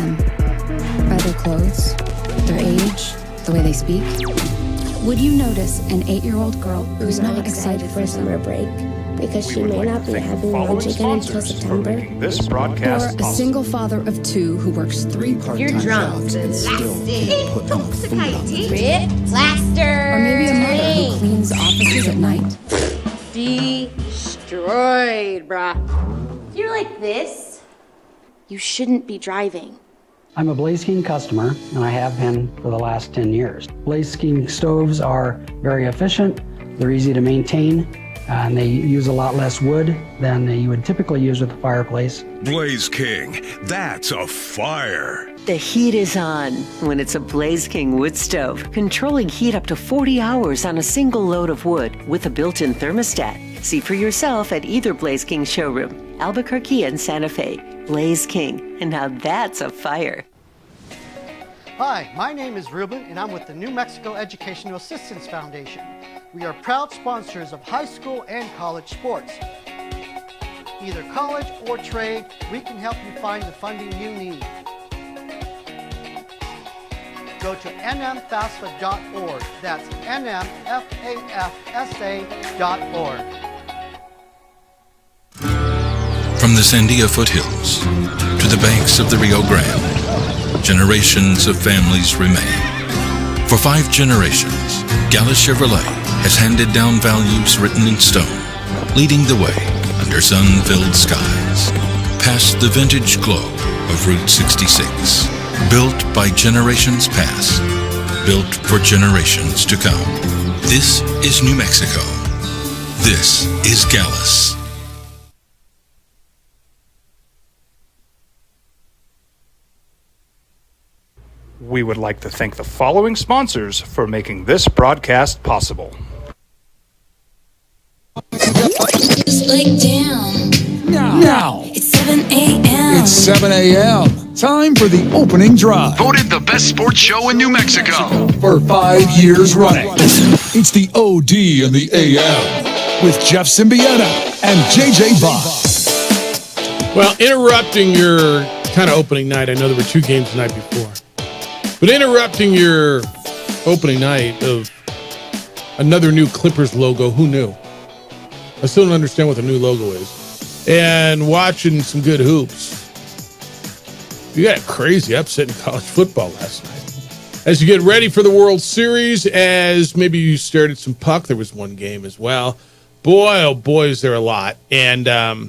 them. By their clothes, their age, the way they speak. Would you notice an 8-year-old girl who's not excited for summer break because she may not be having lunch again until September? This broadcast or a single father of 2 who works 3 part-time jobs and still can't put enough food on the table? Plaster. Or maybe a mother who cleans offices at night. Destroyed, bruh. If you're like this, you shouldn't be driving. I'm a Blaze King customer, and I have been for the last 10 years. Blaze King stoves are very efficient, they're easy to maintain, and they use a lot less wood than you would typically use with a fireplace. Blaze King, that's a fire. The heat is on when it's a Blaze King wood stove, controlling heat up to 40 hours on a single load of wood with a built-in thermostat. See for yourself at either Blaze King showroom, Albuquerque and Santa Fe. Blaze King, and now that's a fire. Hi, my name is Ruben, and I'm with the New Mexico Educational Assistance Foundation. We are proud sponsors of high school and college sports. Either college or trade, we can help you find the funding you need. Go to nmfafsa.org. That's nmfafsa.org. From the Sandia foothills to the banks of the Rio Grande, generations of families remain. For 5 generations, Gallus Chevrolet has handed down values written in stone, leading the way under sun-filled skies, past the vintage glow of Route 66. Built by generations past, built for generations to come. This is New Mexico. This is Gallus. We would like to thank the following sponsors for making this broadcast possible. Just break down. Now. It's 7 a.m. It's 7 a.m. Time for the opening drive. Voted the best sports show in New Mexico for 5 years running. It's the OD and the AM with Jeff Symbieta and JJ Buck. Well, interrupting your kind of opening night. I know there were 2 games the night before. But interrupting your opening night of another new Clippers logo, who knew? I still don't understand what the new logo is. And watching some good hoops. You got a crazy upset in college football last night. As you get ready for the World Series, as maybe you stared at some puck, there was one game as well. Boy, oh boy, is there a lot. And, I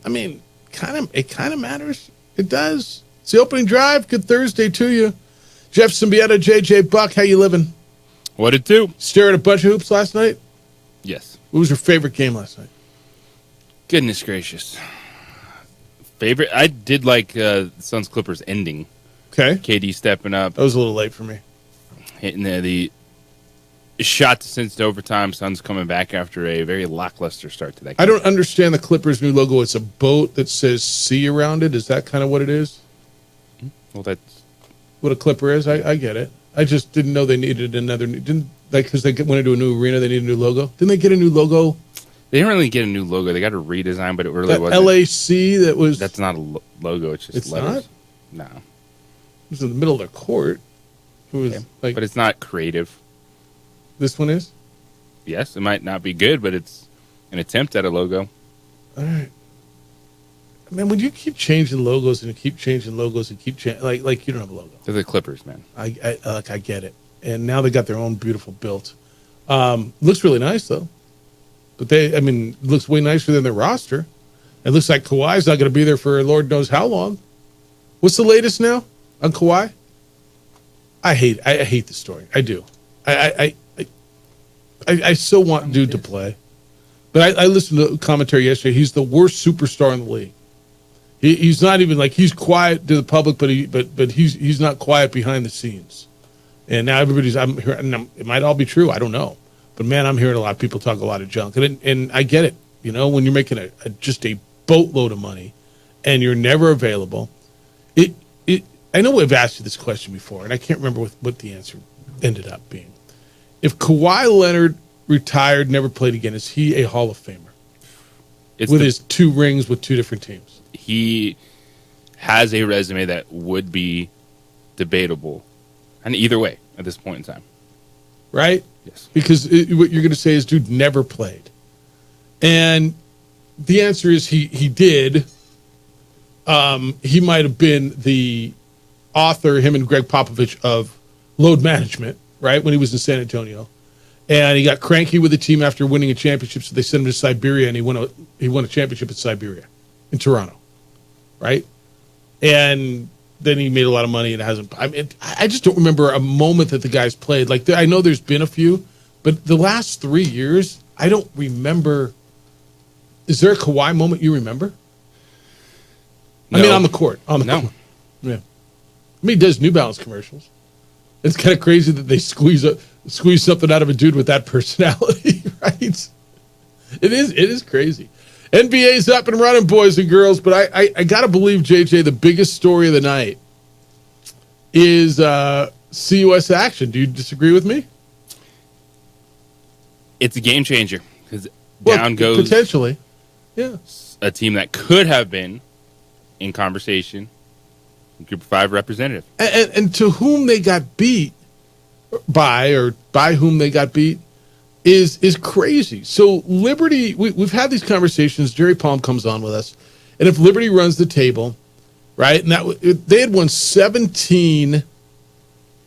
mean, it kind of matters. It does. It's the opening drive. Good Thursday to you. Jeff Symbieta, JJ Buck, how you living? What it do? Stare at a bunch of hoops last night? Yes. What was your favorite game last night? Goodness gracious. Favorite? I did like Suns Clippers ending. Okay. KD stepping up. That was a little late for me. Hitting the shot to send to overtime. Suns coming back after a very lackluster start to that game. I don't understand the Clippers' new logo. It's a boat that says "C" around it. Is that kind of what it is? Well, that's what a Clipper is. I get it. I just didn't know they needed another. Because they went into a new arena, they need a new logo. Didn't they get a new logo? They didn't really get a new logo. They got a redesign, but it really wasn't. LAC that was. That's not a logo. It's just letters. Not? No. It was in the middle of their court. It was but it's not creative. This one is? Yes, it might not be good, but it's an attempt at a logo. All right. Man, when you keep changing logos and keep changing logos and keep changing, like you don't have a logo. They're the Clippers, man. I get it. And now they got their own beautiful built. Looks really nice though. But it looks way nicer than their roster. It looks like Kawhi's not going to be there for Lord knows how long. What's the latest now on Kawhi? I hate the story. I do. I so want dude to play. But I listened to commentary yesterday. He's the worst superstar in the league. He's not even he's quiet to the public, but he's not quiet behind the scenes. And now I'm hearing, and it might all be true. I don't know, but man, I'm hearing a lot of people talk a lot of junk, and I get it. You know, when you're making just a boatload of money, and you're never available. I know we've asked you this question before, and I can't remember what the answer ended up being. If Kawhi Leonard retired, never played again, is he a Hall of Famer? His 2 rings with 2 different teams. He has a resume that would be debatable, and either way at this point in time. Right? Yes. Because what you're going to say is, dude never played. And the answer is he did. He might have been the author, him and Greg Popovich, of load management, right, when he was in San Antonio. And he got cranky with the team after winning a championship, so they sent him to Siberia, and he won a championship in Siberia, in Toronto, right? And then he made a lot of money and hasn't. I just don't remember a moment that the guys played. Like, I know there's been a few, but the last 3 years, I don't remember. Is there a Kawhi moment you remember? No. I mean, on the court. On the court. Yeah. I mean, he does New Balance commercials. It's kind of crazy that they squeeze something out of a dude with that personality, right? It is crazy. NBA's up and running, boys and girls, but I got to believe, JJ, the biggest story of the night is CUS action. Do you disagree with me? It's a game changer because down goes potentially, yeah, a team that could have been in conversation, Group of 5 representative, and to whom they got beat by whom they got beat is crazy. So Liberty, we've had these conversations. Jerry Palm comes on with us, and if Liberty runs the table, right, and they had won 17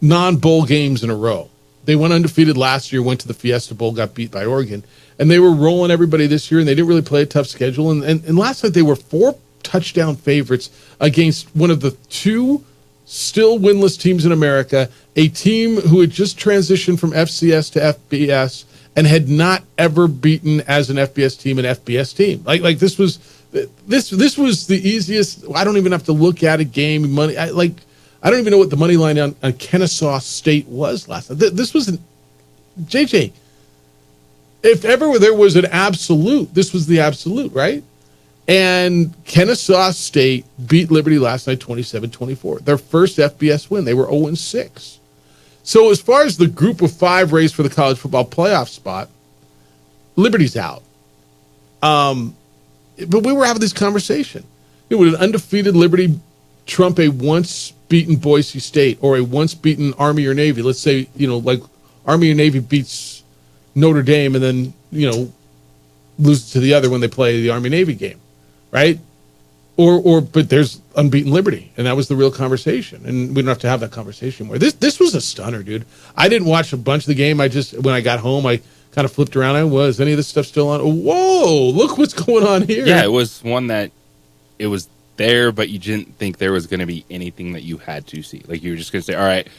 non-bowl games in a row. They went undefeated last year, went to the Fiesta Bowl, got beat by Oregon, and they were rolling everybody this year, and they didn't really play a tough schedule. And last night they were 4 touchdown favorites against one of the 2 still winless teams in America, a team who had just transitioned from FCS to FBS and had not ever beaten as an FBS team an FBS team. Like this was the easiest. I don't even have to look at a game. Money. I don't even know what the money line on Kennesaw State was last night. This was an JJ. If ever there was an absolute, this was the absolute, right? And Kennesaw State beat Liberty last night 27-24. Their first FBS win. They were 0-6. So as far as the Group of 5 race for the college football playoff spot, Liberty's out. But we were having this conversation. Would an undefeated Liberty trump a once-beaten Boise State or a once-beaten Army or Navy? Let's say, like Army or Navy beats Notre Dame and then, loses to the other when they play the Army-Navy game, right? But there's unbeaten Liberty, and that was the real conversation. And we don't have to have that conversation more. This was a stunner, dude. I didn't watch a bunch of the game. When I got home, I kind of flipped around. Was any of this stuff still on? Whoa, look what's going on here. Yeah, it was one that it was there, but you didn't think there was going to be anything that you had to see. Like, you were just going to say, all right,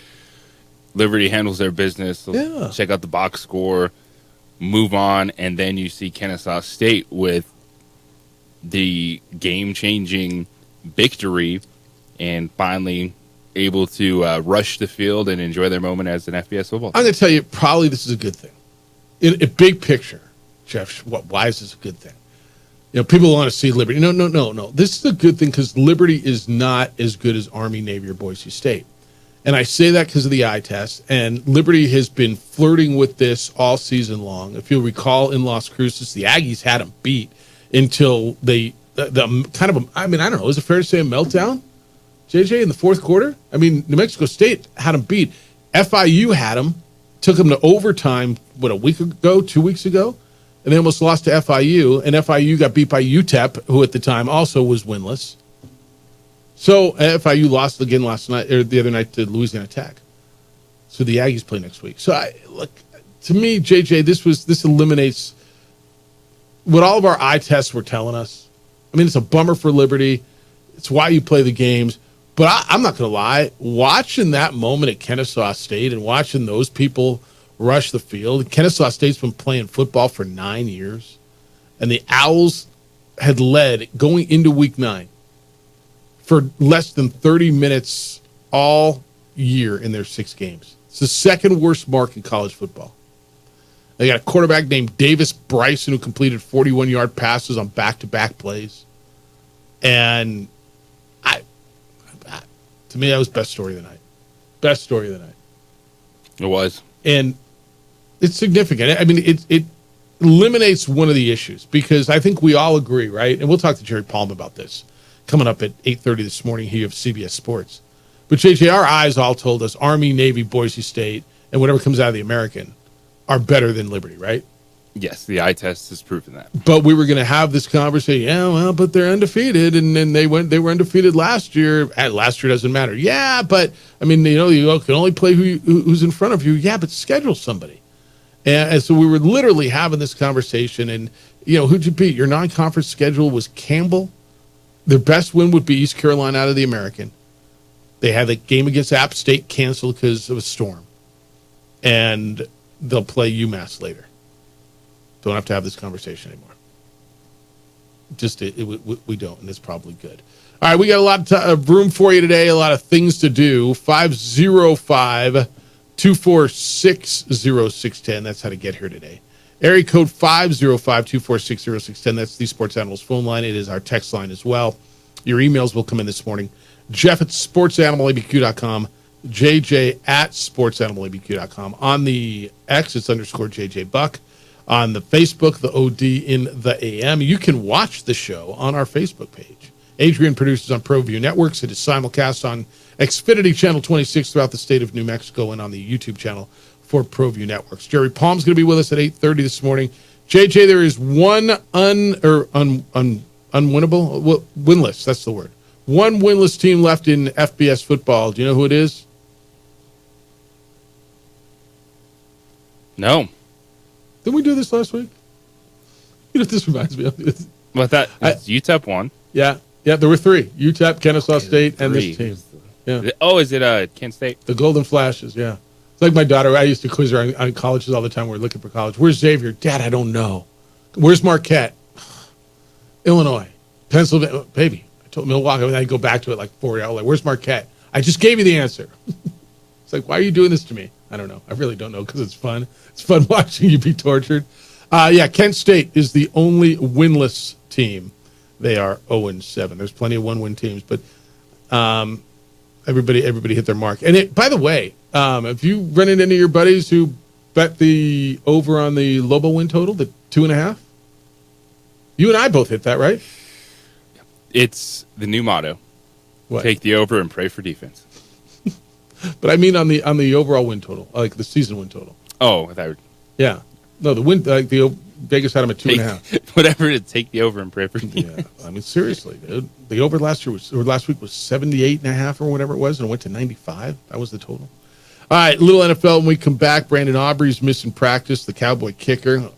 Liberty handles their business. Yeah. Check out the box score, move on, and then you see Kennesaw State with the game-changing victory and finally able to rush the field and enjoy their moment as an FBS football team. I'm going to tell you, probably this is a good thing. In a big picture, Jeff, why is this a good thing? People want to see Liberty. No. This is a good thing because Liberty is not as good as Army, Navy, or Boise State. And I say that because of the eye test. And Liberty has been flirting with this all season long. If you'll recall, in Las Cruces, the Aggies had them beat until I don't know, is it fair to say a meltdown, JJ, in the fourth quarter? I mean, New Mexico State had them beat. FIU had them, took them to overtime, a week ago, 2 weeks ago? And they almost lost to FIU, and FIU got beat by UTEP, who at the time also was winless. So FIU lost again last night, or the other night, to Louisiana Tech. So the Aggies play next week. So to me, JJ, this eliminates what all of our eye tests were telling us. I mean, it's a bummer for Liberty. It's why you play the games. But I'm not going to lie. Watching that moment at Kennesaw State and watching those people rush the field. Kennesaw State's been playing football for 9 years. And the Owls had led going into week 9 for less than 30 minutes all year in their 6 games. It's the second worst mark in college football. They got a quarterback named Davis Bryson who completed 41-yard passes on back-to-back plays. And to me, that was best story of the night. Best story of the night. It was. And it's significant. I mean, it eliminates one of the issues because I think we all agree, right? And we'll talk to Jerry Palm about this coming up at 8:30 this morning here of CBS Sports. But JJ, our eyes all told us Army, Navy, Boise State, and whatever comes out of the American are better than Liberty, right? Yes, the eye test has proven that. But we were going to have this conversation. Yeah, well, but they're undefeated, and then they were undefeated last year. And last year doesn't matter. Yeah, but I mean, you can only play who's in front of you. Yeah, but schedule somebody. And so we were literally having this conversation. And who'd you beat? Your non-conference schedule was Campbell. Their best win would be East Carolina out of the American. They had the game against App State canceled because of a storm, and they'll play UMass later. Don't have to have this conversation anymore. Just we don't, and it's probably good. All right, we got a lot of room for you today, a lot of things to do. 505-246-0610. That's how to get here today. Area code 505-246-0610. That's the Sports Animals phone line. It is our text line as well. Your emails will come in this morning. Jeff at sportsanimалabq.com. JJ at sportsanimалabq.com. On the X, it's _JJ Buck. On the Facebook, the OD in the AM. You can watch the show on our Facebook page. Adrian produces on ProView Networks. It is simulcast on Xfinity Channel 26 throughout the state of New Mexico and on the YouTube channel for ProView Networks. Jerry Palm's going to be with us at 8:30 this morning. JJ, there is one unwinnable, winless, that's the word. One winless team left in FBS football. Do you know who it is? No. Didn't we do this last week? This reminds me of this. What that? UTEP won. Yeah, there were three. UTEP, Kennesaw State, and this team. Yeah. Oh, is it Kent State? The Golden Flashes, yeah. It's like my daughter. I used to quiz her on colleges all the time. We're looking for college. Where's Xavier? Dad, I don't know. Where's Marquette? Illinois. Pennsylvania. Baby. I told Milwaukee. I go back to it like 4 hours. Like, where's Marquette? I just gave you the answer. It's like, why are you doing this to me? I don't know. I really don't know because it's fun. It's fun watching you be tortured. Kent State is the only winless team. They are 0-7. There's plenty of one-win teams, but everybody hit their mark. And by the way, if you run into any of your buddies who bet the over on the Lobo win total, the 2.5, you and I both hit that, right? It's the new motto. What? Take the over and pray for defense. But I mean on the overall win total, like the season win total. Oh, that. Yeah. No, the win, like the Vegas had them at 2.5. Whatever to take the over and pray for defense. Yeah, I mean seriously, dude. The over last week was 78.5 or whatever it was, and it went to 95. That was the total. All right, little NFL when we come back. Brandon Aubrey's missing practice. The Cowboy kicker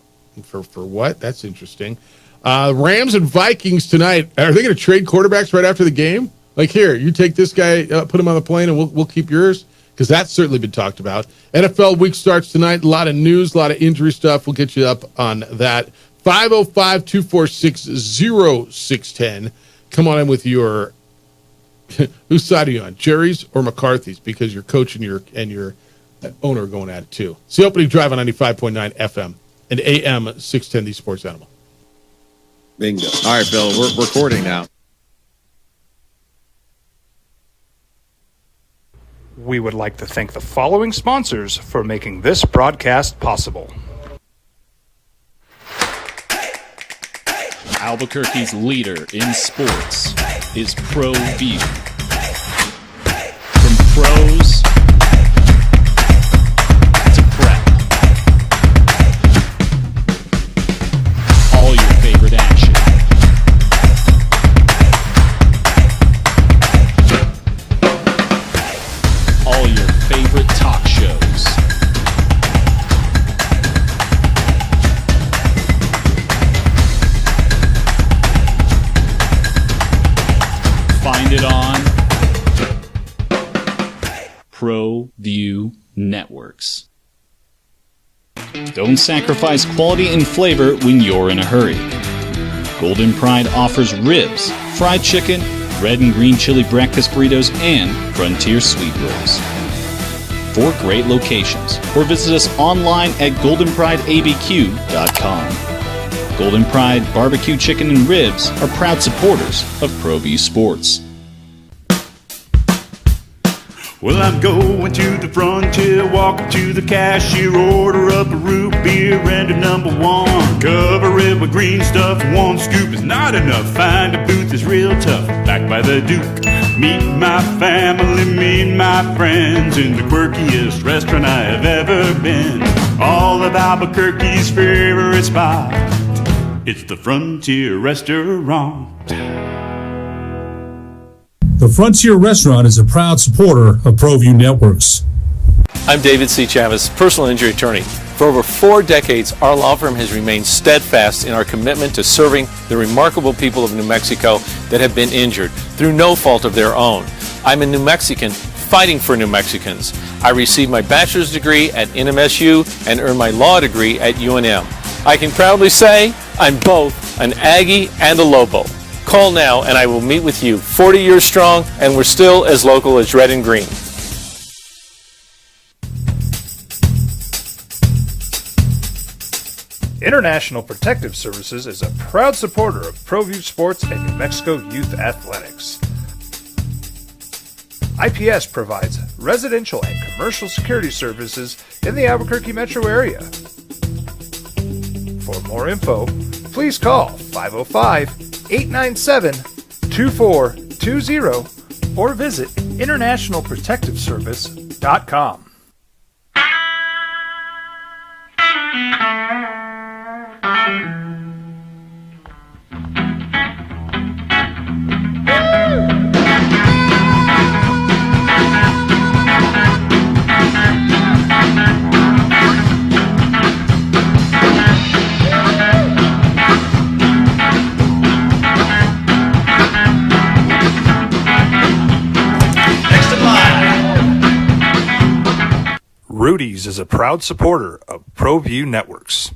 for what? That's interesting. Rams and Vikings tonight. Are they going to trade quarterbacks right after the game? Like, here, you take this guy, put him on the plane, and we'll keep yours? Because that's certainly been talked about. NFL week starts tonight. A lot of news, a lot of injury stuff. We'll get you up on that. 505-246-0610. Come on in with your whose side are you on, Jerry's or McCarthy's? Because your coach and your owner are going at it too. It's the opening drive on 95.9 FM and AM 610, the Sports Animal. Bingo. All right, Bill, we're recording now. We would like to thank the following sponsors for making this broadcast possible. Albuquerque's leader in sports is ProView. From pros to prep. All your favorite action. All your favorite talk shows. Find it on ProView Networks. Don't sacrifice quality and flavor when you're in a hurry. Golden Pride offers ribs, fried chicken, red and green chili breakfast burritos, and frontier sweet rolls. 4 great locations, or visit us online at goldenprideabq.com. Golden Pride Barbecue Chicken and Ribs are proud supporters of ProView Sports. Well, I'm going to the frontier, walking to the cashier, order up a root beer and a number 1. Cover it with green stuff, 1 scoop is not enough, find a booth is real tough. Like back by the Duke. Meet my family, meet my friends in the quirkiest restaurant I have ever been. All of Albuquerque's favorite spot. It's the Frontier Restaurant. The Frontier Restaurant is a proud supporter of ProView Networks. I'm David C. Chavis, personal injury attorney. For over 4 decades, our law firm has remained steadfast in our commitment to serving the remarkable people of New Mexico that have been injured through no fault of their own. I'm a New Mexican fighting for New Mexicans. I received my bachelor's degree at NMSU and earned my law degree at UNM. I can proudly say I'm both an Aggie and a Lobo. Call now and I will meet with you. 40 years strong, and we're still as local as red and green. International Protective Services is a proud supporter of ProView Sports and New Mexico Youth Athletics. IPS provides residential and commercial security services in the Albuquerque metro area. For more info, please call 505-897-2420 or visit internationalprotectiveservice.com. Rudy's is a proud supporter of ProView Networks.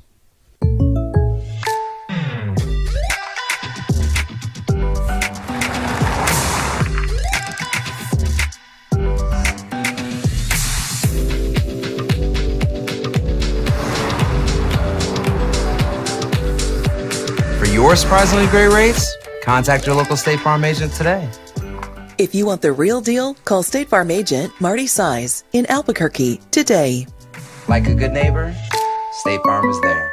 For your surprisingly great rates, contact your local State Farm agent today. If you want the real deal, call State Farm agent Marty Size in Albuquerque today. Like a good neighbor, State Farm is there.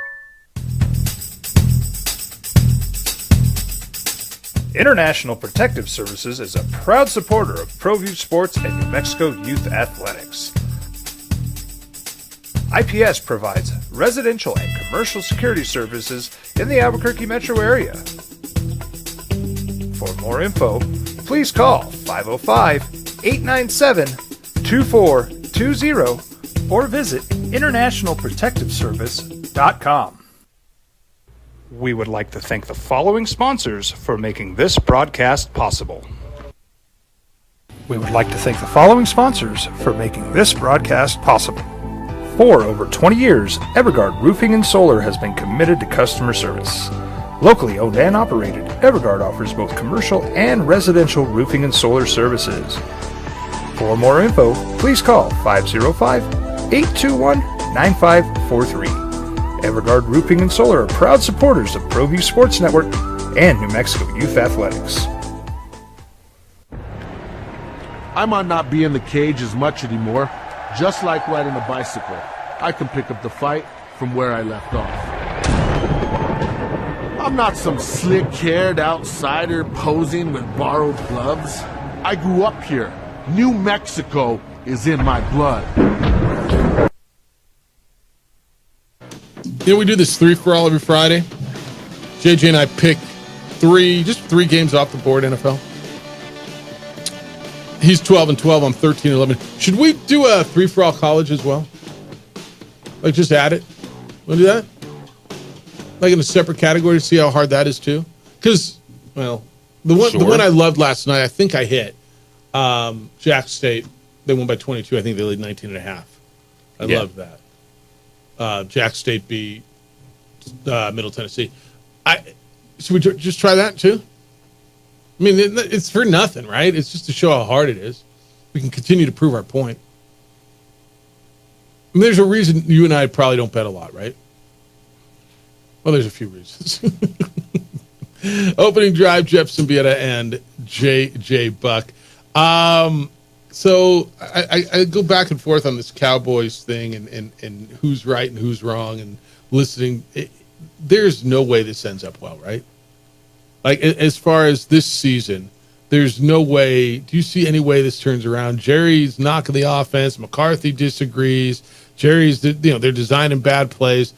International Protective Services is a proud supporter of ProView Sports and New Mexico Youth Athletics. IPS provides residential and commercial security services in the Albuquerque metro area. For more info, please call 505-897-2420 or visit internationalprotectiveservice.com. We would like to thank the following sponsors for making this broadcast possible. We would like to thank the following sponsors for making this broadcast possible. For over 20 years, Evergard Roofing and Solar has been committed to customer service. Locally owned and operated, Evergard offers both commercial and residential roofing and solar services. For more info, please call 505-821-9543. Evergard Roofing and Solar are proud supporters of ProView Sports Network and New Mexico Youth Athletics. I might not be in the cage as much anymore. Just like riding a bicycle, I can pick up the fight from where I left off. I'm not some slick-haired outsider posing with borrowed gloves. I grew up here. New Mexico is in my blood. You know, we do this 3-for-all every Friday. JJ and I pick three games off the board, NFL. He's 12-12, I'm 13-11. Should we do a 3-for-all college as well? Like, just add it? Want to do that? Like in a separate category to see how hard that is too? Because, well, the one I loved last night, I think I hit. Jack State, they won by 22. I think they lead 19.5. I loved that. Jack State beat Middle Tennessee. Should we just try that too? I mean, it's for nothing, right? It's just to show how hard it is. We can continue to prove our point. I mean, there's a reason you and I probably don't bet a lot, right? Well, there's a few reasons. Opening drive, Jeff Symbieta and J.J. Buck. So I go back and forth on this Cowboys thing and who's right and who's wrong and listening. There's no way this ends up well, right? Like, as far as this season, There's no way. Do you see any way this turns around? Jerry's knocking the offense. McCarthy disagrees. Jerry's, they're designing bad plays.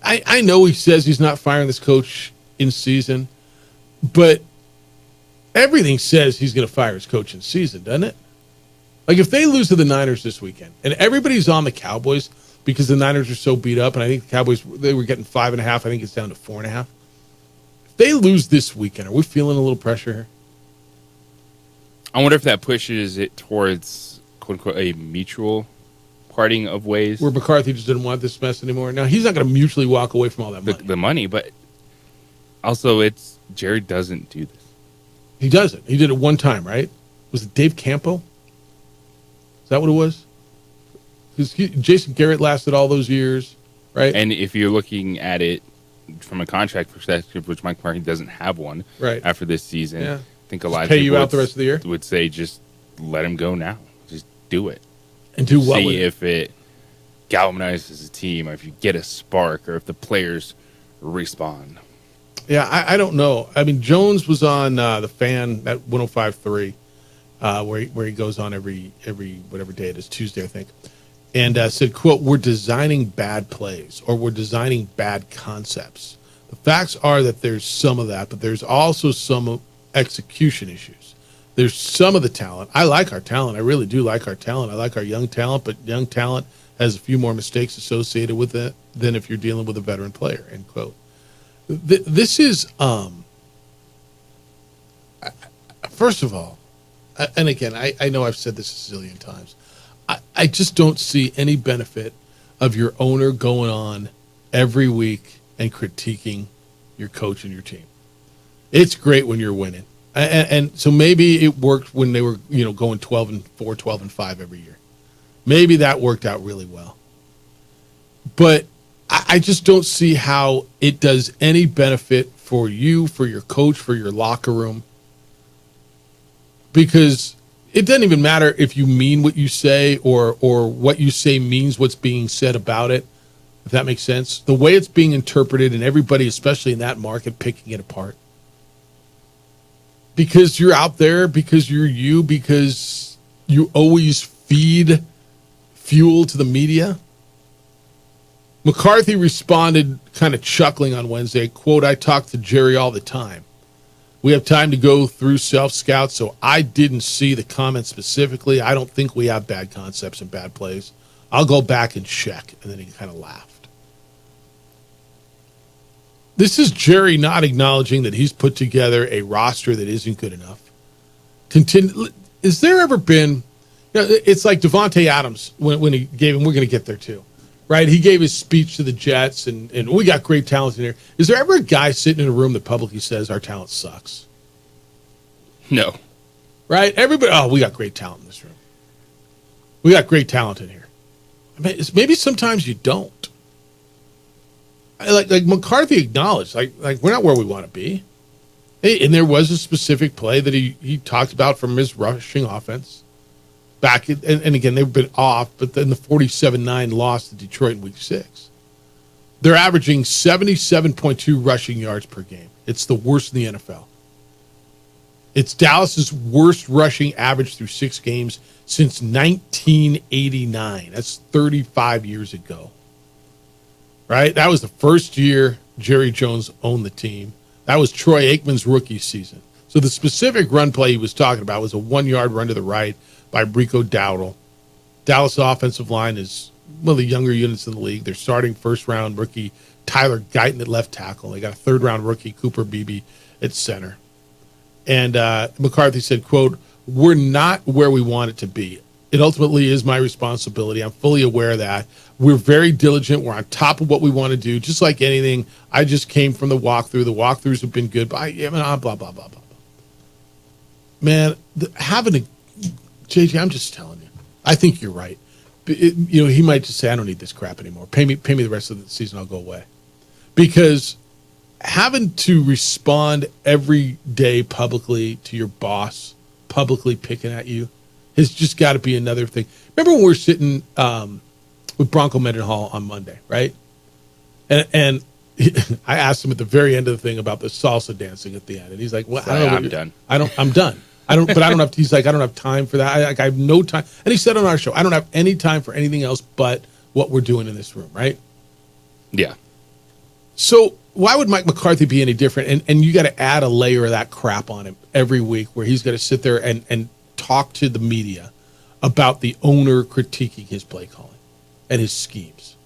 I know he says he's not firing this coach in season, but everything says he's going to fire his coach in season, doesn't it? Like if they lose to the Niners this weekend and everybody's on the Cowboys because the Niners are so beat up, and I think the Cowboys, they were getting 5.5. I think it's down to 4.5. If they lose this weekend, are we feeling a little pressure here? I wonder if that pushes it towards, quote unquote, a mutual parting of ways. Where McCarthy just didn't want this mess anymore. Now, he's not going to mutually walk away from all that money. The money, but also Jerry doesn't do this. He doesn't. He did it one time, right? Was it Dave Campo? Is that what it was? Because Jason Garrett lasted all those years, right? And if you're looking at it from a contract perspective, which Mike McCarthy doesn't have one after this season, I think a lot of pay you people out the rest of the year would say just let him go now. Just do it. And do what? See if it galvanizes a team, or if you get a spark, or if the players respond. Yeah, I don't know. I mean, Jones was on the Fan at 105.3, where he goes on every whatever day it is, Tuesday, I think, and said, quote, "We're designing bad plays, or we're designing bad concepts. The facts are that there's some of that, but there's also some execution issues. There's some of the talent. I like our talent. I really do like our talent. I like our young talent, but young talent has a few more mistakes associated with it than if you're dealing with a veteran player," end quote. This is, first of all, and again, I know I've said this a zillion times, I just don't see any benefit of your owner going on every week and critiquing your coach and your team. It's great when you're winning. And so maybe it worked when they were, going 12-4, 12-5 every year. Maybe that worked out really well. But I just don't see how it does any benefit for you, for your coach, for your locker room. Because it doesn't even matter if you mean what you say or what you say means what's being said about it, if that makes sense. The way it's being interpreted, and everybody, especially in that market, picking it apart. Because you're out there, because you're you, because you always feed fuel to the media. McCarthy responded kind of chuckling on Wednesday, quote, "I talk to Jerry all the time. We have time to go through self-scout, so I didn't see the comment specifically. I don't think we have bad concepts and bad plays. I'll go back and check." And then he kind of laughed. This is Jerry not acknowledging that he's put together a roster that isn't good enough. Is there ever been, it's like Devontae Adams when he gave him, we're going to get there too. Right, he gave his speech to the Jets, and we got great talent in here. Is there ever a guy sitting in a room that publicly says our talent sucks? No. Right? Everybody, we got great talent in this room. We got great talent in here. I mean, maybe sometimes you don't. Like McCarthy acknowledged, like we're not where we want to be. And there was a specific play that he talked about from his rushing offense. Back, and again, they've been off, but then the 47-9 loss to Detroit in Week 6. They're averaging 77.2 rushing yards per game. It's the worst in the NFL. It's Dallas's worst rushing average through 6 games since 1989. That's 35 years ago. Right? That was the first year Jerry Jones owned the team. That was Troy Aikman's rookie season. So the specific run play he was talking about was a 1-yard run to the right by Rico Dowdle. Dallas offensive line is one of the younger units in the league. They're starting first-round rookie Tyler Guyton at left tackle. They got a third-round rookie Cooper Beebe at center. And McCarthy said, quote, "We're not where we want it to be. It ultimately is my responsibility. I'm fully aware of that. We're very diligent. We're on top of what we want to do. Just like anything, I just came from the walkthrough. The walkthroughs have been good, but blah, blah, blah, blah, blah. Man, JJ, I'm just telling you. I think you're right. He might just say, I don't need this crap anymore. Pay me the rest of the season. I'll go away. Because having to respond every day publicly to your boss, publicly picking at you, has just got to be another thing. Remember when we were sitting with Bronco Mendenhall on Monday, right? And I asked him at the very end of the thing about the salsa dancing at the end, and he's like, "Well, I'm done. I'm done. I don't have." He's like, "I don't have time for that. I have no time." And he said on our show, "I don't have any time for anything else but what we're doing in this room." Right? Yeah. So why would Mike McCarthy be any different? And you got to add a layer of that crap on him every week, where he's got to sit there and talk to the media about the owner critiquing his play calling and his schemes.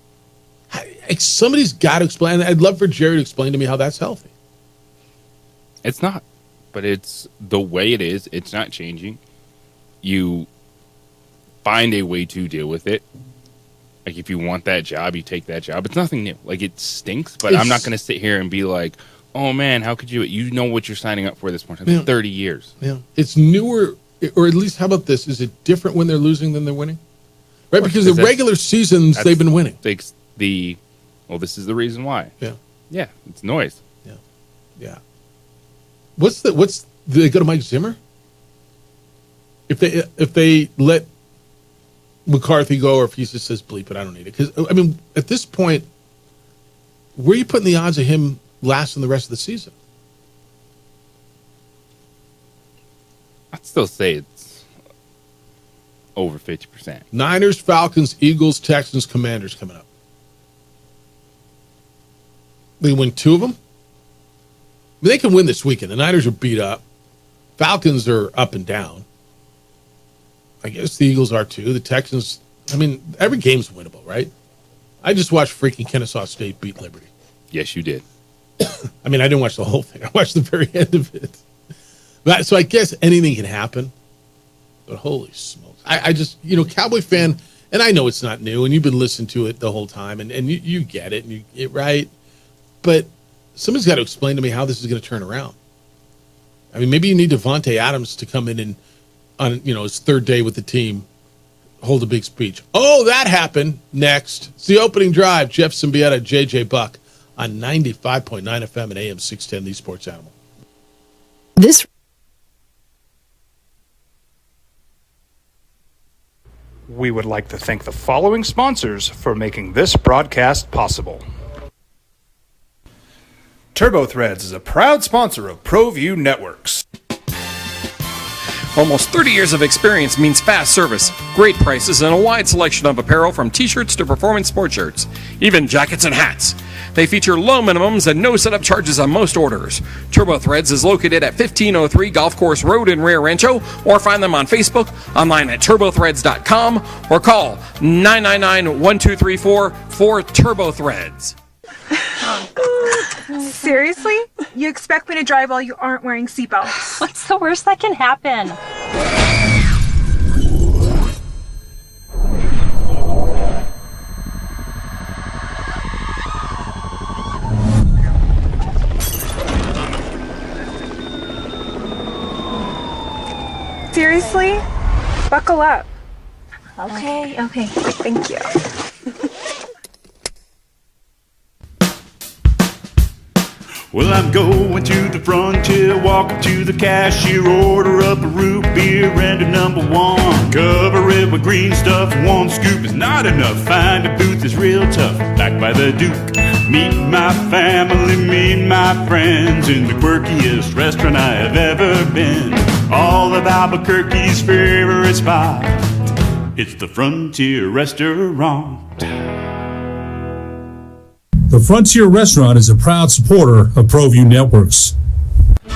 Somebody's got to explain. I'd love for Jerry to explain to me how that's healthy. It's not, but it's the way it is. It's not changing. You find a way to deal with it. Like, if you want that job, you take that job. It's nothing new. Like, it stinks, but I'm not going to sit here and be like, oh, man, how could you? You know what you're signing up for this point. It's 30 years. Yeah. It's newer, or at least, how about this? Is it different when they're losing than they're winning? Right? Because the regular seasons, they've been winning. Well, this is the reason why. Yeah. Yeah, it's noise. Yeah. Do they go to Mike Zimmer? If they let McCarthy go, or if he just says bleep it, I don't need it. Because, I mean, at this point, where are you putting the odds of him lasting the rest of the season? I'd still say it's over 50%. Niners, Falcons, Eagles, Texans, Commanders coming up. They win 2 of them. I mean, they can win this weekend. The Niners are beat up. Falcons are up and down. I guess the Eagles are too. The Texans, I mean, every game's winnable, right? I just watched freaking Kennesaw State beat Liberty. Yes, you did. I mean, I didn't watch the whole thing. I watched the very end of it. So I guess anything can happen. But holy smokes. I just, Cowboy fan, and I know it's not new, and you've been listening to it the whole time, and you get it, and right? But somebody's got to explain to me how this is going to turn around. I mean, maybe you need Devontae Adams to come in and, on his third day with the team, hold a big speech. Oh, that happened. Next, it's the opening drive. Jeff Symbieta, JJ Buck on 95.9 FM and AM 610, the Sports Animal. We would like to thank the following sponsors for making this broadcast possible. TurboThreads is a proud sponsor of ProView Networks. Almost 30 years of experience means fast service, great prices, and a wide selection of apparel from t-shirts to performance sports shirts, even jackets and hats. They feature low minimums and no setup charges on most orders. TurboThreads is located at 1503 Golf Course Road in Rio Rancho, or find them on Facebook, online at turbothreads.com, or call 999-1234 for TurboThreads. Seriously? You expect me to drive while you aren't wearing seatbelts? What's the worst that can happen? Seriously? Buckle up. Okay. Thank you. Well, I'm going to the frontier, walk up to the cashier, order up a root beer and a number 1. Cover it with green stuff, 1 scoop is not enough. Find a booth is real tough, back by the Duke. Meet my family, meet my friends in the quirkiest restaurant I have ever been. All of Albuquerque's favorite spot, it's the Frontier Restaurant. The Frontier Restaurant is a proud supporter of ProView Networks.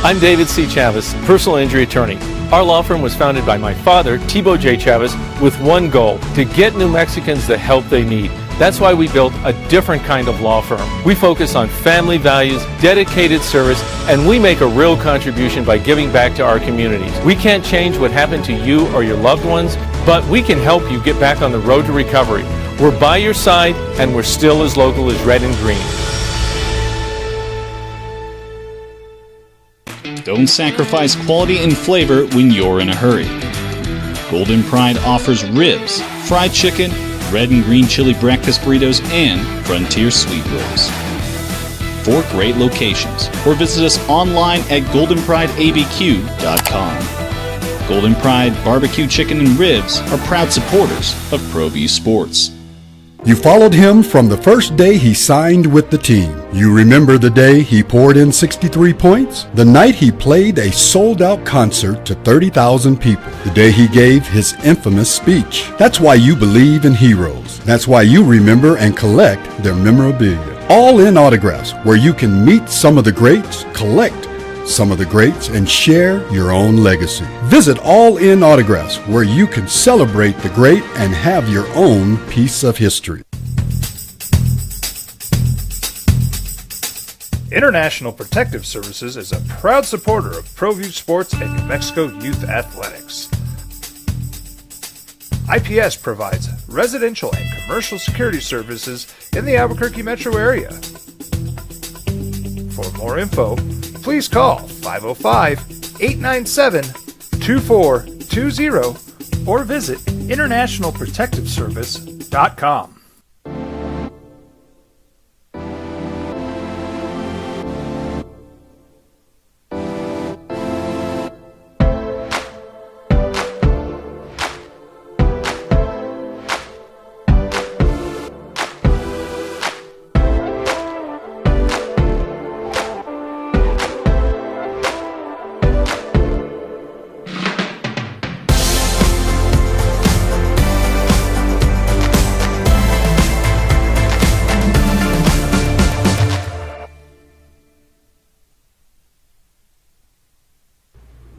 I'm David C. Chavez, personal injury attorney. Our law firm was founded by my father, Thibaut J. Chavez, with one goal: to get New Mexicans the help they need. That's why we built a different kind of law firm. We focus on family values, dedicated service, and we make a real contribution by giving back to our communities. We can't change what happened to you or your loved ones, but we can help you get back on the road to recovery. We're by your side, and we're still as local as red and green. Don't sacrifice quality and flavor when you're in a hurry. Golden Pride offers ribs, fried chicken, red and green chili breakfast burritos, and Frontier sweet rolls. 4 great locations, or visit us online at goldenprideabq.com. Golden Pride Barbecue Chicken and Ribs are proud supporters of ProView Sports. You followed him from the first day he signed with the team. You remember the day he poured in 63 points? The night he played a sold-out concert to 30,000 people. The day he gave his infamous speech. That's why you believe in heroes. That's why you remember and collect their memorabilia. All in Autographs, where you can meet some of the greats, collect some of the greats, and share your own legacy. Visit All In Autographs, where you can celebrate the great and have your own piece of history. International Protective Services is a proud supporter of ProView Sports and New Mexico Youth Athletics. IPS provides residential and commercial security services in the Albuquerque metro area. For more info, please call 505-897-2420 or visit internationalprotectiveservice.com.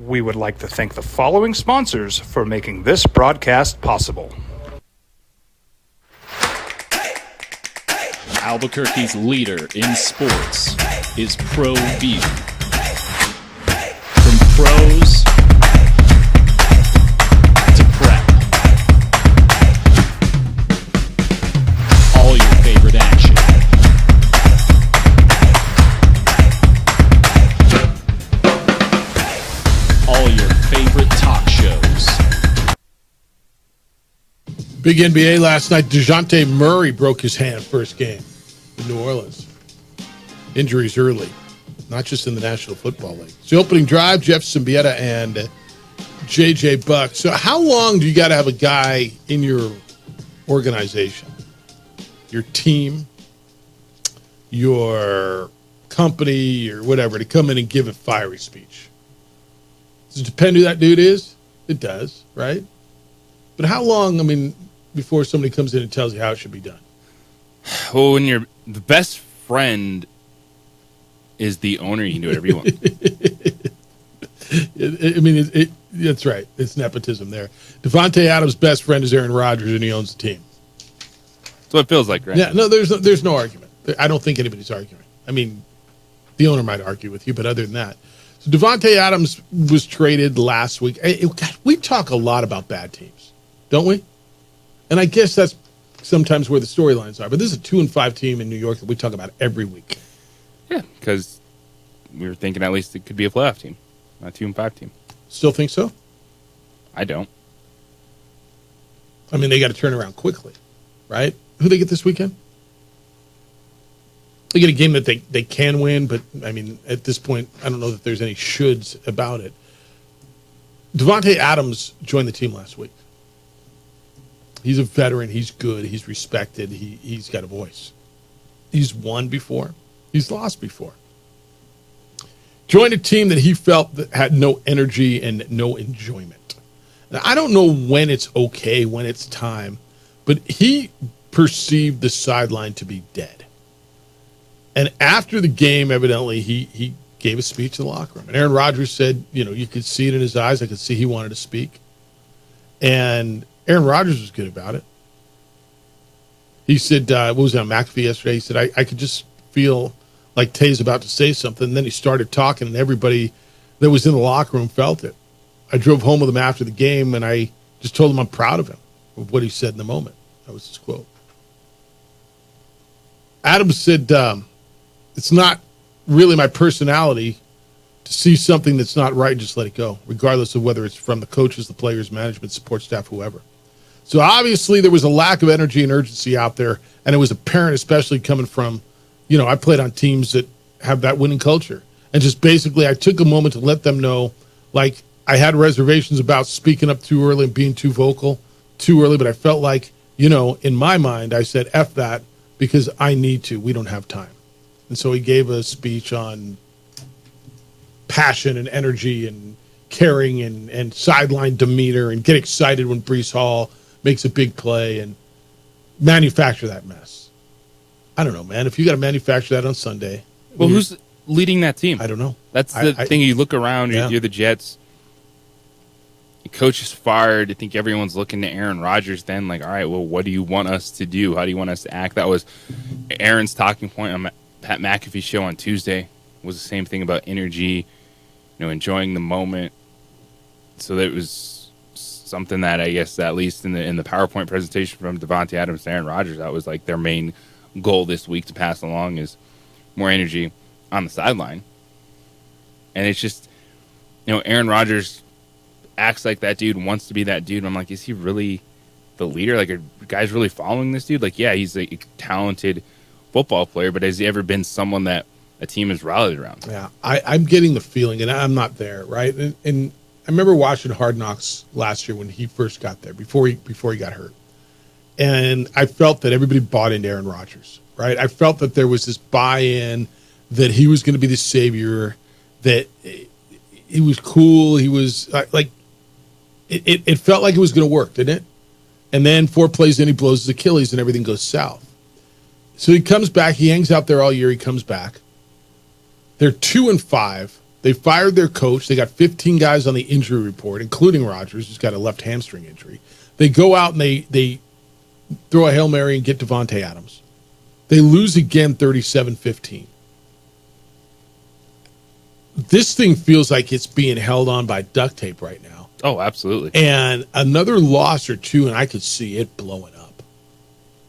We would like to thank the following sponsors for making this broadcast possible. Albuquerque's leader in sports is ProView. From pros to prep, all your favorite action. All your favorite talk shows. Big NBA last night. DeJounte Murray broke his hand first game in New Orleans. Injuries early, not just in the National Football League. It's the opening drive, Jeff Symbieta and J.J. Buck. So how long do you got to have a guy in your organization, your team, your company, or whatever, to come in and give a fiery speech? Does it depend who that dude is? It does, right? But how long, before somebody comes in and tells you how it should be done? Well, when the best friend is the owner, you can do whatever you want. That's right. It's nepotism there. Devontae Adams' best friend is Aaron Rodgers, and he owns the team. That's what it feels like, right? Yeah, no, there's no argument. I don't think anybody's arguing. The owner might argue with you, but other than that. So Devontae Adams was traded last week. God, we talk a lot about bad teams, don't we? And I guess that's sometimes where the storylines are. But this is a 2-5 team in New York that we talk about every week. Yeah, because we were thinking at least it could be a playoff team, not a 2-5 team. Still think so? I don't. They got to turn around quickly, right? Who they get this weekend? They get a game that they can win, but, at this point, I don't know that there's any shoulds about it. Devontae Adams joined the team last week. He's a veteran. He's good. He's respected. He's got a voice. He's won before. He's lost before. Joined a team that he felt that had no energy and no enjoyment. Now, I don't know when it's okay, when it's time, but he perceived the sideline to be dead. And after the game, evidently, he gave a speech in the locker room. And Aaron Rodgers said, you could see it in his eyes. I could see he wanted to speak. And Aaron Rodgers was good about it. He said, what was it on McAfee yesterday? He said, I could just feel like Tay's about to say something. And then he started talking, and everybody that was in the locker room felt it. I drove home with him after the game, and I just told him I'm proud of him, of what he said in the moment. That was his quote. Adams said, it's not really my personality to see something that's not right and just let it go, regardless of whether it's from the coaches, the players, management, support staff, whoever. So obviously there was a lack of energy and urgency out there, and it was apparent, especially coming from, I played on teams that have that winning culture. And just basically I took a moment to let them know, I had reservations about speaking up too early and being too vocal too early, but I felt like in my mind, I said, F that, because I need to. We don't have time. And so he gave a speech on passion and energy and caring and sideline demeanor and get excited when Breece Hall makes a big play and manufacture that mess. I don't know, man. If you got to manufacture that on Sunday. Well, who's leading that team? I don't know. That's the thing. You look around, you're the Jets. The coach is fired. I think everyone's looking to Aaron Rodgers then, like, all right, well, what do you want us to do? How do you want us to act? That was Aaron's talking point on Pat McAfee's show on Tuesday. Was the same thing about energy, enjoying the moment. So that was something that I guess, at least in the PowerPoint presentation from Davante Adams to Aaron Rodgers, that was like their main goal this week to pass along, is more energy on the sideline. And it's just, Aaron Rodgers acts like that dude, wants to be that dude. And I'm like, is he really the leader? Like, are guys really following this dude? Like, yeah, he's a talented football player, but has he ever been someone that a team has rallied around? Yeah, I'm getting the feeling, and I'm not there, right? And I remember watching Hard Knocks last year when he first got there, before he got hurt. And I felt that everybody bought into Aaron Rodgers, right? I felt that there was this buy-in that he was going to be the savior, that he was cool. He was like, it felt like it was going to work, didn't it? And then 4 plays in, he blows his Achilles and everything goes south. So he comes back. He hangs out there all year. He comes back. They're 2-5. They fired their coach. They got 15 guys on the injury report, including Rodgers, who's got a left hamstring injury. They go out and they throw a Hail Mary and get Davante Adams. They lose again 37-15. This thing feels like it's being held on by duct tape right now. Oh, absolutely. And another loss or two, and I could see it blowing up.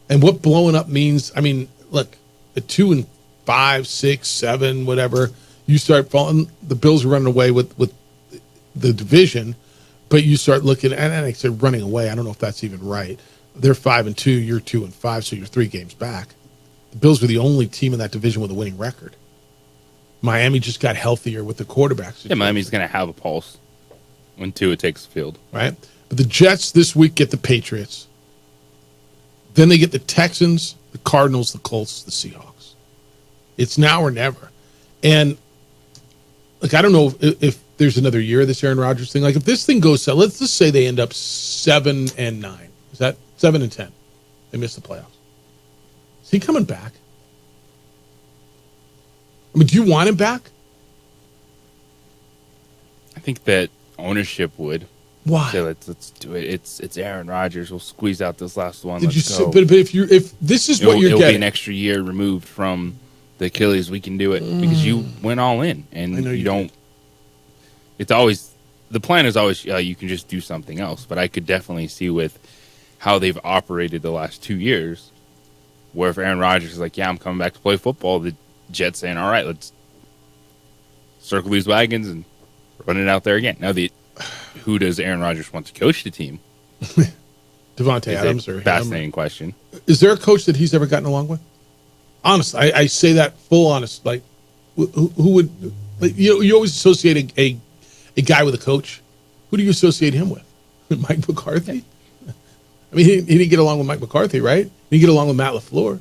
And what blowing up means, I mean, look, at 2-5, 6, 7, whatever, you start falling. The Bills are running away with the division, but you start looking, and I said running away. I don't know if that's even right. They're 5-2, you're 2-5, so you're 3 games back. The Bills were the only team in that division with a winning record. Miami just got healthier with the quarterbacks. Yeah, Miami's going to have a pulse when Tua takes the field. Right? But the Jets this week get the Patriots. Then they get the Texans, the Cardinals, the Colts, the Seahawks. It's now or never. And, like, I don't know if there's another year of this Aaron Rodgers thing. Like, if this thing goes south, let's just say they end up 7-9. Is that 7-10? They miss the playoffs. Is he coming back? I mean, do you want him back? I think that ownership would. Why? So let's do it. It's Aaron Rodgers. We'll squeeze out this last one. Did let's you? go. But if this is what you're it'll getting, be an extra year removed from the Achilles. We can do it because you went all in, and you don't. Did. It's always the plan is always you can just do something else. But I could definitely see with how they've operated the last 2 years, where if Aaron Rodgers is like, yeah, I'm coming back to play football, the Jets saying, all right, let's circle these wagons and run it out there again. Now, who does Aaron Rodgers want to coach the team? Davante Adams or fascinating him? Question. Is there a coach that he's ever gotten along with? Honestly, I say that full honest. Like, who would? Like, you always associate a guy with a coach. Who do you associate him with? Mike McCarthy. I mean, he didn't get along with Mike McCarthy, right? He didn't get along with Matt LaFleur.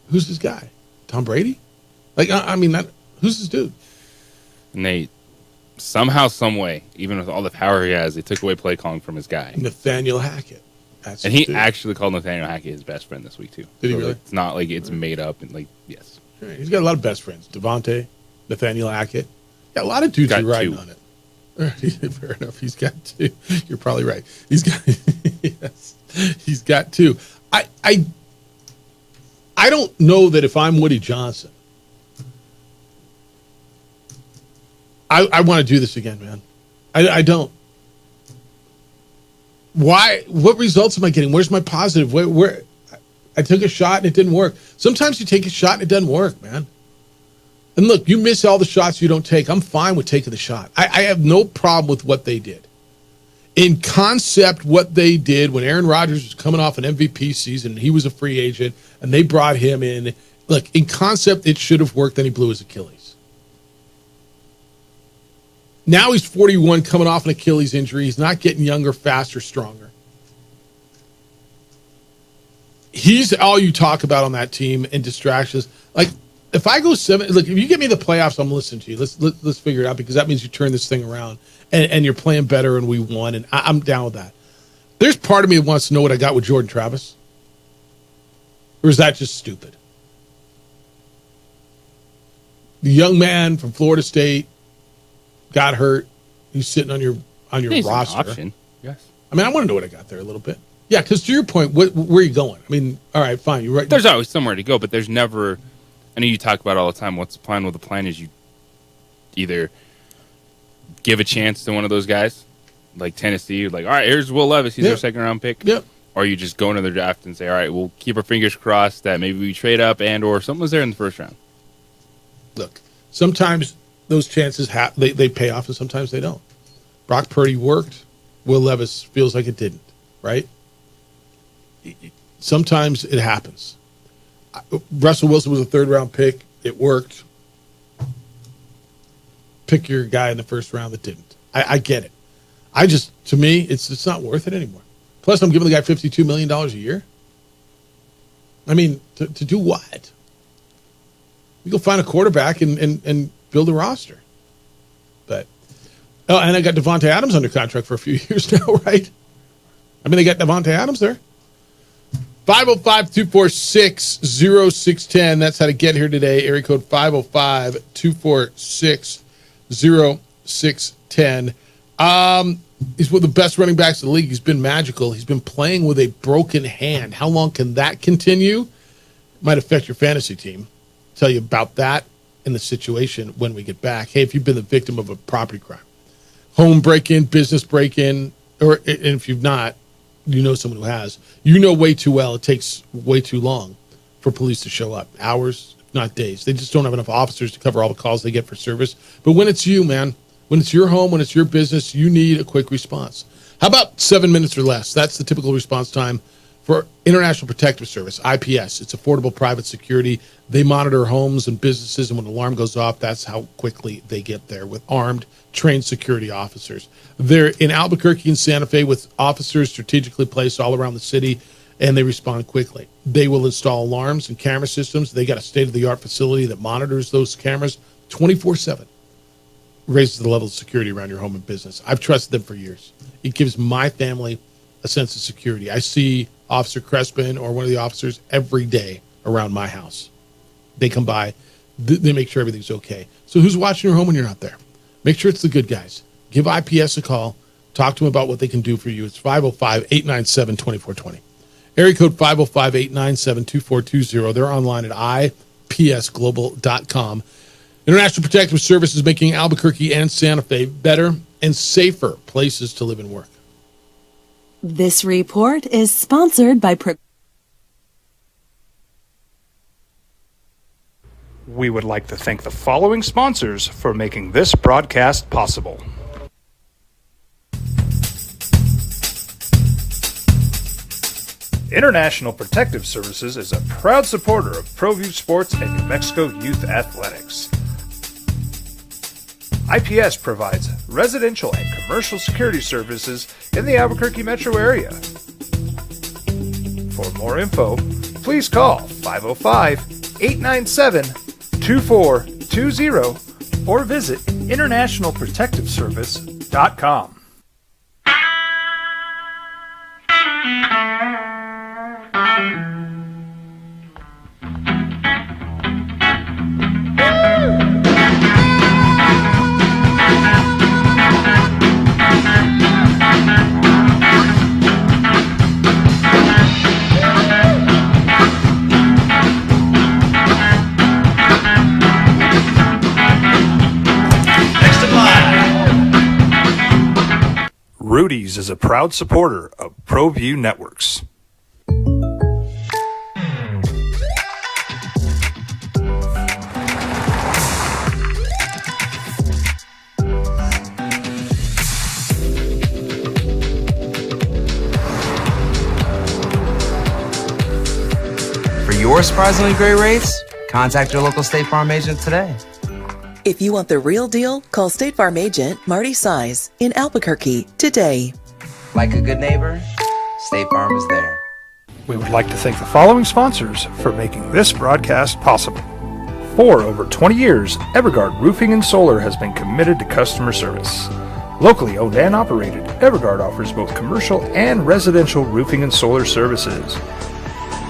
Who's this guy? Tom Brady? Like, I mean, who's this dude? And they somehow, some way, even with all the power he has, they took away play calling from his guy, Nathaniel Hackett. And he actually called Nathaniel Hackett his best friend this week too. Did he really? It's not like it's made up and like yes. Right. He's got a lot of best friends. Davante, Nathaniel Hackett. Yeah, a lot of dudes are riding on it. Fair enough. He's got 2. You're probably right. He's got yes. He's got 2. I don't know that if I'm Woody Johnson, I want to do this again, man. I don't. Why? What results am I getting? Where's my positive? Where? I took a shot and it didn't work. Sometimes you take a shot and it doesn't work, man. And look, you miss all the shots you don't take. I'm fine with taking the shot. I have no problem with what they did. In concept, what they did when Aaron Rodgers was coming off an MVP season, and he was a free agent, and they brought him in. Look, in concept, it should have worked, then he blew his Achilles. Now he's 41, coming off an Achilles injury. He's not getting younger, faster, stronger. he's all you talk about on that team and distractions. Like, if I go 7, look, if you get me the playoffs, I'm listening to you. Let's figure it out, because that means you turn this thing around and you're playing better and we won, and I'm down with that. There's part of me that wants to know what I got with Jordan Travis. Or is that just stupid? The young man from Florida State got hurt. He's sitting on your roster. Option. Yes. I mean, I want to know what I got there a little bit. Yeah, because to your point, where are you going? I mean, all right, fine. You're right. There's always somewhere to go, but there's never. I know you talk about it all the time. What's the plan? Well, the plan is you either give a chance to one of those guys, like Tennessee, like, all right, here's Will Levis. He's our second-round pick. Yep. Or you just go into the draft and say, all right, we'll keep our fingers crossed that maybe we trade up or something was there in the first round. Look, sometimes those chances they pay off, and sometimes they don't. Brock Purdy worked. Will Levis feels like it didn't, right? Sometimes it happens. Russell Wilson was a third-round pick. It worked. Pick your guy in the first round that didn't. I get it. To me, it's not worth it anymore. Plus, I'm giving the guy $52 million a year. I mean, to do what? You go find a quarterback and build a roster. But, and I got Devontae Adams under contract for a few years now, right? I mean, they got Devontae Adams there. 505-246-0610. That's how to get here today. Area code 505-246-0610. He's one of the best running backs in the league. He's been magical. He's been playing with a broken hand. How long can that continue? Might affect your fantasy team. I'll tell you about that in the situation when we get back. Hey, if you've been the victim of a property crime, home break-in, business break-in, and if you've not, you know someone who has. You know way too well it takes way too long for police to show up. Hours, not days. They just don't have enough officers to cover all the calls they get for service. But when it's you, man, when it's your home, when it's your business, you need a quick response. How about 7 minutes or less? That's the typical response time for International Protective Service, IPS. It's affordable private security. They monitor homes and businesses, and when an alarm goes off, that's how quickly they get there with armed, trained security officers. They're in Albuquerque and Santa Fe with officers strategically placed all around the city, and they respond quickly. They will install alarms and camera systems. They got a state-of-the-art facility that monitors those cameras 24/7. Raises the level of security around your home and business. I've trusted them for years. It gives my family a sense of security. I see Officer Crespin or one of the officers every day around my house. They come by. They make sure everything's okay. So who's watching your home when you're not there? Make sure it's the good guys. Give IPS a call. Talk to them about what they can do for you. It's 505-897-2420. Area code 505-897-2420. They're online at ipsglobal.com. International Protective Service is making Albuquerque and Santa Fe better and safer places to live and work. This report is sponsored by We would like to thank the following sponsors for making this broadcast possible. International Protective Services is a proud supporter of ProView Sports and New Mexico Youth Athletics. IPS provides residential and commercial security services in the Albuquerque metro area. For more info, please call 505-897-2420 or visit internationalprotectiveservice.com. Rudy's is a proud supporter of ProView Networks. For your surprisingly great rates, contact your local State Farm agent today. If you want the real deal, call State Farm agent Marty Size in Albuquerque today. Like a good neighbor, State Farm is there. We would like to thank the following sponsors for making this broadcast possible. For over 20 years, Evergard Roofing and Solar has been committed to customer service. Locally owned and operated, Evergard offers both commercial and residential roofing and solar services.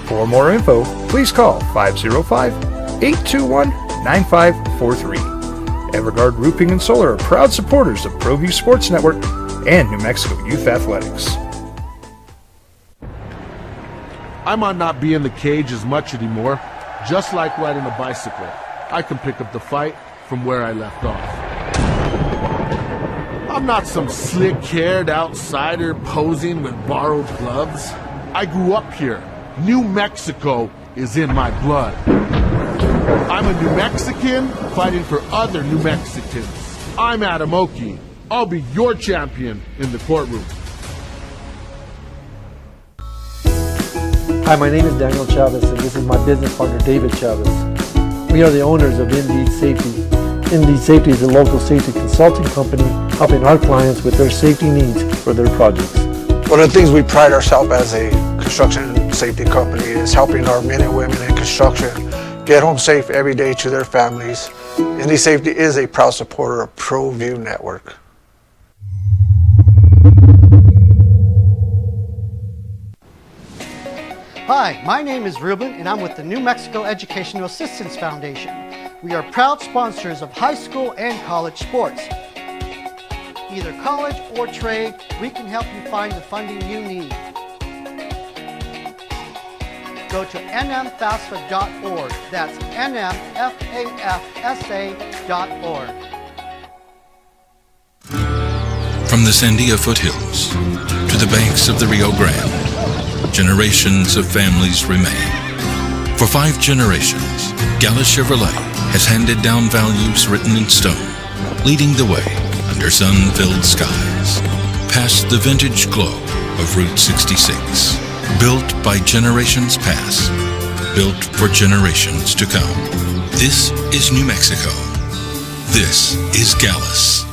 For more info, please call 505-821-9543. Evergard Roofing and Solar are proud supporters of ProView Sports Network and New Mexico Youth Athletics. I might not be in the cage as much anymore. Just like riding a bicycle, I can pick up the fight from where I left off. I'm not some slick-haired outsider posing with borrowed gloves. I grew up here. New Mexico is in my blood. I'm a New Mexican fighting for other New Mexicans. I'm Adam Oki. I'll be your champion in the courtroom. Hi, my name is Daniel Chavez, and this is my business partner, David Chavez. We are the owners of Indeed Safety. Indeed Safety is a local safety consulting company helping our clients with their safety needs for their projects. One of the things we pride ourselves as a construction safety company is helping our men and women in construction get home safe every day to their families. Indeed Safety is a proud supporter of ProView Network. Hi, my name is Ruben, and I'm with the New Mexico Educational Assistance Foundation. We are proud sponsors of high school and college sports. Either college or trade, we can help you find the funding you need. Go to nmfafsa.org. That's nmfafsa.org. From the Sandia foothills to the banks of the Rio Grande, generations of families remain. For 5 generations, Gallus Chevrolet has handed down values written in stone, leading the way under sun-filled skies, past the vintage glow of Route 66. Built by generations past, built for generations to come. This is New Mexico. This is Gallus.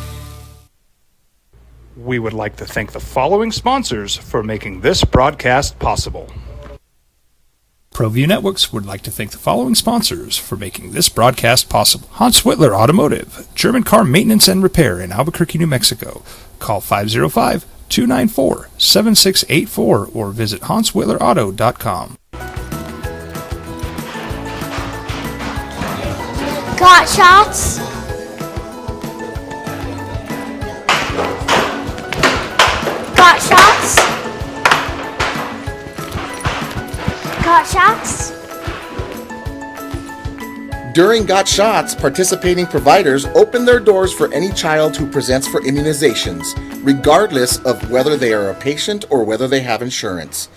We would like to thank the following sponsors for making this broadcast possible. ProView Networks would like to thank the following sponsors for making this broadcast possible. Hans Whitler Automotive, German car maintenance and repair in Albuquerque, New Mexico. Call 505-294-7684 or visit HansWhitlerAuto.com. Got shots? Got shots? Got shots? During Got Shots, participating providers open their doors for any child who presents for immunizations, regardless of whether they are a patient or whether they have insurance.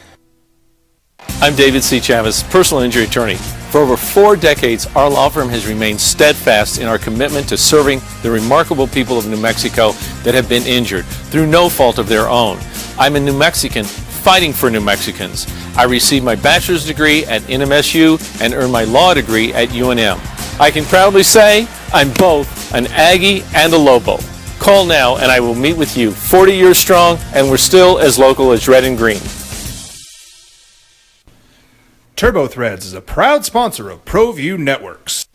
I'm David C. Chavez, personal injury attorney. For over 4 decades, our law firm has remained steadfast in our commitment to serving the remarkable people of New Mexico that have been injured through no fault of their own. I'm a New Mexican fighting for New Mexicans. I received my bachelor's degree at NMSU and earned my law degree at UNM. I can proudly say I'm both an Aggie and a Lobo. Call now and I will meet with you. 40 years strong, and we're still as local as red and green. Turbo Threads is a proud sponsor of ProView Networks.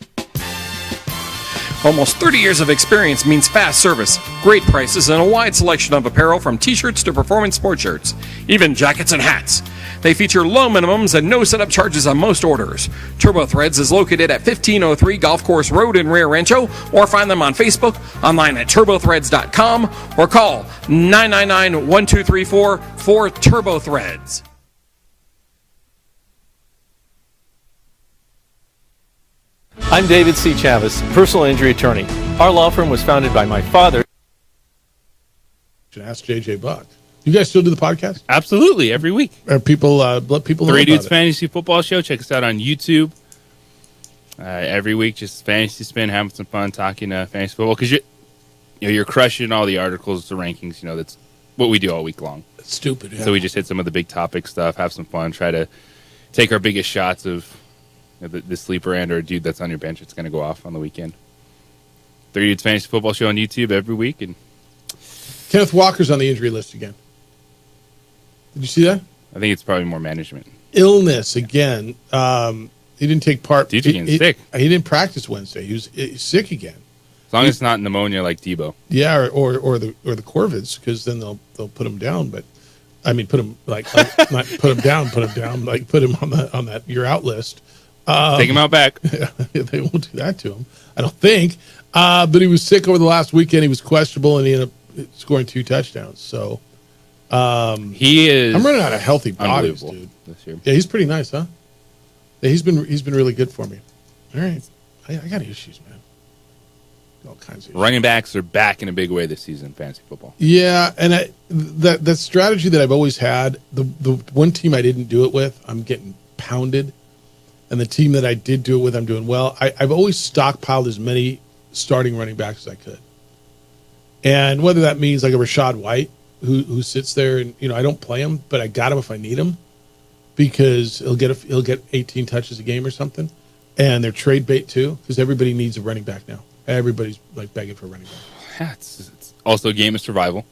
Almost 30 years of experience means fast service, great prices, and a wide selection of apparel from t-shirts to performance sport shirts, even jackets and hats. They feature low minimums and no setup charges on most orders. Turbo Threads is located at 1503 Golf Course Road in Rio Rancho, or find them on Facebook, online at turbothreads.com, or call 999-1234 for Turbo Threads. I'm David C. Chavez, personal injury attorney. Our law firm was founded by my father. Should ask JJ Buck. You guys still do the podcast? Absolutely, every week. Let people know Three about Dudes it. Fantasy Football Show. Check us out on YouTube. Every week, just fantasy spin, having some fun talking fantasy football because you're crushing all the articles, the rankings. That's what we do all week long. It's stupid. Yeah. So we just hit some of the big topic stuff, have some fun, try to take our biggest shots of the sleeper and or a dude that's on your bench that's going to go off on the weekend. 3 Dudes Fantasy Football Show on YouTube every week. And Kenneth Walker's on the injury list again. Did you see that? I think it's probably more management. Illness again. He didn't take part. Dietrich getting sick. He didn't practice Wednesday. He was sick again. As long as it's not pneumonia like Debo. Yeah, or the Corvids, because then they'll put him down. But I mean, put him like not put him down, like put him on that you're out list. Take him out back. They won't do that to him, I don't think. But he was sick over the last weekend. He was questionable, and he ended up scoring 2 touchdowns. So he is. I'm running out of healthy bodies, dude. This year. Yeah, he's pretty nice, huh? Yeah, he's been really good for me. All right, I got issues, man. All kinds of issues. Running backs are back in a big way this season, fantasy football. Yeah, and that strategy that I've always had, the one team I didn't do it with, I'm getting pounded. And the team that I did do it with, I'm doing well. I've always stockpiled as many starting running backs as I could. And whether that means like a Rashad White, who sits there and, I don't play him, but I got him if I need him because he'll get 18 touches a game or something. And they're trade bait too, because everybody needs a running back now. Everybody's like begging for a running back. Yeah, it's also a game of survival.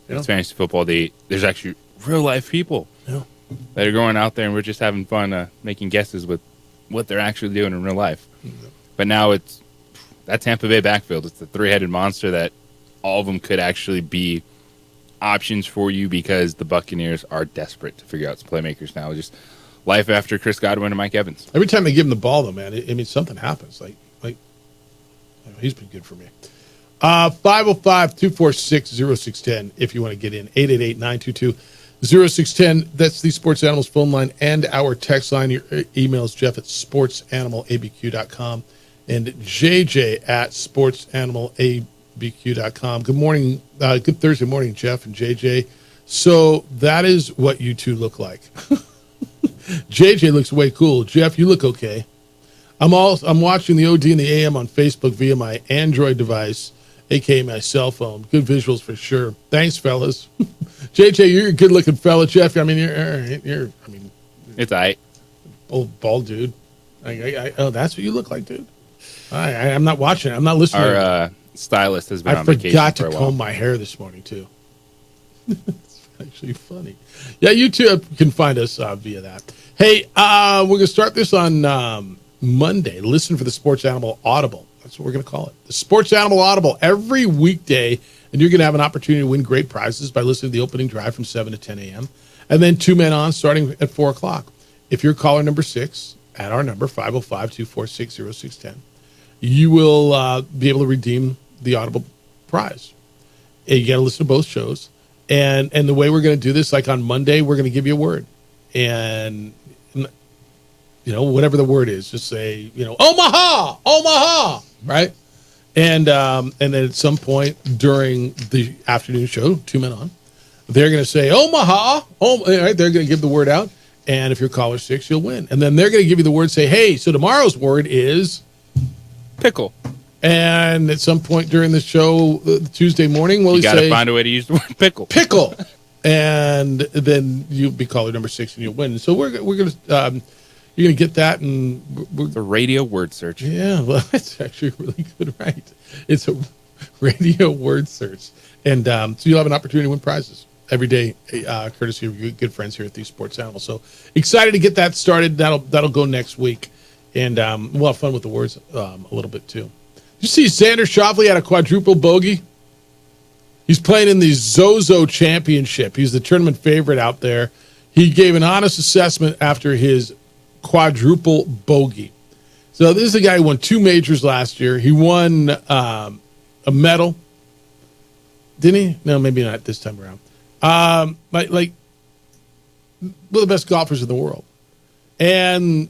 Yeah. It's fantasy football. There's actually real life people that are going out there, and we're just having fun making guesses with what they're actually doing in real life. Mm-hmm. But now it's that Tampa Bay backfield. It's the 3-headed monster that all of them could actually be options for you because the Buccaneers are desperate to figure out some playmakers now. Just life after Chris Godwin and Mike Evans. Every time they give him the ball, though, man, something happens. Like he's been good for me. 505-246-0610 if you want to get in. 888-922-0610. That's the Sports Animals phone line and our text line. Your email is Jeff at sportsanimалabq.com and JJ at sportsanimалabq.com. Good morning. Good Thursday morning, Jeff and JJ. So that is what you two look like. JJ looks way cool. Jeff, you look okay. I'm watching the OD and the AM on Facebook via my Android device, aka my cell phone. Good visuals for sure. Thanks, fellas. JJ, you're a good-looking fella. Jeff, I mean, you're it's all right. Old bald dude. Oh, that's what you look like, dude. I'm not watching it. I'm not listening. Our stylist has been on vacation for a while. I forgot to comb my hair this morning too. It's actually funny. Yeah, you too can find us via that. Hey, we're gonna start this on Monday. Listen for the Sports Animal Audible. That's what we're going to call it. The Sports Animal Audible every weekday, and you're going to have an opportunity to win great prizes by listening to the opening drive from 7 to 10 a.m. And then 2 men on starting at 4 o'clock. If you're caller number 6 at our number, 505-246-0610, you will be able to redeem the Audible prize. And you got to listen to both shows. And the way we're going to do this, like on Monday, we're going to give you a word. And whatever the word is, just say, Omaha, right? And then at some point during the afternoon show, 2 men on, they're going to say, Omaha, right? They're going to give the word out. And if you're caller 6, you'll win. And then they're going to give you the word, say, hey, so tomorrow's word is pickle. And at some point during the show, Tuesday morning, you got to find a way to use the word pickle. Pickle. And then you'll be caller number 6 and you'll win. So we're going to... you're going to get that, and it's a radio word search. Yeah, well, that's actually really good, right? It's a radio word search. And so you'll have an opportunity to win prizes every day, courtesy of your good friends here at the Sports Animal. So excited to get that started. That'll go next week. And we'll have fun with the words a little bit, too. You see Xander Schauffele had a quadruple bogey? He's playing in the Zozo Championship. He's the tournament favorite out there. He gave an honest assessment after his quadruple bogey. So this is a guy who won 2 majors last year. He won a medal. Didn't he? No, maybe not this time around. One of the best golfers in the world. And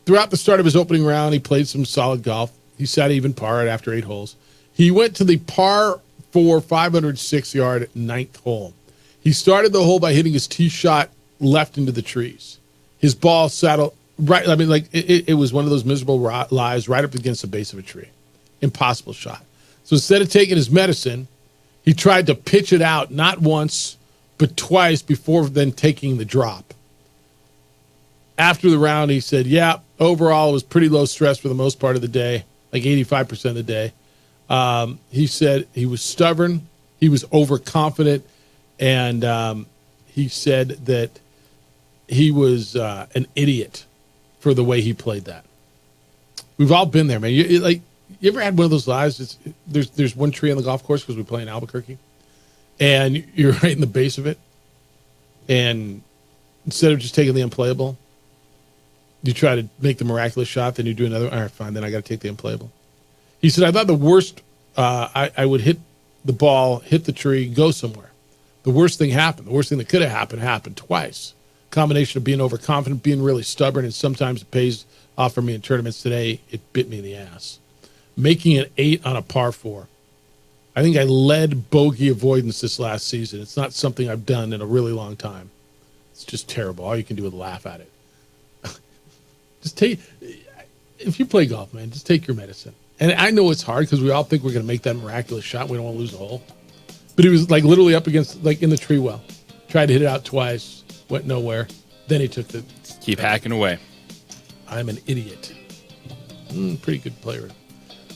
throughout the start of his opening round, he played some solid golf. He sat even par after 8 holes. He went to the par 4 506-yard 9th hole. He started the hole by hitting his tee shot left into the trees. His ball settled right. I mean, it was one of those miserable lies right up against the base of a tree. Impossible shot. So instead of taking his medicine, he tried to pitch it out not once, but twice before then taking the drop. After the round, he said, yeah, overall it was pretty low stress for the most part of the day, like 85% of the day. He said he was stubborn, he was overconfident, and he said that he was an idiot for the way he played that. We've all been there, man. You ever had one of those lives? There's one tree on the golf course because we play in Albuquerque, and you're right in the base of it, and instead of just taking the unplayable, you try to make the miraculous shot, then you do another. All right, fine, then I got to take the unplayable. He said, I thought the worst, I would hit the ball, hit the tree, go somewhere. The worst thing happened. The worst thing that could have happened twice. Combination of being overconfident, being really stubborn, and sometimes it pays off for me in tournaments. Today, it bit me in the ass. Making an 8 on a par 4. I think I led bogey avoidance this last season. It's not something I've done in a really long time. It's just terrible. All you can do is laugh at it. If you play golf, man, just take your medicine. And I know it's hard because we all think we're going to make that miraculous shot. We don't want to lose the hole. But he was like literally up against, like in the tree well. Tried to hit it out twice, went nowhere. Then he took the... Keep hacking away. I'm an idiot. Pretty good player.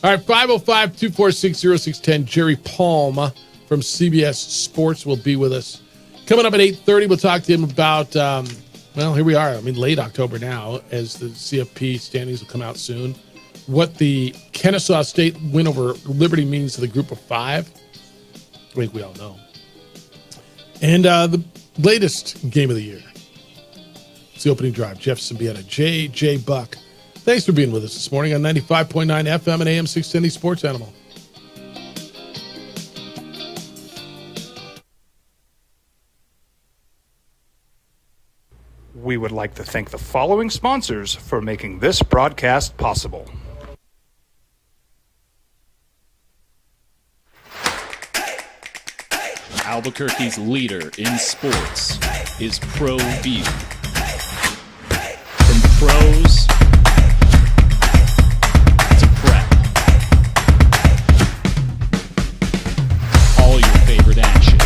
All right, 505-246-0610. Jerry Palm from CBS Sports will be with us. Coming up at 8:30, we'll talk to him about, here we are. I mean, late October now, as the CFP standings will come out soon. What the Kennesaw State win over Liberty means to the group of 5. I think we all know. And the latest game of the year. It's the opening drive. Jeff Symbieta, J.J. Buck. Thanks for being with us this morning on 95.9 FM and AM 610 Sports Animal. We would like to thank the following sponsors for making this broadcast possible. Albuquerque's leader in sports is ProView. From pros to prep, all your favorite action.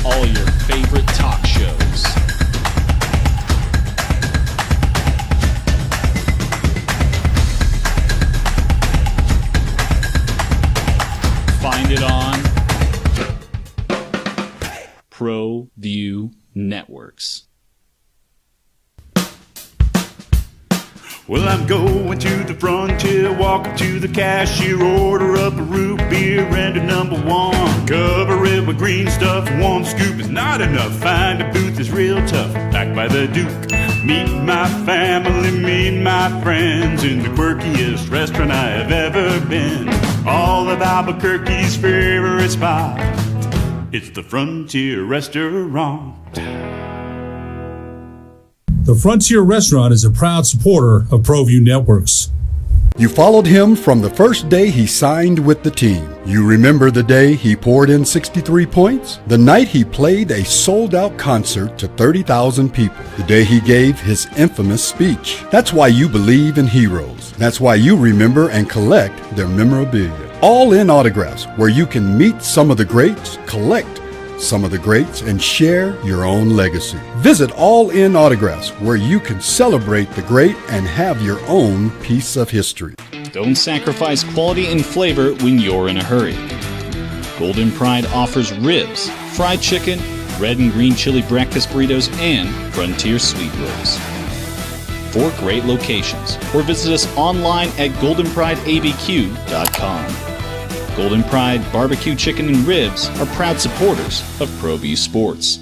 All your favorite talk shows. Find it on ProView Networks. Well, I'm going to the frontier, walk up to the cashier, order up a root beer and a number 1. Cover it with green stuff, 1 scoop is not enough. Find a booth is real tough, backed by the Duke. Meet my family, meet my friends in the quirkiest restaurant I have ever been. All of Albuquerque's favorite spot, it's the Frontier Restaurant. The Frontier Restaurant is a proud supporter of ProView Networks. You followed him from the first day he signed with the team. You remember the day he poured in 63 points? The night he played a sold-out concert to 30,000 people. The day he gave his infamous speech. That's why you believe in heroes. That's why you remember and collect their memorabilia. All in autographs, where you can meet some of the greats, collect some of the greats, and share your own legacy. Visit All In Autographs, where you can celebrate the great and have your own piece of history. Don't sacrifice quality and flavor when you're in a hurry. Golden Pride offers ribs, fried chicken, red and green chili breakfast burritos, and Frontier sweet rolls. 4 great locations, or visit us online at goldenprideabq.com. Golden Pride Barbecue Chicken and Ribs are proud supporters of ProView Sports.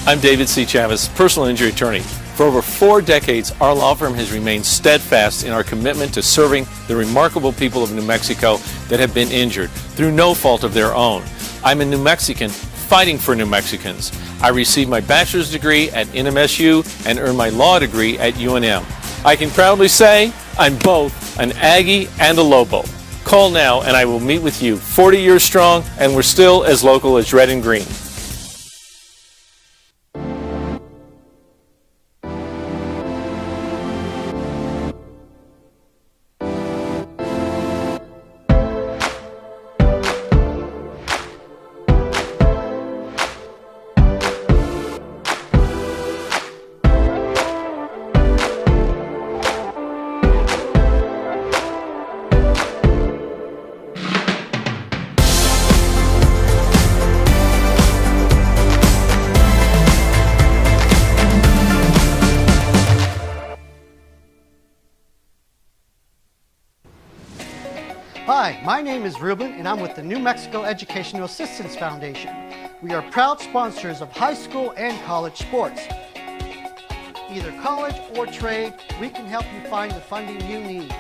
I'm David C. Chavez, personal injury attorney. For over 4 decades, our law firm has remained steadfast in our commitment to serving the remarkable people of New Mexico that have been injured through no fault of their own. I'm a New Mexican fighting for New Mexicans. I received my bachelor's degree at NMSU and earned my law degree at UNM. I can proudly say I'm both an Aggie and a Lobo. Call now and I will meet with you. 40 years strong, and we're still as local as red and green. Hi, my name is Ruben, and I'm with the New Mexico Educational Assistance Foundation. We are proud sponsors of high school and college sports. Either college or trade, we can help you find the funding you need.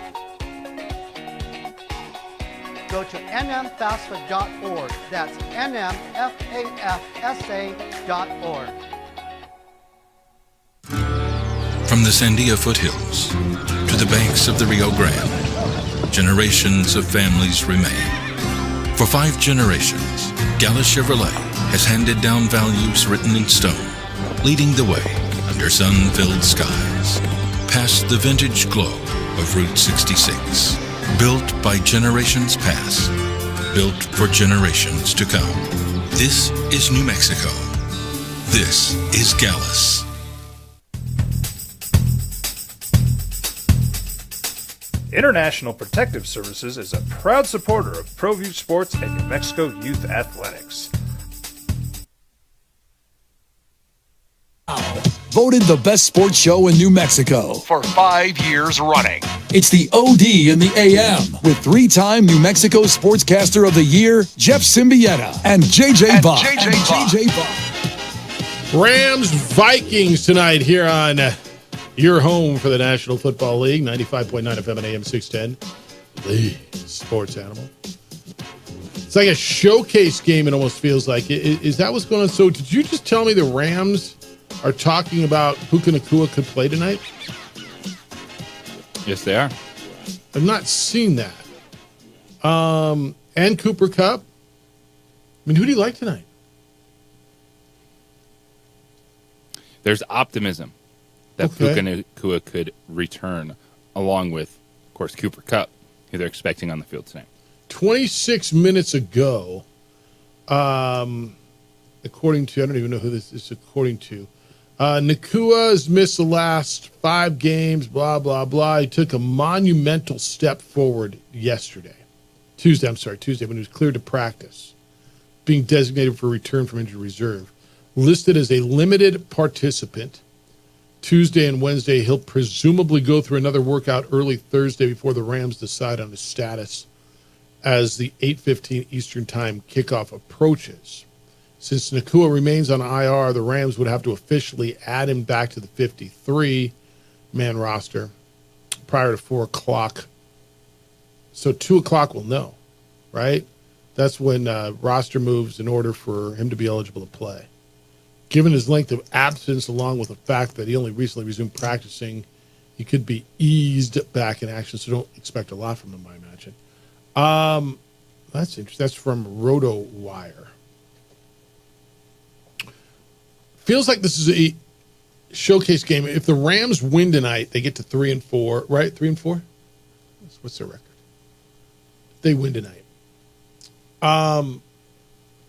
Go to nmfafsa.org. That's nmfafsa.org. From the Sandia foothills to the banks of the Rio Grande, generations of families remain. For 5 generations, Gala Chevrolet has handed down values written in stone, leading the way under sun-filled skies, past the vintage glow of Route 66. Built by generations past, built for generations to come. This is New Mexico. This is Gallus. International Protective Services is a proud supporter of ProView Sports and New Mexico Youth Athletics. Voted the best sports show in New Mexico for 5 years running. It's the OD in the AM with 3-time New Mexico Sportscaster of the Year, Jeff Symbieta and JJ Buck. Rams Vikings tonight here on your home for the National Football League, 95.9 FM and AM 610. The sports animal. It's like a showcase game, it almost feels like. Is that what's going on? So did you just tell me the Rams are talking about Puka Nacua could play tonight? Yes, they are. I've not seen that. And Cooper Kupp. I mean, who do you like tonight? There's optimism that Puka Nacua could return, along with, of course, Cooper Kupp, who they're expecting on the field tonight. 26 minutes ago, according to, I don't even know who this is according to, Nacua has missed the last 5 games, blah, blah, blah. He took a monumental step forward Tuesday, when he was cleared to practice, being designated for return from injured reserve. Listed as a limited participant. Tuesday and Wednesday, he'll presumably go through another workout early Thursday before the Rams decide on his status as the 8:15 Eastern Time kickoff approaches. Since Nacua remains on IR, the Rams would have to officially add him back to the 53-man roster prior to 4 o'clock. So 2 o'clock we'll know, right? That's when roster moves in order for him to be eligible to play. Given his length of absence, along with the fact that he only recently resumed practicing, he could be eased back in action, so don't expect a lot from him, I imagine. That's interesting. That's from RotoWire. Feels like this is a showcase game. If the Rams win tonight, they get to 3-4, right? 3-4? What's their record? They win tonight. And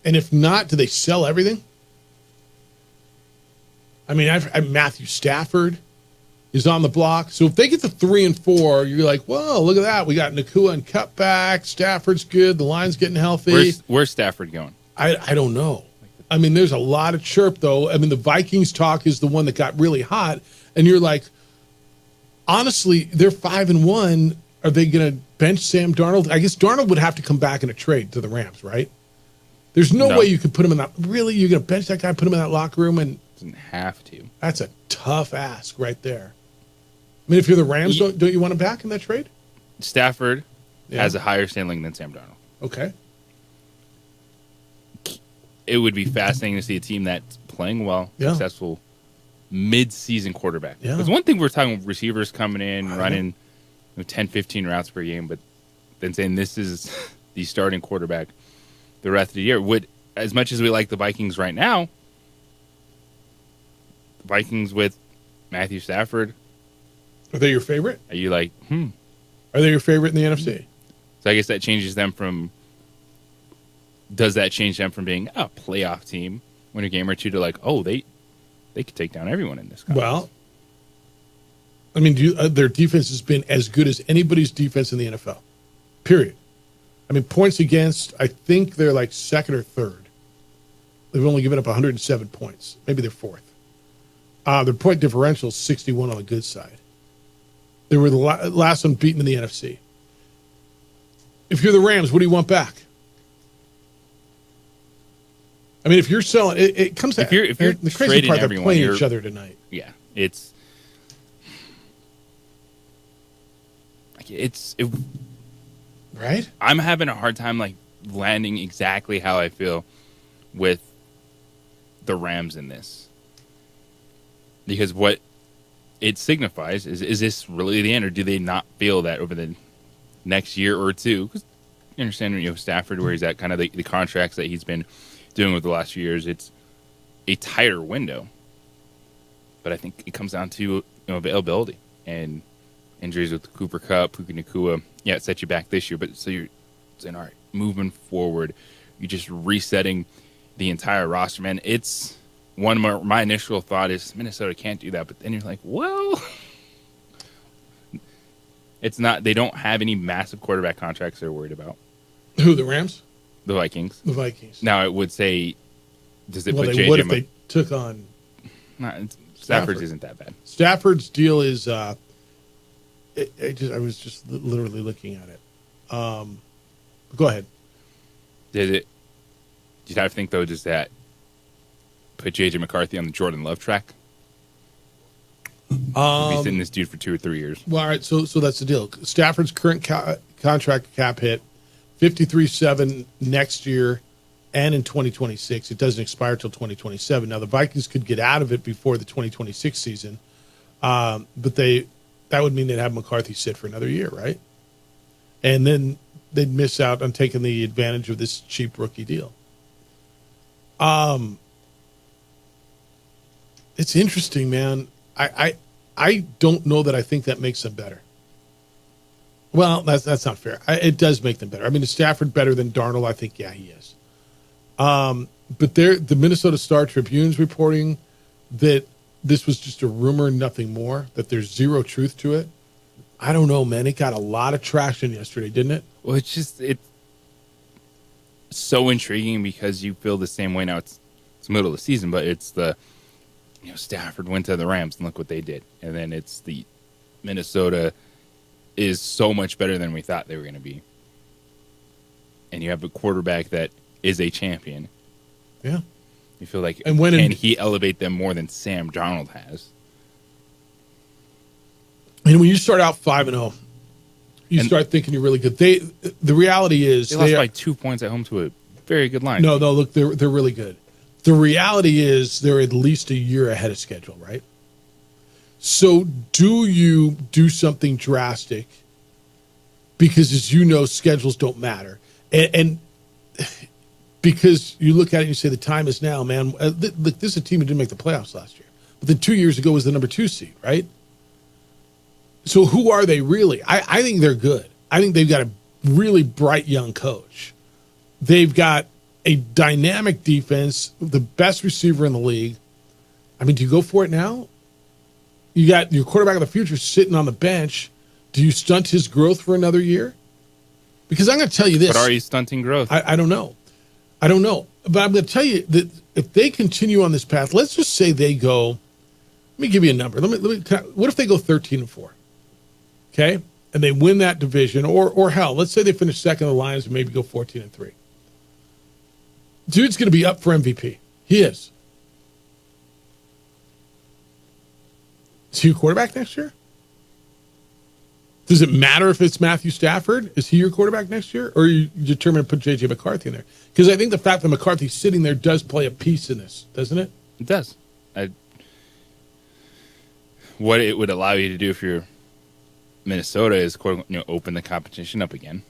if not, do they sell everything? I mean, Matthew Stafford is on the block. So if they get to 3-4, you're like, whoa, look at that. We got Nacua and Kupp back. Stafford's good. The line's getting healthy. Where's Stafford going? I don't know. I mean, there's a lot of chirp, though. I mean, the Vikings talk is the one that got really hot. And you're like, honestly, they're 5-1. Are they going to bench Sam Darnold? I guess Darnold would have to come back in a trade to the Rams, right? There's no way you could put him in that. Really? You're going to bench that guy, put him in that locker room? And doesn't have to. That's a tough ask right there. I mean, if you're the Rams, don't you want him back in that trade? Stafford has a higher ceiling than Sam Darnold. Okay. It would be fascinating to see a team that's playing well, successful, mid-season quarterback. Yeah. There's one thing we're talking receivers coming in, running 10, 15 routes per game, but then saying this is the starting quarterback the rest of the year. As much as we like the Vikings right now, the Vikings with Matthew Stafford. Are they your favorite? Are you like, Are they your favorite in the NFC? So I guess that changes them from... Does that change them from being a playoff team, win a game or two, to like, oh, they could take down everyone in this conference? Well, I mean, their defense has been as good as anybody's defense in the NFL, period. I mean, points against, I think they're like second or third. They've only given up 107 points. Maybe they're fourth. Their point differential is 61 on the good side. They were the last unbeaten in the NFC. If you're the Rams, what do you want back? I mean, if you're selling, it comes to if you're the crazy trading part. They're everyone, playing you're- each other tonight. Yeah, it's right. I'm having a hard time like landing exactly how I feel with the Rams in this, because what it signifies is this really the end, or do they not feel that over the next year or two? Because you understand, Stafford, where he's at, kind of the contracts that he's been doing with the last few years, it's a tighter window. But I think it comes down to availability and injuries with Cooper Kupp, Puka Nacua. Yeah, it set you back this year, but so you're saying, all right, moving forward, you're just resetting the entire roster, man. It's one of my initial thought is Minnesota can't do that, but then you're like, well, it's not. They don't have any massive quarterback contracts they're worried about. Who, the Rams? The Vikings. The Vikings. Now, I would say, does it Well, put they JJ? would if they took on Stafford's isn't that bad. Stafford's deal is. I was just literally looking at it. Go ahead. Did it? Do you have to think though? Does that put JJ McCarthy on the Jordan Love track? We'll be sitting this dude for 2 or 3 years. Well, all right. So that's the deal. Stafford's current contract cap hit, 53.7 next year, and in 2026. It doesn't expire till 2027. Now the Vikings could get out of it before the 2026 season, but that would mean they'd have McCarthy sit for another year, right? And then they'd miss out on taking the advantage of this cheap rookie deal. It's interesting, man. I don't know that I think that makes them better. Well, that's not fair. It does make them better. I mean, is Stafford better than Darnold? I think, yeah, he is. But the Minnesota Star Tribune's reporting that this was just a rumor, nothing more, that there's zero truth to it. I don't know, man. It got a lot of traction yesterday, didn't it? Well, it's so intriguing because you feel the same way now. It's the middle of the season, but it's Stafford went to the Rams and look what they did. And then it's the Minnesota is so much better than we thought they were going to be. And you have a quarterback that is a champion. Yeah. You feel like, and can he elevate them more than Sam Darnold has? And when you start out 5-0, you start thinking you're really good. The reality is they lost by 2 points at home to a very good line. No, look, they're really good. The reality is they're at least a year ahead of schedule, right? So do you do something drastic? Because as you know, schedules don't matter. And because you look at it and you say the time is now, man. Look, this is a team who didn't make the playoffs last year. But then 2 years ago was the number 2 seed, right? So who are they really? I think they're good. I think they've got a really bright young coach. They've got a dynamic defense, the best receiver in the league. I mean, do you go for it now? You got your quarterback of the future sitting on the bench. Do you stunt his growth for another year? Because I'm going to tell you this. But are you stunting growth? I don't know. I don't know. But I'm going to tell you that if they continue on this path, let's just say they go, let me give you a number. What if they go 13-4? Okay? And they win that division, or hell, let's say they finish second in the Lions and maybe go 14-3. Dude's going to be up for MVP. He is. Is he your quarterback next year? Does it matter if it's Matthew Stafford? Is he your quarterback next year? Or are you determined to put J.J. McCarthy in there? Because I think the fact that McCarthy's sitting there does play a piece in this, doesn't it? It does. What it would allow you to do if you're Minnesota is open the competition up again.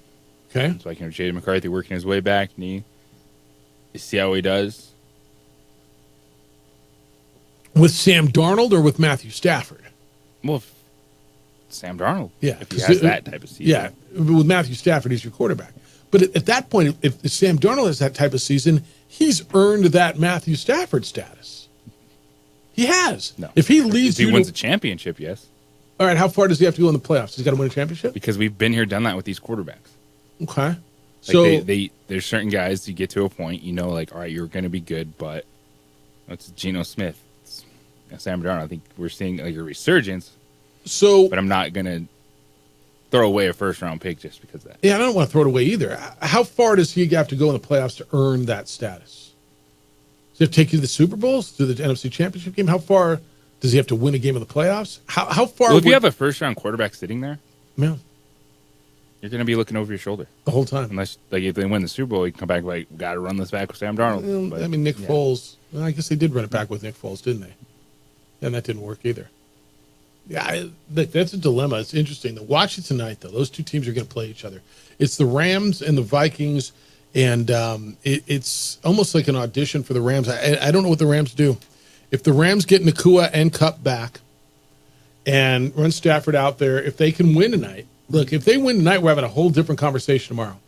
Okay. So J.J. McCarthy working his way back, and you see how he does. With Sam Darnold or with Matthew Stafford? Well, Sam Darnold. Yeah. If he has that type of season. Yeah. With Matthew Stafford, he's your quarterback. But at that point, if Sam Darnold has that type of season, he's earned that Matthew Stafford status. He has. No. If he leads if he wins a championship, yes. All right, how far does he have to go in the playoffs? He's got to win a championship? Because we've been here, done that with these quarterbacks. Okay. So there's certain guys you get to a point, all right, you're going to be good, but it's Geno Smith. It's Sam Darnold. I think we're seeing a resurgence. So, but I'm not going to throw away a first-round pick just because of that. Yeah, I don't want to throw it away either. How far does he have to go in the playoffs to earn that status? Does he have to take you to the Super Bowls, to the NFC Championship game? How far does he have to win a game of the playoffs? How far? Well, if you have a first-round quarterback sitting there, yeah, you're going to be looking over your shoulder the whole time. Unless, like, if they win the Super Bowl, you can come back like, got to run this back with Sam Darnold. Well, But, I mean, Nick Foles. Well, I guess they did run it back with Nick Foles, didn't they? And that didn't work either. Yeah, that's a dilemma. It's interesting. To watch it tonight, though. Those two teams are going to play each other. It's the Rams and the Vikings, and it's almost like an audition for the Rams. I don't know what the Rams do. If the Rams get Nakua and Kupp back and run Stafford out there, if they can win tonight, look, if they win tonight, we're having a whole different conversation tomorrow.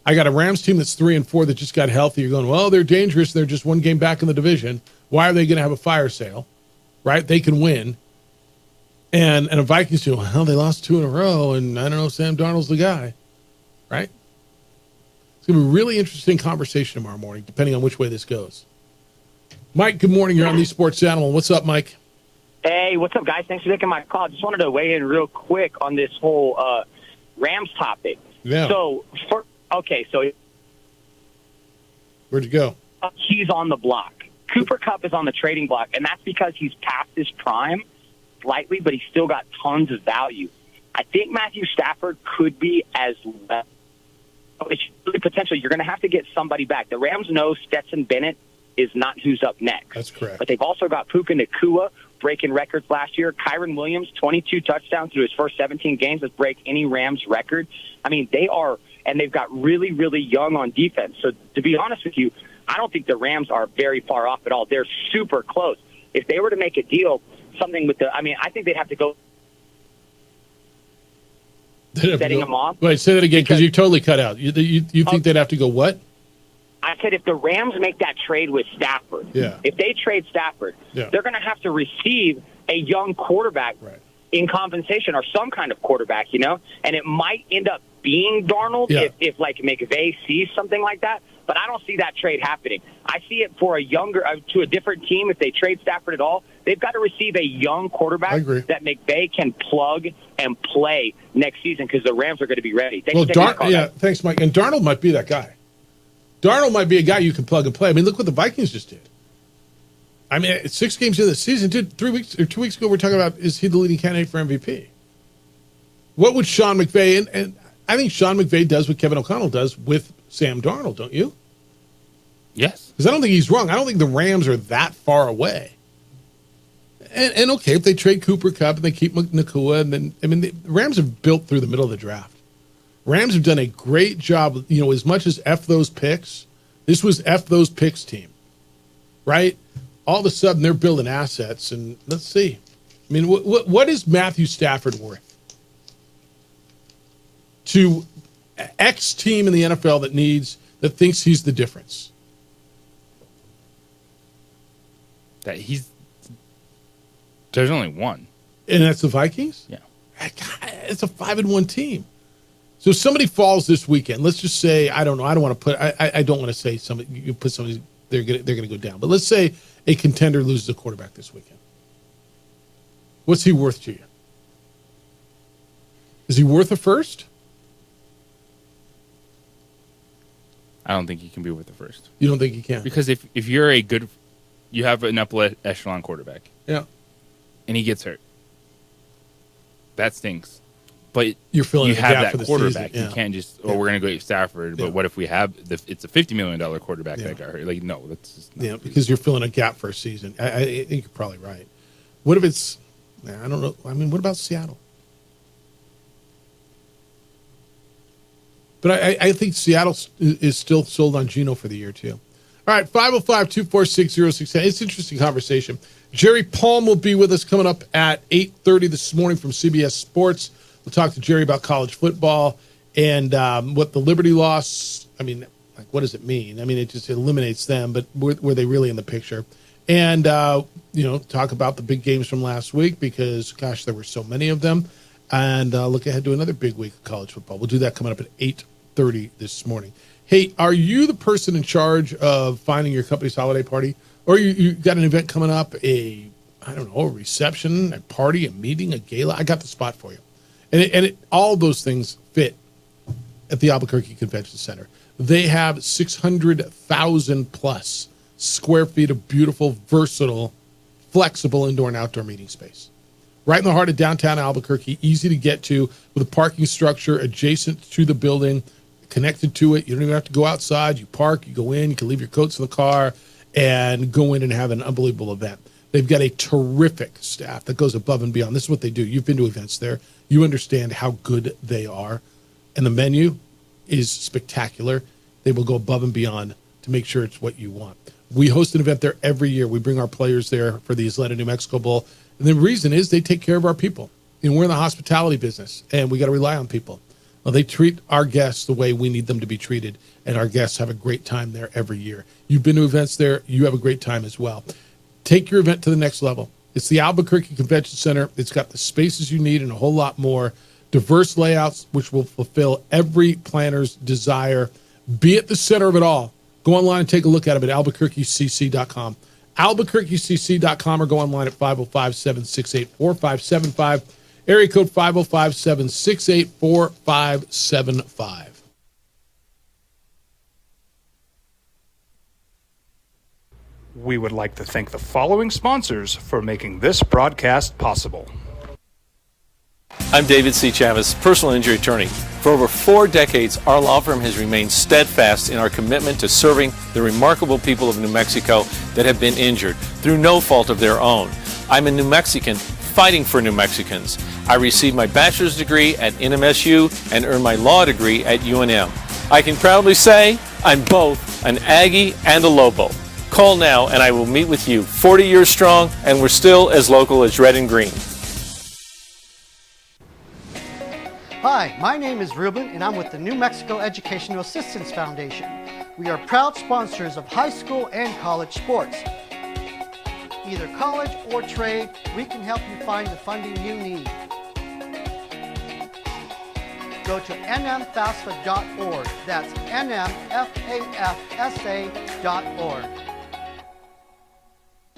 I got a Rams team that's 3-4 that just got healthy. You're going, well, they're dangerous. They're just one game back in the division. Why are they going to have a fire sale? Right? They can win. And a Vikings team, well, they lost 2 in a row, and I don't know if Sam Darnold's the guy. Right? It's going to be a really interesting conversation tomorrow morning, depending on which way this goes. Mike, good morning. You're on the Sports Animal. What's up, Mike? Hey, what's up, guys? Thanks for taking my call. Just wanted to weigh in real quick on this whole Rams topic. Yeah. So, Where'd you go? He's on the block. Cooper Kupp is on the trading block, and that's because he's past his prime slightly, but he's still got tons of value. I think Matthew Stafford could be as well. It's really potential. You're going to have to get somebody back. The Rams know Stetson Bennett is not who's up next. That's correct. But they've also got Puka Nacua breaking records last year. Kyron Williams, 22 touchdowns through his first 17 games, has break any Rams record. I mean, they are, and they've got really, really young on defense. So to be honest with you, I don't think the Rams are very far off at all. They're super close. If they were to make a deal, something with I think they'd have to go setting them off. Wait, say that again, because you totally cut out. You think they'd have to go what? I said if the Rams make that trade with Stafford, if they trade Stafford, they're going to have to receive a young quarterback in compensation or some kind of quarterback, and it might end up being Darnold if like McVay sees something like that. But I don't see that trade happening. I see it for to a different team. If they trade Stafford at all, they've got to receive a young quarterback that McVay can plug and play next season because the Rams are going to be ready. Thanks, Mike. And Darnold might be that guy. Darnold might be a guy you can plug and play. I mean, look what the Vikings just did. I mean, 6 games into the season, dude. 2 weeks ago, we're talking about is he the leading candidate for MVP? What would Sean McVay and I think Sean McVay does what Kevin O'Connell does with Sam Darnold, don't you? Yes. Because I don't think he's wrong. I don't think the Rams are that far away. And okay, if they trade Cooper Kupp and they keep Nacua, and then, I mean, the Rams have built through the middle of the draft. Rams have done a great job, as much as F those picks, this was F those picks team, right? All of a sudden, they're building assets, and let's see. I mean, what is Matthew Stafford worth to X team in the NFL that thinks he's the difference? There's only one. And that's the Vikings? Yeah. It's a 5-1 team. So if somebody falls this weekend, let's just say, I don't know, I don't want to say somebody, you put somebody, they're going to go down. But let's say a contender loses a quarterback this weekend. What's he worth to you? Is he worth a first? I don't think he can be worth the first. You don't think he can? Because if you're you have an upper echelon quarterback. Yeah. And he gets hurt. That stinks. But you have that for the quarterback. Season, You can't just, we're going to go get Stafford. But what if we have, it's a $50 million quarterback that got hurt? Like, no, that's just not because you're filling a gap for a season. I think you're probably right. What if it's, I don't know. I mean, what about Seattle? But I think Seattle is still sold on Geno for the year, too. All right, 505-246-0610. It's an interesting conversation. Jerry Palm will be with us coming up at 8:30 this morning from CBS Sports. We'll talk to Jerry about college football and what the Liberty loss, I mean, like, what does it mean? I mean, it just eliminates them, but were they really in the picture? And, talk about the big games from last week because, gosh, there were so many of them. And look ahead to another big week of college football. We'll do that coming up at 8:30 this morning. Hey, are you the person in charge of finding your company's holiday party? Or you got an event coming up, a reception, a party, a meeting, a gala? I got the spot for you. And all those things fit at the Albuquerque Convention Center. They have 600,000 plus square feet of beautiful, versatile, flexible indoor and outdoor meeting space. Right in the heart of downtown Albuquerque, easy to get to, with a parking structure adjacent to the building, connected to it. You don't even have to go outside. You park, you go in, you can leave your coats in the car and go in and have an unbelievable event. They've got a terrific staff that goes above and beyond. This is what they do. You've been to events there. You understand how good they are. And the menu is spectacular. They will go above and beyond to make sure it's what you want. We host an event there every year. We bring our players there for the Isleta New Mexico Bowl. And the reason is they take care of our people. You know, we're in the hospitality business, and we got to rely on people. Well, they treat our guests the way we need them to be treated, and our guests have a great time there every year. You've been to events there. You have a great time as well. Take your event to the next level. It's the Albuquerque Convention Center. It's got the spaces you need and a whole lot more. Diverse layouts, which will fulfill every planner's desire. Be at the center of it all. Go online and take a look at it at albuquerquecc.com. albuquerquecc.com, or go online at 505-768-4575. Area code 505-768-4575. We would like to thank the following sponsors for making this broadcast possible. I'm David C. Chavez, personal injury attorney. For over 4 decades, our law firm has remained steadfast in our commitment to serving the remarkable people of New Mexico that have been injured through no fault of their own. I'm a New Mexican fighting for New Mexicans. I received my bachelor's degree at NMSU and earned my law degree at UNM. I can proudly say I'm both an Aggie and a Lobo. Call now and I will meet with you. 40 years strong, and we're still as local as red and green. Hi, my name is Ruben, and I'm with the New Mexico Educational Assistance Foundation. We are proud sponsors of high school and college sports. Either college or trade, we can help you find the funding you need. Go to nmfafsa.org. That's nmfafsa.org.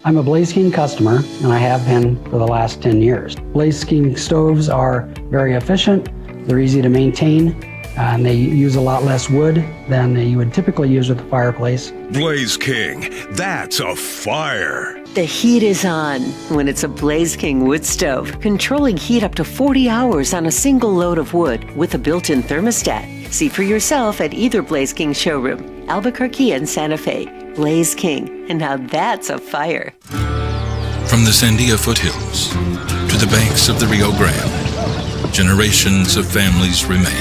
I'm a Blaze King customer, and I have been for the last 10 years. Blaze King stoves are very efficient, they're easy to maintain, and they use a lot less wood than you would typically use with a fireplace. Blaze King, that's a fire. The heat is on when it's a Blaze King wood stove, controlling heat up to 40 hours on a single load of wood with a built-in thermostat. See for yourself at either Blaze King showroom, Albuquerque and Santa Fe. Blaze King, and now that's a fire. From the Sandia foothills to the banks of the Rio Grande, generations of families remain.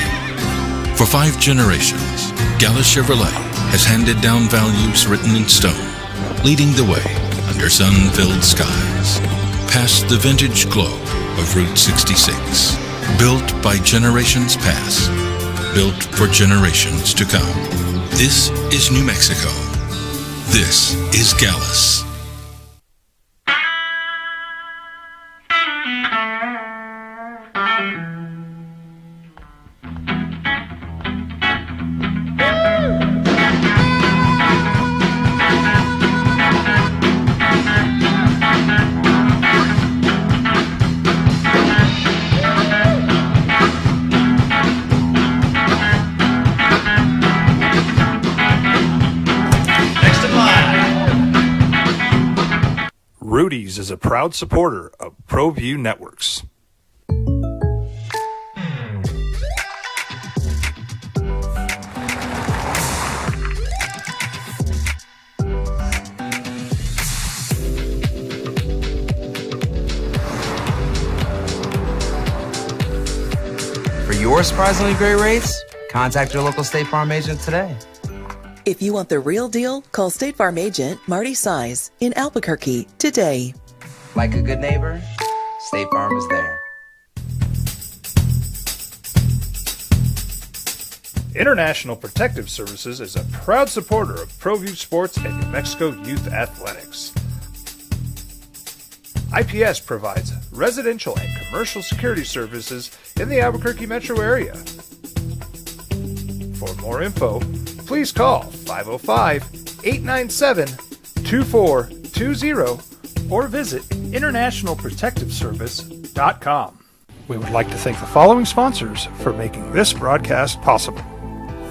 For 5 generations, Gallus Chevrolet has handed down values written in stone, leading the way under sun-filled skies, past the vintage glow of Route 66. Built by generations past, built for generations to come. This is New Mexico. This is Gallus. Rudy's is a proud supporter of ProView Networks. For your surprisingly great rates, contact your local State Farm agent today. If you want the real deal, call State Farm agent Marty Size in Albuquerque today. Like a good neighbor, State Farm is there. International Protective Services is a proud supporter of ProView Sports and New Mexico Youth Athletics. IPS provides residential and commercial security services in the Albuquerque metro area. For more info, please call 505-897-2420 or visit internationalprotectiveservice.com. We would like to thank the following sponsors for making this broadcast possible.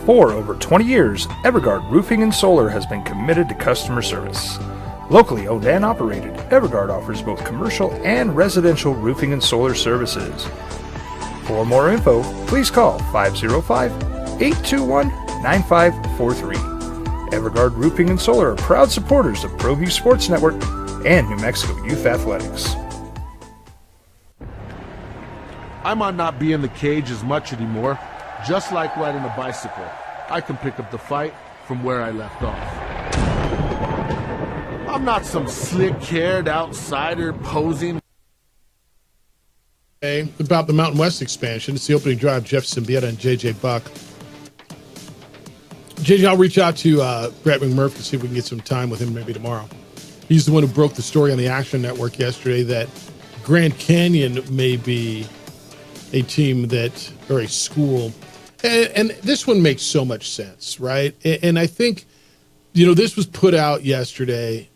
For over 20 years, Evergard Roofing and Solar has been committed to customer service. Locally owned and operated, Evergard offers both commercial and residential roofing and solar services. For more info, please call 505-821-9543. Evergard Roofing and Solar are proud supporters of ProView Sports Network and New Mexico Youth Athletics. I might not be in the cage as much anymore. Just like riding a bicycle, I can pick up the fight from where I left off. I'm not some slick-haired outsider posing. About the Mountain West expansion. It's the opening drive. Jeff Symbieta and J.J. Buck. JJ, I'll reach out to Brett McMurphy to see if we can get some time with him maybe tomorrow. He's the one who broke the story on the Action Network yesterday that Grand Canyon may be a team that, or a school, and this one makes so much sense, right? And I think, this was put out yesterday.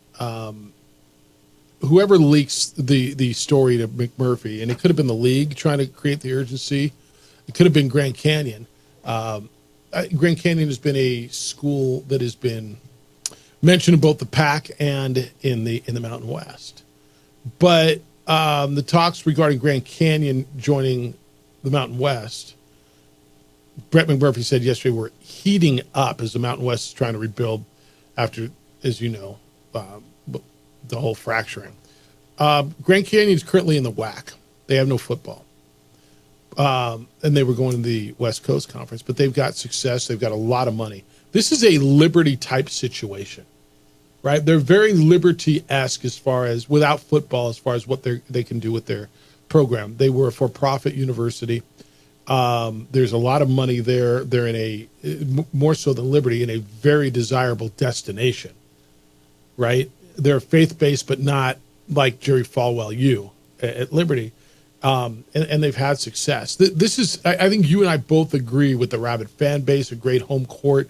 Whoever leaks the story to McMurphy, and it could have been the league trying to create the urgency. It could have been Grand Canyon. Grand Canyon has been a school that has been mentioned in both the PAC and in the Mountain West. But the talks regarding Grand Canyon joining the Mountain West, Brett McMurphy said yesterday, were heating up as the Mountain West is trying to rebuild after, as you know, the whole fracturing. Grand Canyon is currently in the WAC. They have no football. And they were going to the West Coast Conference, but they've got success. They've got a lot of money. This is a Liberty-type situation, right? They're very Liberty-esque as far as, without football, as far as what they can do with their program. They were a for-profit university. There's a lot of money there. They're in a, more so than Liberty, in a very desirable destination, right? They're faith-based, but not like Jerry Falwell U at Liberty. And they've had success. This is, I think you and I both agree with the Rabbit fan base, a great home court.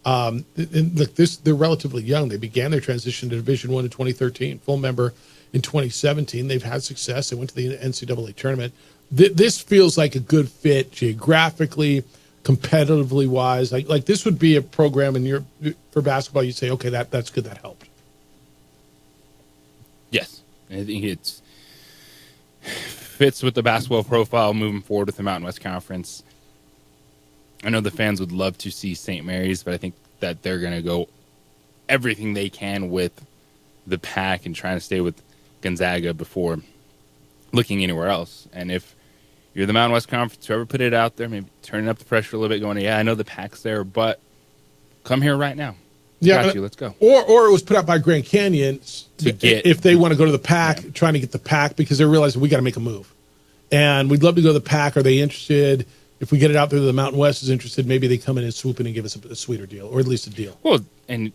And look, they're relatively young. They began their transition to Division I in 2013, full member in 2017. They've had success. They went to the NCAA tournament. This feels like a good fit geographically, competitively wise. Like this would be a program for basketball. You'd say, okay, that's good. That helped. Yes, I think it's fits with the basketball profile moving forward with the Mountain West Conference. I know the fans would love to see St. Mary's, but I think that they're going to go everything they can with the PAC and trying to stay with Gonzaga before looking anywhere else. And if you're the Mountain West Conference, whoever put it out there, maybe turning up the pressure a little bit, going, yeah, I know the PAC's there, but come here right now. Yeah, got you. Let's go. Or it was put out by Grand Canyon to get, if they want to go to the PAC, trying to get the PAC because they're realizing we got to make a move, and we'd love to go to the PAC. Are they interested? If we get it out there, the Mountain West is interested. Maybe they come in and swoop in and give us a sweeter deal, or at least a deal. Well, and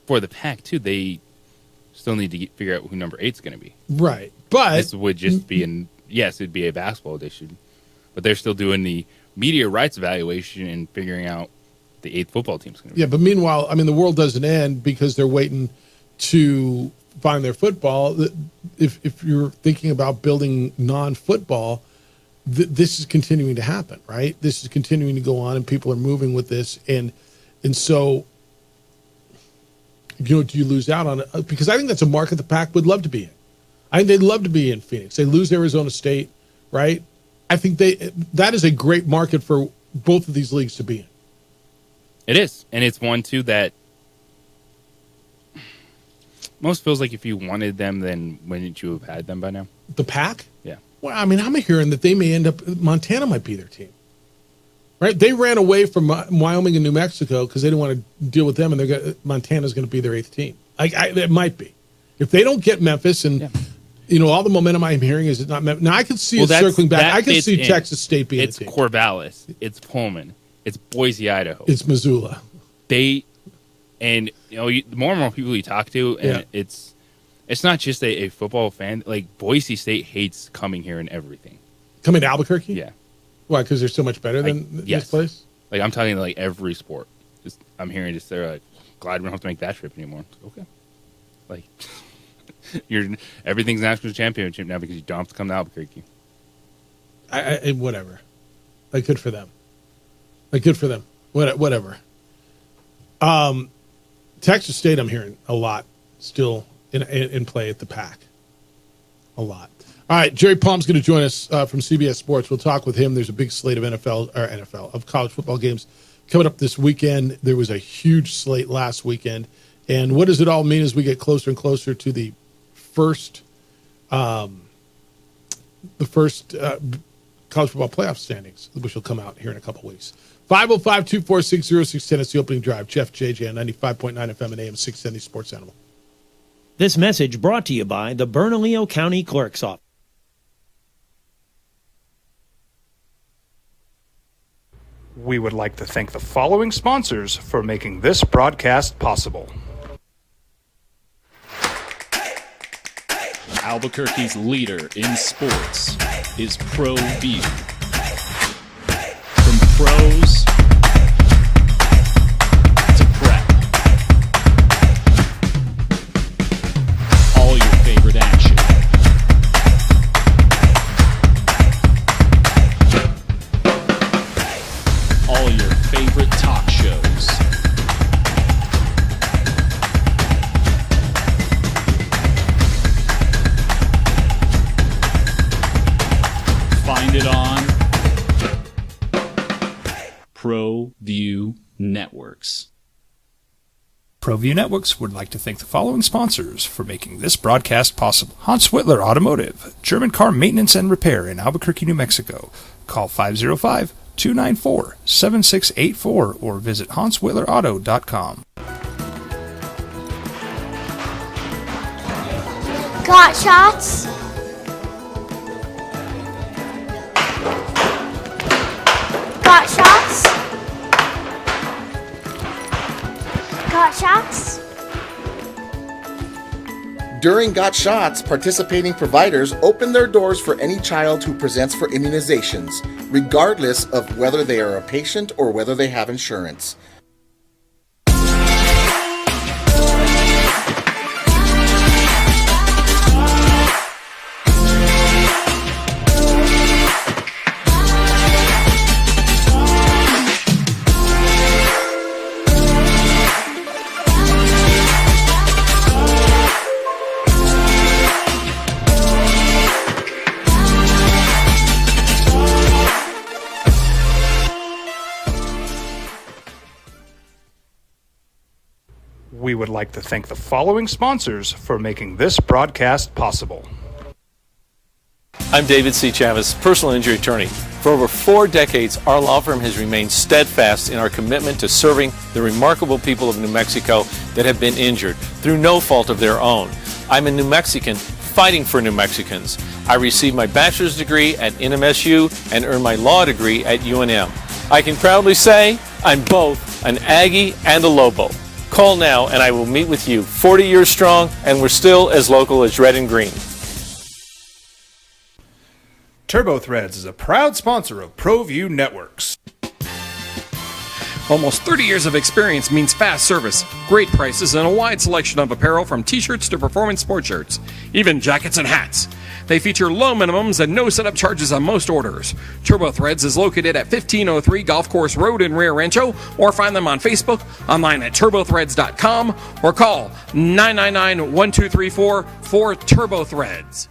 for the PAC too, they still need to figure out who number 8 is going to be. Right, but this would just be yes, it'd be a basketball edition, but they're still doing the media rights evaluation and figuring out the 8th football team's going to be. Yeah, but meanwhile, I mean, the world doesn't end because they're waiting to find their football. If you're thinking about building non-football, this is continuing to happen, right? This is continuing to go on, and people are moving with this, and so, do you lose out on it? Because I think that's a market the PAC would love to be in. I think they'd love to be in Phoenix. They lose Arizona State, right? I think that is a great market for both of these leagues to be in. It is, and it's one too that most feels like if you wanted them, then wouldn't you have had them by now? The PAC? Yeah. Well, I mean, I'm hearing that they may end up, Montana might be their team, right? They ran away from Wyoming and New Mexico because they didn't want to deal with them, and Montana's going to be their 8th team. It might be. If they don't get Memphis, and all the momentum I'm hearing is it's not Memphis. Now, I can see it circling back. I can see Texas State being It's Corvallis. It's Pullman. It's Boise, Idaho. It's Missoula. The more and more people you talk to, and it's not just a football fan. Like Boise State hates coming here and everything. Coming to Albuquerque? Yeah. Why? Because they're so much better than this place? Like I'm talking like every sport. I'm hearing they're like, glad we don't have to make that trip anymore. Okay. Like everything's national championship now because you don't have to come to Albuquerque. Whatever. Like, good for them. Like, good for them. Whatever. Texas State, I'm hearing a lot still in play at the PAC. A lot. All right, Jerry Palm's going to join us from CBS Sports. We'll talk with him. There's a big slate of of college football games coming up this weekend. There was a huge slate last weekend. And what does it all mean as we get closer and closer to the first college football playoff standings, which will come out here in a couple weeks. 505-246-0610 is the opening drive. Jeff JJ on 95.9 FM and AM 670 Sports Animal. This message brought to you by the Bernalillo County Clerk's Office. We would like to thank the following sponsors for making this broadcast possible. Albuquerque's leader in sports is ProView. From pros to prep, all your favorite action. All your favorite talk shows. Find it on ProView Networks. ProView Networks would like to thank the following sponsors for making this broadcast possible. Hans Whitler Automotive, German car maintenance and repair in Albuquerque, New Mexico. Call 505-294-7684 or visit HansWhitlerAuto.com. Got shots? Got shots? Got shots? During Got Shots, participating providers open their doors for any child who presents for immunizations, regardless of whether they are a patient or whether they have insurance. We would like to thank the following sponsors for making this broadcast possible. I'm David C. Chavez, personal injury attorney. For over 4 decades, our law firm has remained steadfast in our commitment to serving the remarkable people of New Mexico that have been injured through no fault of their own. I'm a New Mexican fighting for New Mexicans. I received my bachelor's degree at NMSU and earned my law degree at UNM. I can proudly say I'm both an Aggie and a Lobo. Call now and I will meet with you. 40 years strong, and we're still as local as red and green. Turbo Threads is a proud sponsor of ProView Networks. Almost 30 years of experience means fast service, great prices, and a wide selection of apparel from t-shirts to performance sport shirts, even jackets and hats. They feature low minimums and no setup charges on most orders. Turbo Threads is located at 1503 Golf Course Road in Rio Rancho, or find them on Facebook, online at turbothreads.com, or call 999-1234 for Turbo Threads.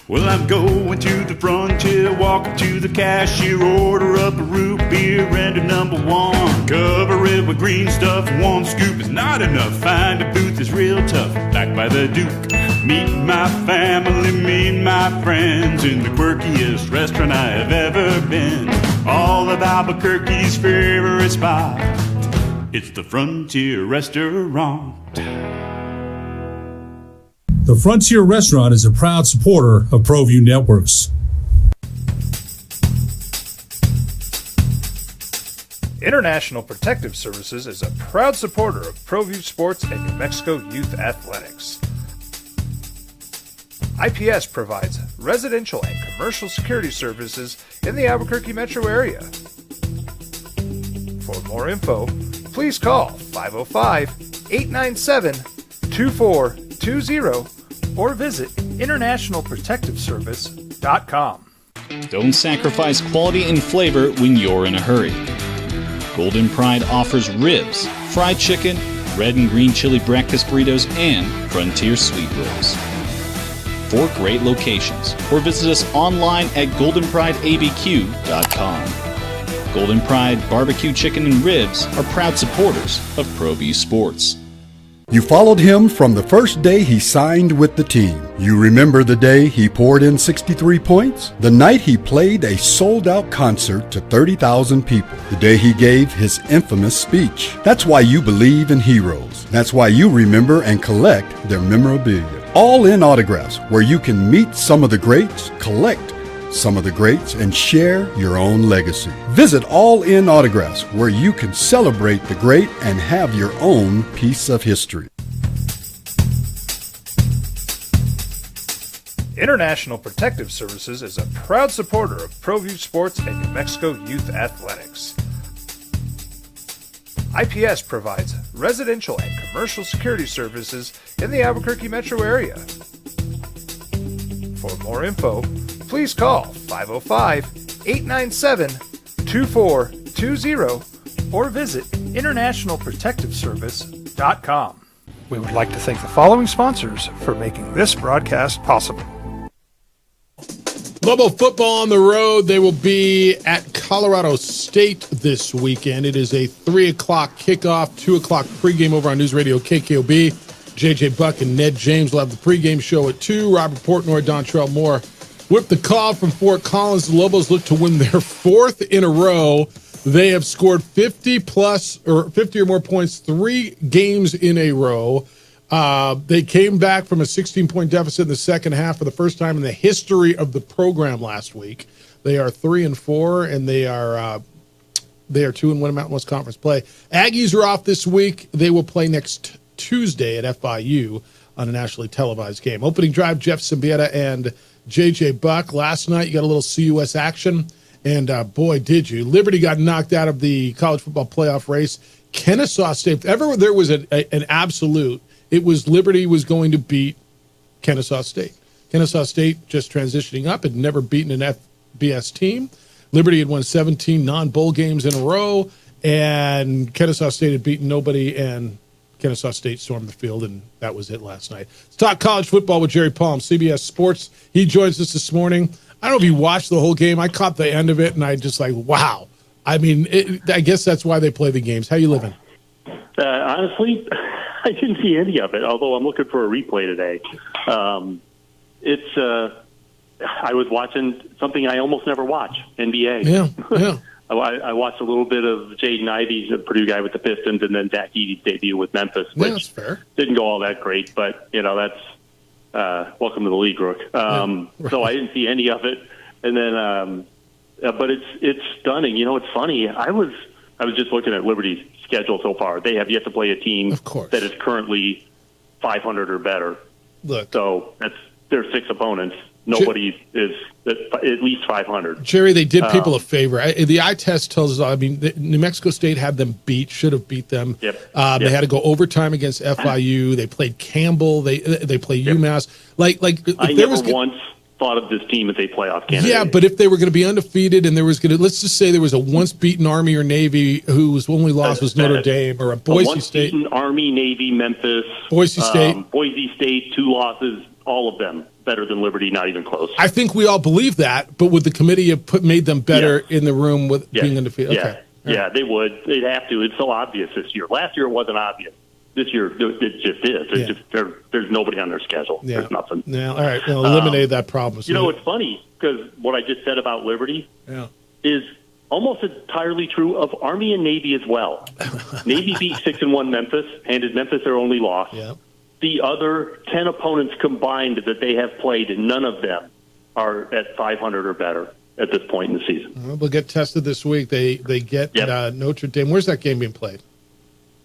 Well, I'm going to the frontier, walking to the cashier, order up a root beer and a number one. Cover it with green stuff, one scoop is not enough. Find a booth is real tough, back by the Duke. Meet my family, meet my friends in the quirkiest restaurant I have ever been. All of Albuquerque's favorite spot, it's the Frontier Restaurant. The Frontier Restaurant is a proud supporter of ProView Networks. International Protective Services is a proud supporter of ProView Sports and New Mexico Youth Athletics. IPS provides residential and commercial security services in the Albuquerque metro area. For more info, please call 505-897-2420 or visit internationalprotectiveservice.com. sports.com. Don't sacrifice quality and flavor when you're in a hurry. Golden Pride offers ribs, fried chicken, red and green chili breakfast burritos, and Frontier sweet rolls. 4 great locations, or visit us online at goldenprideabq.com. Golden Pride Barbecue Chicken and Ribs are proud supporters of ProView Sports. You followed him from the first day he signed with the team. You remember the day he poured in 63 points? The night he played a sold-out concert to 30,000 people. The day he gave his infamous speech. That's why you believe in heroes. That's why you remember and collect their memorabilia. All in Autographs, where you can meet some of the greats, collect some of the greats, and share your own legacy. Visit All In Autographs, where you can celebrate the great and have your own piece of history. International Protective Services is a proud supporter of ProView Sports and New Mexico Youth Athletics. IPS provides residential and commercial security services in the Albuquerque metro area. For more info, please call 505-897-2420 or visit internationalprotectiveservice.com. We would like to thank the following sponsors for making this broadcast possible. Lobo football on the road. They will be at Colorado State this weekend. It is a 3 o'clock kickoff, 2 o'clock pregame over on News Radio KKOB. J.J. Buck and Ned James will have the pregame show at 2. Robert Portnoy, Dontrell Moore whip the call from Fort Collins. The Lobos look to win their 4th in a row. They have scored 50 or more points 3 games in a row. They came back from a 16-point deficit in the second half for the first time in the history of the program last week. They are 3-4, and they are 2-1 in Mountain West Conference play. Aggies are off this week. They will play next Tuesday at FIU on a nationally televised game. Opening drive, Jeff Simbieta and J.J. Buck. Last night, you got a little CUS action, and boy, did you. Liberty got knocked out of the college football playoff race. Kennesaw State, if ever there was an absolute, it was Liberty was going to beat Kennesaw State. Kennesaw State just transitioning up, had never beaten an FBS team. Liberty had won 17 non-bowl games in a row, and Kennesaw State had beaten nobody, and Kennesaw State stormed the field, and that was it last night. Let's talk college football with Jerry Palm, CBS Sports. He joins us this morning. I don't know if you watched the whole game. I caught the end of it, and I just like, wow. I mean, I guess that's why they play the games. How you living? Honestly, I didn't see any of it, although I'm looking for a replay today. I was watching something I almost never watch, NBA. Yeah. I watched a little bit of Jaden Ivey's, the Purdue guy with the Pistons, and then Zach Edey's debut with Memphis, which that's fair. Didn't go all that great, but, that's welcome to the league, Rook. Right. So I didn't see any of it. And then, but it's stunning. It's funny. I was just looking at Liberty's schedule so far. They have yet to play a team that is currently 500 or better. Look. So their 6 opponents. Nobody is at least 500. Jerry, they did people a favor. The eye test tells us, New Mexico State had them beat, should have beat them. Yep. They had to go overtime against FIU. They played Campbell. They played UMass. I never once thought of this team as a playoff candidate. Yeah, but if they were going to be undefeated and there was going to, let's just say there was a once beaten Army or Navy whose only loss was Notre Dame, or a Boise State. Once beaten Army, Navy, Memphis, Boise State. Boise State, 2 losses, all of them better than Liberty, not even close. I think we all believe that, but would the committee have made them better in the room with being undefeated? Yeah. Okay. Yeah, they would. They'd have to. It's so obvious this year. Last year it wasn't obvious. This year it just is. There's nobody on their schedule. Yeah. There's nothing. Yeah, all right. Well, eliminate that problem. So it's funny because what I just said about Liberty is almost entirely true of Army and Navy as well. Navy beat 6-1 Memphis, handed Memphis their only loss. Yeah. The other 10 opponents combined that they have played, none of them are at 500 or better at this point in the season. Well, they'll get tested this week. They get Notre Dame. Where's that game being played?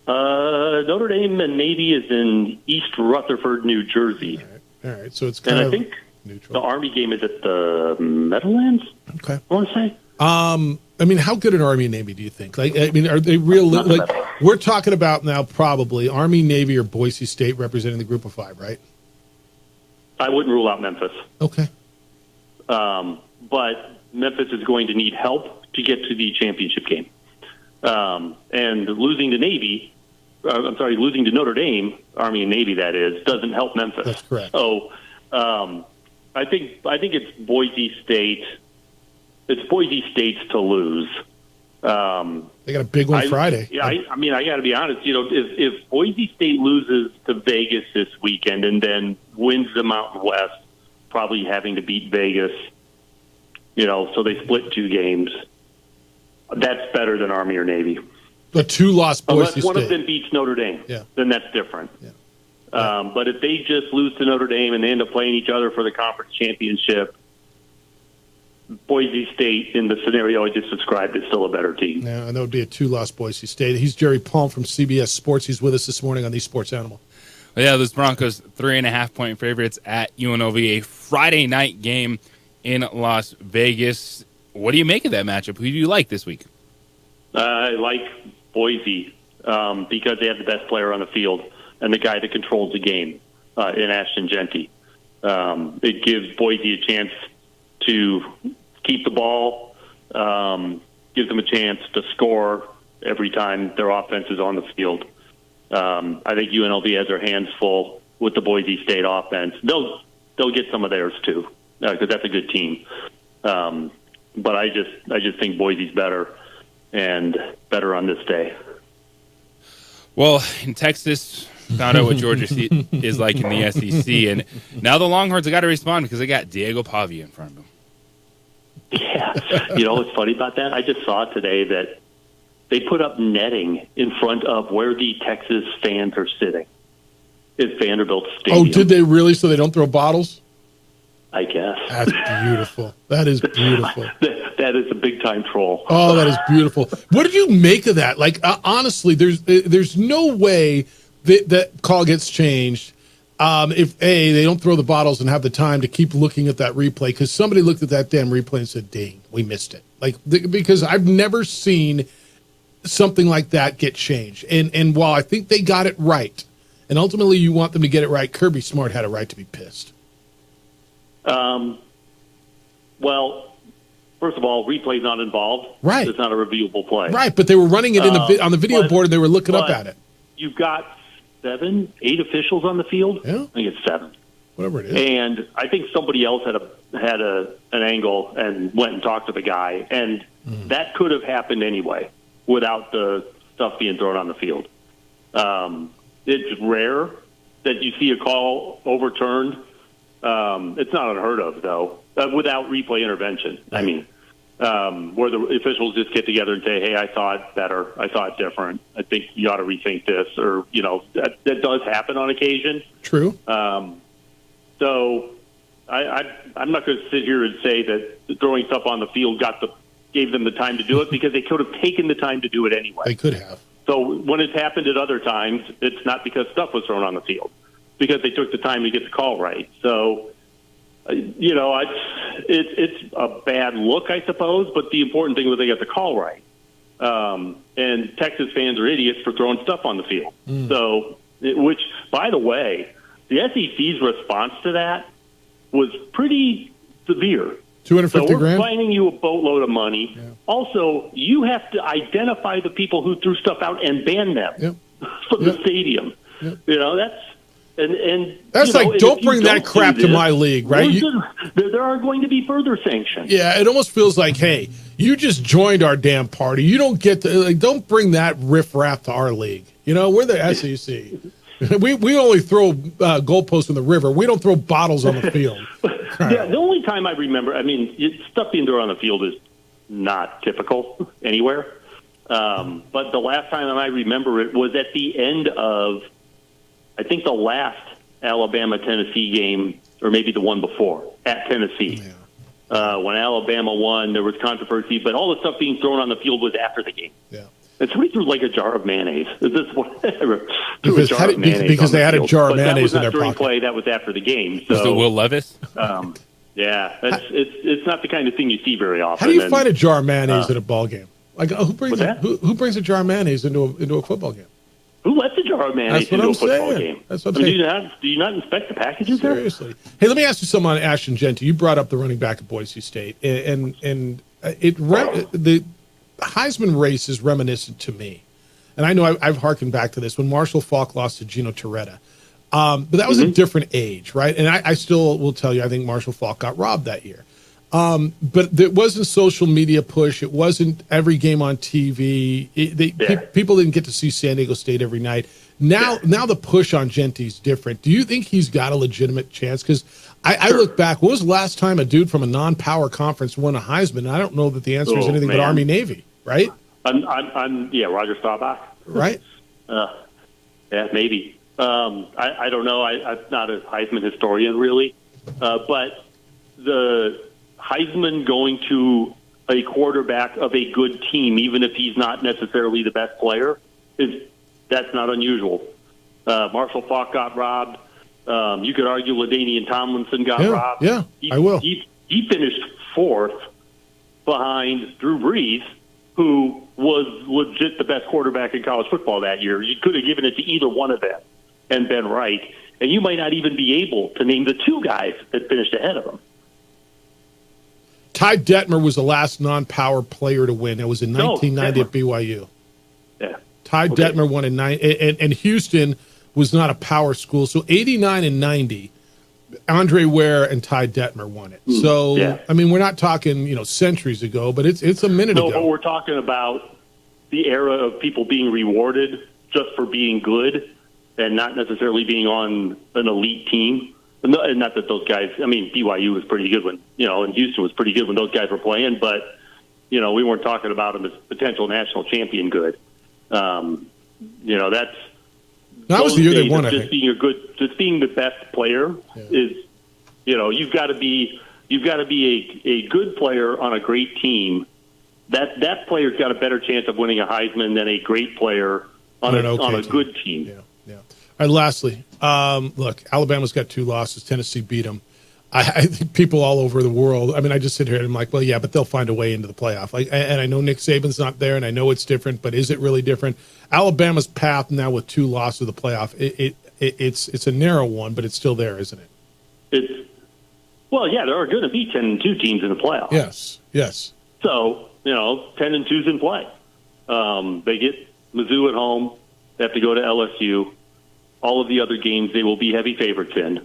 Notre Dame and Navy is in East Rutherford, New Jersey. All right. So it's kind of I think neutral. The Army game is at the Meadowlands. Okay. I want to say. How good an Army and Navy do you think? Are they real? We're talking about now probably Army, Navy, or Boise State representing the Group of 5, right? I wouldn't rule out Memphis. Okay. But Memphis is going to need help to get to the championship game. And losing to losing to Notre Dame, Army and Navy, that is, doesn't help Memphis. That's correct. So I think it's Boise State. It's Boise State's to lose. They got a big one Friday. Yeah, I mean, I got to be honest. If Boise State loses to Vegas this weekend and then wins the Mountain West, probably having to beat Vegas, so they split 2 games. That's better than Army or Navy. The 2-loss Boise Unless State. one of them beats Notre Dame, then that's different. Yeah. But if they just lose to Notre Dame and they end up playing each other for the conference championship, Boise State, in the scenario I just described, is still a better team. Yeah, and that would be a 2-loss Boise State. He's Jerry Palm from CBS Sports. He's with us this morning on the Sports Animal. Well, yeah, those Broncos 3.5-point favorites at UNLV, a Friday night game in Las Vegas. What do you make of that matchup? Who do you like this week? I like Boise because they have the best player on the field and the guy that controls the game in Ashton Genty. It gives Boise a chance to keep the ball, gives them a chance to score every time their offense is on the field. I think UNLV has their hands full with the Boise State offense. They'll get some of theirs too because that's a good team. But I just think Boise's better and better on this day. Well, in Texas, found out what Georgia is like in the SEC, and now the Longhorns have got to respond because they got Diego Pavia in front of them. Yeah. What's funny about that? I just saw today that they put up netting in front of where the Texas fans are sitting. It's Vanderbilt Stadium. Oh, did they really? So they don't throw bottles? I guess. That's beautiful. That is beautiful. That is a big-time troll. Oh, that is beautiful. What did you make of that? Like, honestly, there's no way that call gets changed if, A, they don't throw the bottles and have the time to keep looking at that replay, because somebody looked at that damn replay and said, dang, we missed it. Because I've never seen something like that get changed. And while I think they got it right, and ultimately you want them to get it right, Kirby Smart had a right to be pissed. Well, first of all, replay's not involved. Right. It's not a reviewable play. Right, but they were running it on the video board and they were looking up at it. You've got 7, 8 officials on the field. Yeah. I think it's 7. Whatever it is. And I think somebody else had an angle and went and talked to the guy, and that could have happened anyway without the stuff being thrown on the field. It's rare that you see a call overturned. It's not unheard of, though, without replay intervention. I mean, where the officials just get together and say, hey, I saw it better. I saw it different. I think you ought to rethink this. Or, that does happen on occasion. True. So I'm not going to sit here and say that throwing stuff on the field gave them the time to do it, because they could have taken the time to do it anyway. They could have. So when it's happened at other times, it's not because stuff was thrown on the field, because they took the time to get the call right. So, it's a bad look, I suppose, but the important thing was they got the call right. And Texas fans are idiots for throwing stuff on the field. So, which, by the way, the SEC's response to that was pretty severe. $250 so we're grand? fining you a boatload of money. Yeah. Also, you have to identify the people who threw stuff out and ban them from the stadium. Yep. That's... And that's don't bring that crap to my league, right? There are going to be further sanctions. Yeah, it almost feels like, hey, you just joined our damn party. You don't get to, don't bring that riffraff to our league. We're the SEC. we only throw goalposts in the river. We don't throw bottles on the field. Yeah, the only time I remember, stuff being thrown on the field is not typical anywhere. But the last time I remember it was at the end of, I think, the last Alabama-Tennessee game, or maybe the one before, at Tennessee. Yeah. When Alabama won, there was controversy, but all the stuff being thrown on the field was after the game. Yeah. And somebody threw like a jar of mayonnaise. Is this whatever? Because they had a jar of mayonnaise in their pocket. That was not during play. That was after the game. So, was it Will Levis? Yeah, it's not the kind of thing you see very often. How do you find a jar of mayonnaise in a ball game? Like who brings a jar of mayonnaise into a football game? Who lets a jar are managed to do a football game. That's what I'm saying. Do you not inspect the packages there? Seriously. Hey, let me ask you something on Ashton Jeanty. You brought up the running back at Boise State, and the Heisman race is reminiscent to me. And I know I've hearkened back to this when Marshall Faulk lost to Gino Torretta. But that was a different age, right? And I still will tell you, I think Marshall Faulk got robbed that year. But there wasn't social media push. It wasn't every game on TV. People didn't get to see San Diego State every night. Now the push on Jeanty's different. Do you think he's got a legitimate chance? Because I look back, when was the last time a dude from a non-power conference won a Heisman? And I don't know that the answer is anything but Army-Navy, right? Roger Staubach. Right? Yeah, maybe. I don't know. I'm not a Heisman historian, really. But the Heisman going to a quarterback of a good team, even if he's not necessarily the best player, that's not unusual. Marshall Faulk got robbed. You could argue LaDainian Tomlinson got robbed. Yeah, I will. He finished fourth behind Drew Brees, who was legit the best quarterback in college football that year. You could have given it to either one of them and been right, and you might not even be able to name the two guys that finished ahead of him. Ty Detmer was the last non-power player to win. It was in 1990 at BYU. Yeah. Ty Detmer won in and Houston was not a power school. So 89 and 90, Andre Ware and Ty Detmer won it. So, I mean, we're not talking, centuries ago, but it's a minute ago. No, but we're talking about the era of people being rewarded just for being good and not necessarily being on an elite team. And not that those guys, BYU was pretty good when, and Houston was pretty good when those guys were playing, but, we weren't talking about them as potential national champion good. That's, that was the year they won, I think. Just being the best player is, you've got to be a good player on a great team. That player's got a better chance of winning a Heisman than a great player on a good team. Yeah. All right, lastly, look, Alabama's got 2 losses. Tennessee beat them. I think people all over the world, I just sit here and I'm like, well, yeah, but they'll find a way into the playoff. And I know Nick Saban's not there, and I know it's different, but is it really different? Alabama's path now with 2 losses to the playoff, it's a narrow one, but it's still there, isn't it? Well, yeah, there are going to be 10-2 teams in the playoff. Yes. So, 10-2's in play. They get Mizzou at home. They have to go to LSU. All of the other games they will be heavy favorites in.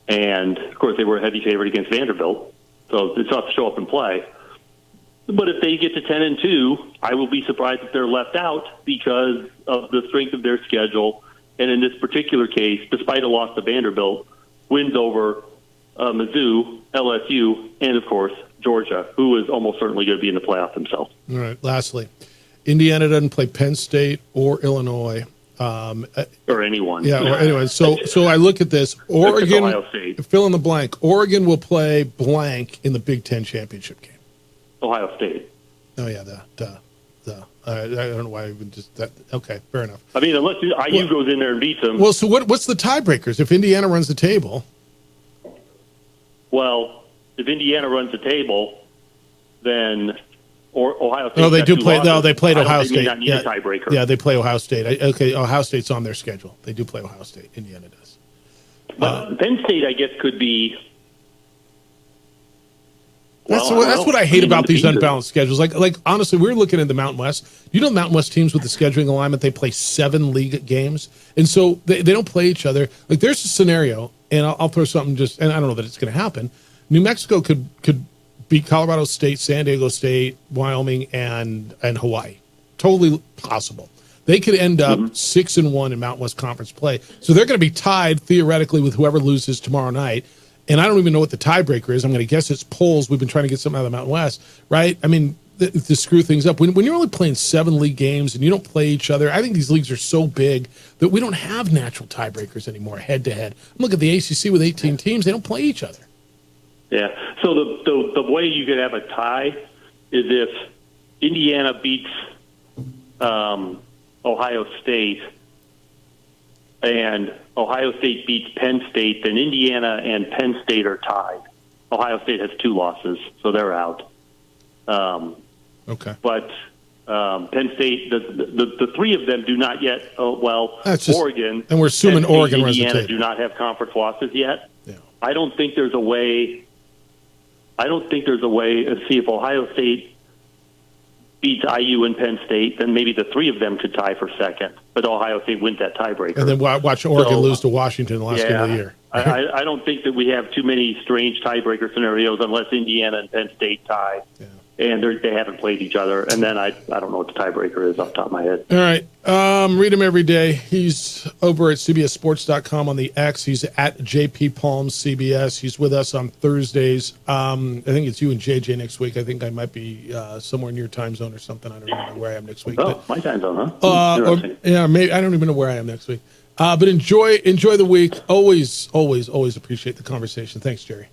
And, of course, they were a heavy favorite against Vanderbilt. So it's tough to show up and play. But if they get to 10-2, I will be surprised if they're left out because of the strength of their schedule. And in this particular case, despite a loss to Vanderbilt, wins over Mizzou, LSU, and, of course, Georgia, who is almost certainly going to be in the playoff themselves. All right, lastly, Indiana doesn't play Penn State or Illinois. Or anyone. Yeah, or anyone. So I look at this. Oregon, Ohio State. Fill in the blank. Oregon will play blank in the Big Ten championship game. Ohio State. Oh, yeah, I don't know why I would just that. Okay, fair enough. Unless IU goes in there and beats them. Well, so what's the tiebreakers? If Indiana runs the table. Well, if Indiana runs the table, then Ohio State. No, they do play. No, they played Ohio State. Not need a tiebreaker. Yeah, they play Ohio State. Ohio State's on their schedule. They do play Ohio State. Indiana does. But Penn State, I guess, could be. That's what I hate about these unbalanced schedules. Like honestly, we're looking at the Mountain West. The Mountain West teams with the scheduling alignment, they play 7 league games, and so they don't play each other. Like there's a scenario, and I'll throw something and I don't know that it's going to happen. New Mexico could beat Colorado State, San Diego State, Wyoming, and Hawaii. Totally possible. They could end up 6-1 in Mountain West Conference play. So they're going to be tied theoretically with whoever loses tomorrow night. And I don't even know what the tiebreaker is. I'm going to guess it's polls. We've been trying to get something out of the Mountain West, right? To screw things up. When you're only playing 7 league games and you don't play each other, I think these leagues are so big that we don't have natural tiebreakers anymore, head-to-head. Look at the ACC with 18 teams. They don't play each other. Yeah. So the way you could have a tie is if Indiana beats Ohio State and Ohio State beats Penn State, then Indiana and Penn State are tied. Ohio State has 2 losses, so they're out. Okay. But Penn State, the three of them do not yet. Oregon, and we're assuming Penn State, Oregon runs the Indiana table. do not have conference losses yet. Yeah. I don't think there's a way. See, if Ohio State beats IU and Penn State, then maybe the three of them could tie for second. But Ohio State wins that tiebreaker. And then watch Oregon lose to Washington in the last game of the year. I don't think that we have too many strange tiebreaker scenarios unless Indiana and Penn State tie. Yeah. And they haven't played each other. And then I don't know what the tiebreaker is off the top of my head. All right. Read him every day. He's over at CBSSports.com on the X. He's at JP Palms CBS. He's with us on Thursdays. I think it's you and JJ next week. I think I might be somewhere in your time zone or something. I don't remember where I am next week. Oh, my time zone, huh? Maybe I don't even know where I am next week. But enjoy the week. Always appreciate the conversation. Thanks, Jerry.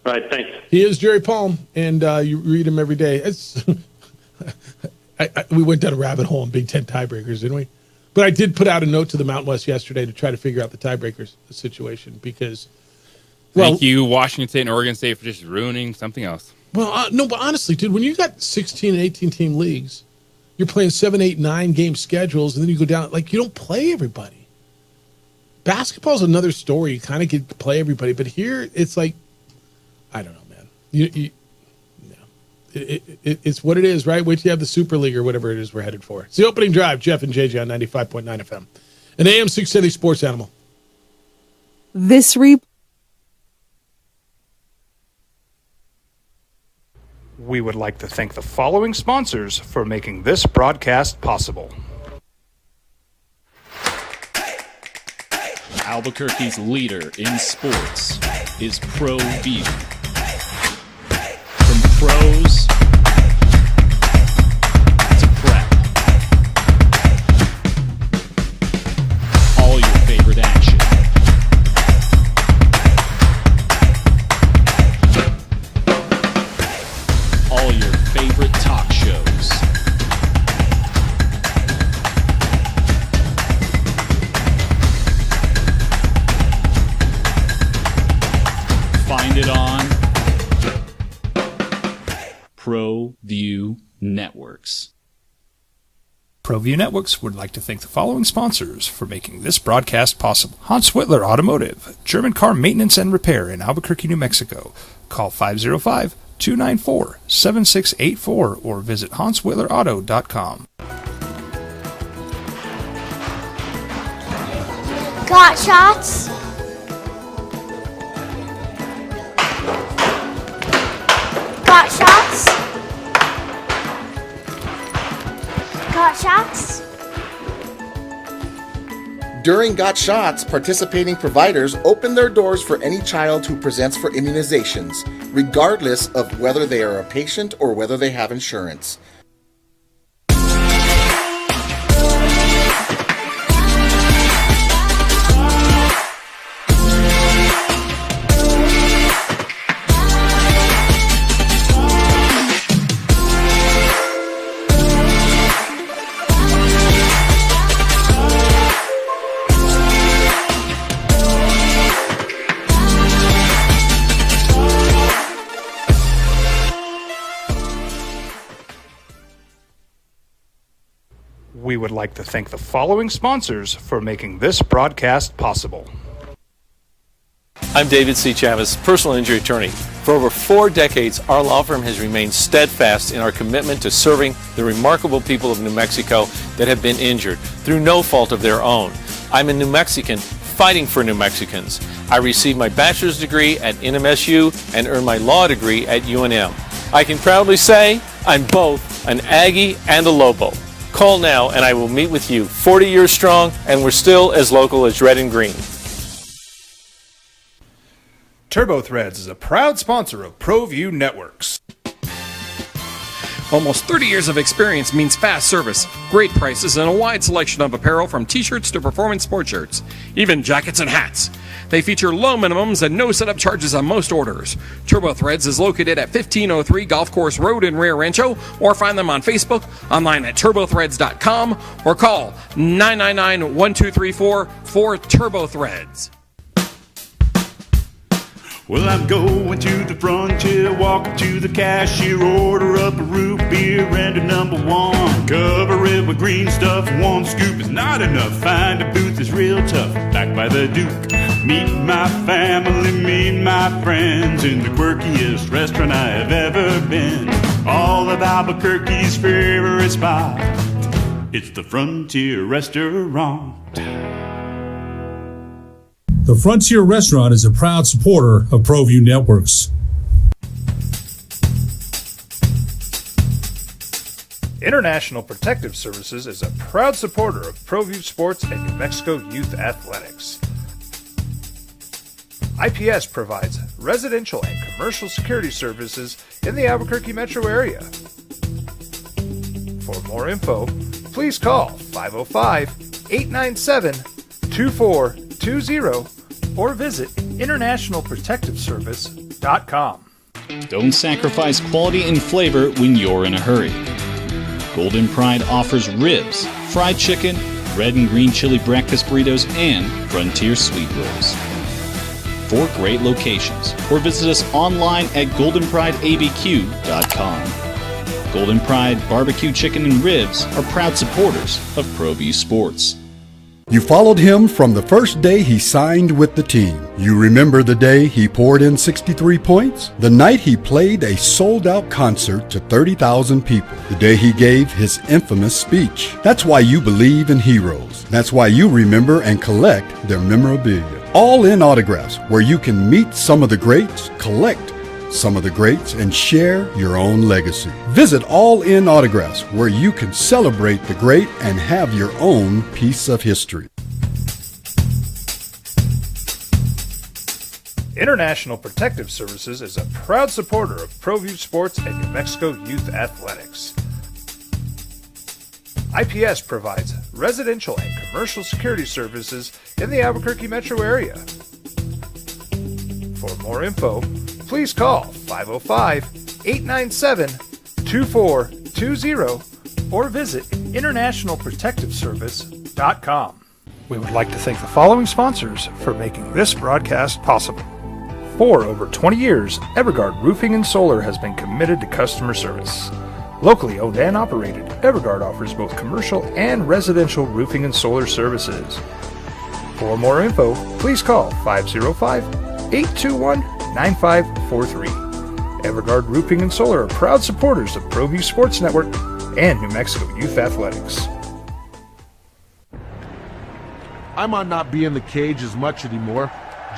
All right, thanks. He is Jerry Palm, and you read him every day. We went down a rabbit hole in Big Ten tiebreakers, didn't we? But I did put out a note to the Mountain West yesterday to try to figure out the tiebreakers situation because. Thank you, Washington State and Oregon State, for just ruining something else. Well, no, but honestly, dude, when you got 16 and 18 team leagues, you're playing 7, 8, 9 game schedules, and then you go down you don't play everybody. Basketball's another story. You kind of get to play everybody, but here it's like. I don't know, man. It's what it is, right? Wait till you have the Super League or whatever it is we're headed for. It's the opening drive. Jeff and JJ on 95.9 FM. An AM 670 Sports Animal. We would like to thank the following sponsors for making this broadcast possible. Albuquerque's leader in sports is ProView. From pros to prep, all your favorite action. All your favorite talk shows. Find it on ProView Networks. ProView Networks would like to thank the following sponsors for making this broadcast possible. Hans Whitler Automotive, German car maintenance and repair in Albuquerque, New Mexico. Call 505-294-7684 or visit HansWhitlerAuto.com. Got shots? Got shots? Got shots? During Got Shots, participating providers open their doors for any child who presents for immunizations, regardless of whether they are a patient or whether they have insurance. We would like to thank the following sponsors for making this broadcast possible. I'm David C. Chavez, personal injury attorney. For over 4 decades, our law firm has remained steadfast in our commitment to serving the remarkable people of New Mexico that have been injured through no fault of their own. I'm a New Mexican fighting for New Mexicans. I received my bachelor's degree at NMSU and earned my law degree at UNM. I can proudly say I'm both an Aggie and a Lobo. Call now and I will meet with you. 40 years strong, and we're still as local as red and green. TurboThreads is a proud sponsor of ProView Networks. Almost 30 years of experience means fast service, great prices, and a wide selection of apparel from t-shirts to performance sport shirts, even jackets and hats. They feature low minimums and no setup charges on most orders. TurboThreads is located at 1503 Golf Course Road in Rio Rancho, or find them on Facebook, online at turbothreads.com, or call 999-1234 for TurboThreads. Well, I'm going to the frontier, walking to the cashier, order up a root beer and a number one. Cover it with green stuff, one scoop is not enough. Find a booth is real tough, backed by the Duke. Meet my family, meet my friends in the quirkiest restaurant I have ever been. All of Albuquerque's favorite spot, it's the Frontier Restaurant. The Frontier Restaurant is a proud supporter of ProView Networks. International Protective Services is a proud supporter of ProView Sports and New Mexico Youth Athletics. IPS provides residential and commercial security services in the Albuquerque metro area. For more info, please call 505-897-2420 or visit internationalprotectiveservice.com. Don't sacrifice quality and flavor when you're in a hurry. Golden Pride offers ribs, fried chicken, red and green chili breakfast burritos, and Frontier sweet rolls. 4 great locations, or visit us online at goldenprideabq.com. Golden Pride Barbecue Chicken and Ribs are proud supporters of ProView Sports. You followed him from the first day he signed with the team. You remember the day he poured in 63 points? The night he played a sold-out concert to 30,000 people. The day he gave his infamous speech. That's why you believe in heroes. That's why you remember and collect their memorabilia. All in autographs, where you can meet some of the greats, collect some of the greats, and share your own legacy. Visit All In Autographs, where you can celebrate the great and have your own piece of history. International Protective Services is a proud supporter of ProView Sports and New Mexico Youth Athletics. IPS provides residential and commercial security services in the Albuquerque metro area. For more info, please call 505-897-2420 or visit internationalprotectiveservice.com. We would like to thank the following sponsors for making this broadcast possible. For over 20 years, Evergard Roofing and Solar has been committed to customer service. Locally owned and operated, Evergard offers both commercial and residential roofing and solar services. For more info, please call 505-821-9543. Evergard Roofing and Solar are proud supporters of ProView Sports Network and New Mexico Youth Athletics. I might not be in the cage as much anymore.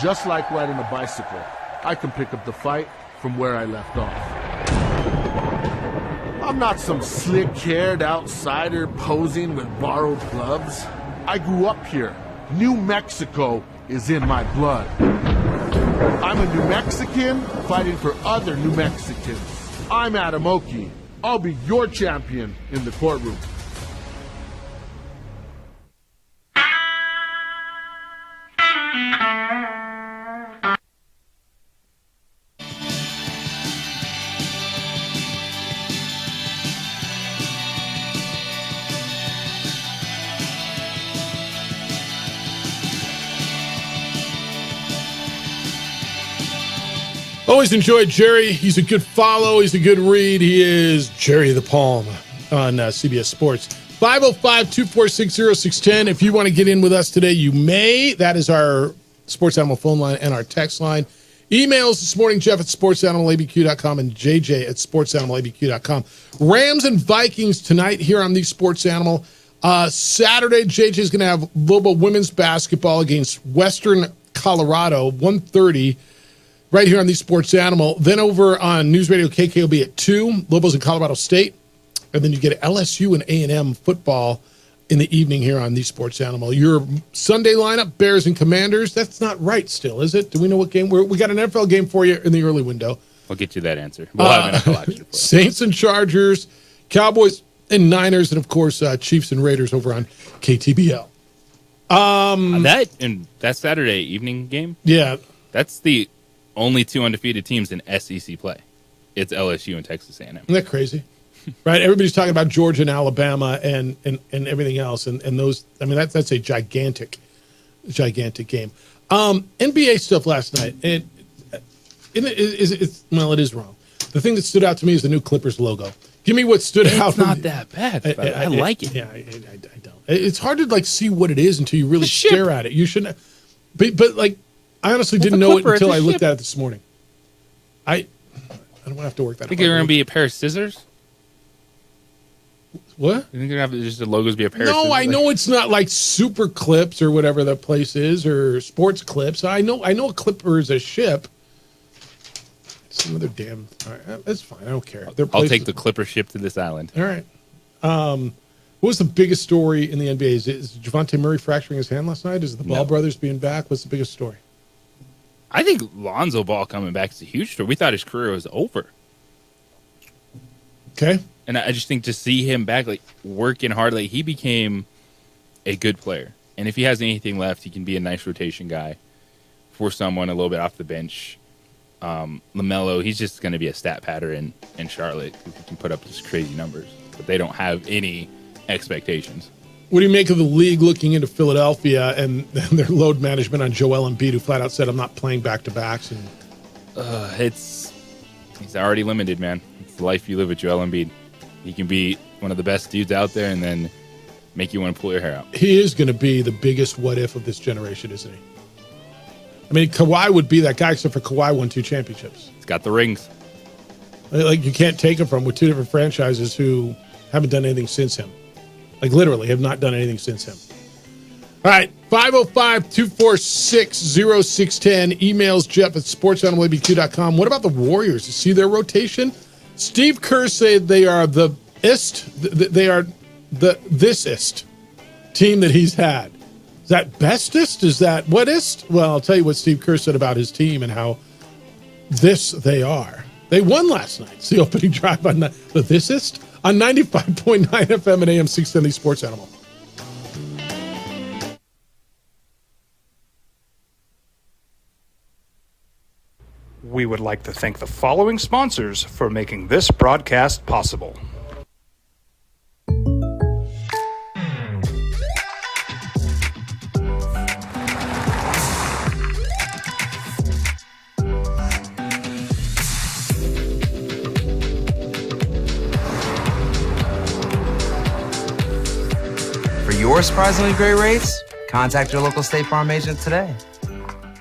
Just like riding a bicycle, I can pick up the fight from where I left off. I'm not some slick-haired outsider posing with borrowed gloves. I grew up here. New Mexico is in my blood. I'm a New Mexican fighting for other New Mexicans. I'm Adam Oki. I'll be your champion in the courtroom. Always enjoyed Jerry. He's a good follow. He's a good read. He is Jerry the Palm on CBS Sports. 505-246-0610. If you want to get in with us today, you may. That is our Sports Animal phone line and our text line. Emails this morning, Jeff at sportsanimalabq.com and JJ at sportsanimalabq.com. Rams and Vikings tonight here on the Sports Animal. Saturday, JJ is going to have Lobo women's basketball against Western Colorado, 1:30. Right here on the Sports Animal. Then over on News Radio KKOB at 2, Lobos and Colorado State. And then you get LSU and A&M football in the evening here on the Sports Animal. Your Sunday lineup, Bears and Commanders. That's not right still, is it? Do we know what game? We got an NFL game for you in the early window. I'll get you that answer. We'll have an NFL option for you. Saints and Chargers, Cowboys and Niners, and of course, Chiefs and Raiders over on KTBL. That Saturday evening game? Yeah. That's the only 2 undefeated teams in SEC play. It's LSU and Texas A&M. Isn't that crazy? Right? Everybody's talking about Georgia and Alabama and everything else. And those, I mean, that's a gigantic game. NBA stuff last night. And It is wrong. The thing that stood out to me is the new Clippers logo. Give me what stood out. It's not that bad. I like it. Yeah, I don't. It's hard to like see what it is until you really stare at it. You shouldn't. But like, I honestly didn't know it until I looked at it this morning. I don't want to have to work that. Think you're going to be a pair of scissors? What? You think you're going to have just the logos be a pair of scissors? No, I know it's not like Super Clips or whatever the place is, or Sports Clips. I know a Clipper is a ship. Some other damn. All right, that's fine. I don't care. I'll take the Clipper ship to this island. All right. What was the biggest story in the NBA? Is Javante Murray fracturing his hand last night? Is it the Ball brothers being back? What's the biggest story? I think Lonzo Ball coming back is a huge story. We thought his career was over. Okay. And I just think to see him back, like working hard, like he became a good player. And if he has anything left, he can be a nice rotation guy for someone a little bit off the bench. LaMelo, he's just going to be a stat patter in Charlotte. He can put up just crazy numbers, but they don't have any expectations. What do you make of the league looking into Philadelphia and their load management on Joel Embiid, who flat out said, I'm not playing back-to-backs? He's already limited, man. It's the life you live with Joel Embiid. He can be one of the best dudes out there and then make you want to pull your hair out. He is going to be the biggest what-if of this generation, isn't he? I mean, Kawhi would be that guy, except for Kawhi won 2 championships. He's got the rings. Like, you can't take him from with 2 different franchises who haven't done anything since him. Like, literally have not done anything since him. All right, 505-246-0610. Emails Jeff at sportsanimalabq.com. What about the Warriors? You see their rotation? Steve Kerr said they are the thisest team that he's had. Is that bestest? Is that whatest? Well, I'll tell you what Steve Kerr said about his team and how this they are. They won last night. It's the opening drive on the thisest on 95.9 FM and AM 670 Sports Animal. We would like to thank the following sponsors for making this broadcast possible. For your surprisingly great rates, contact your local State Farm agent today.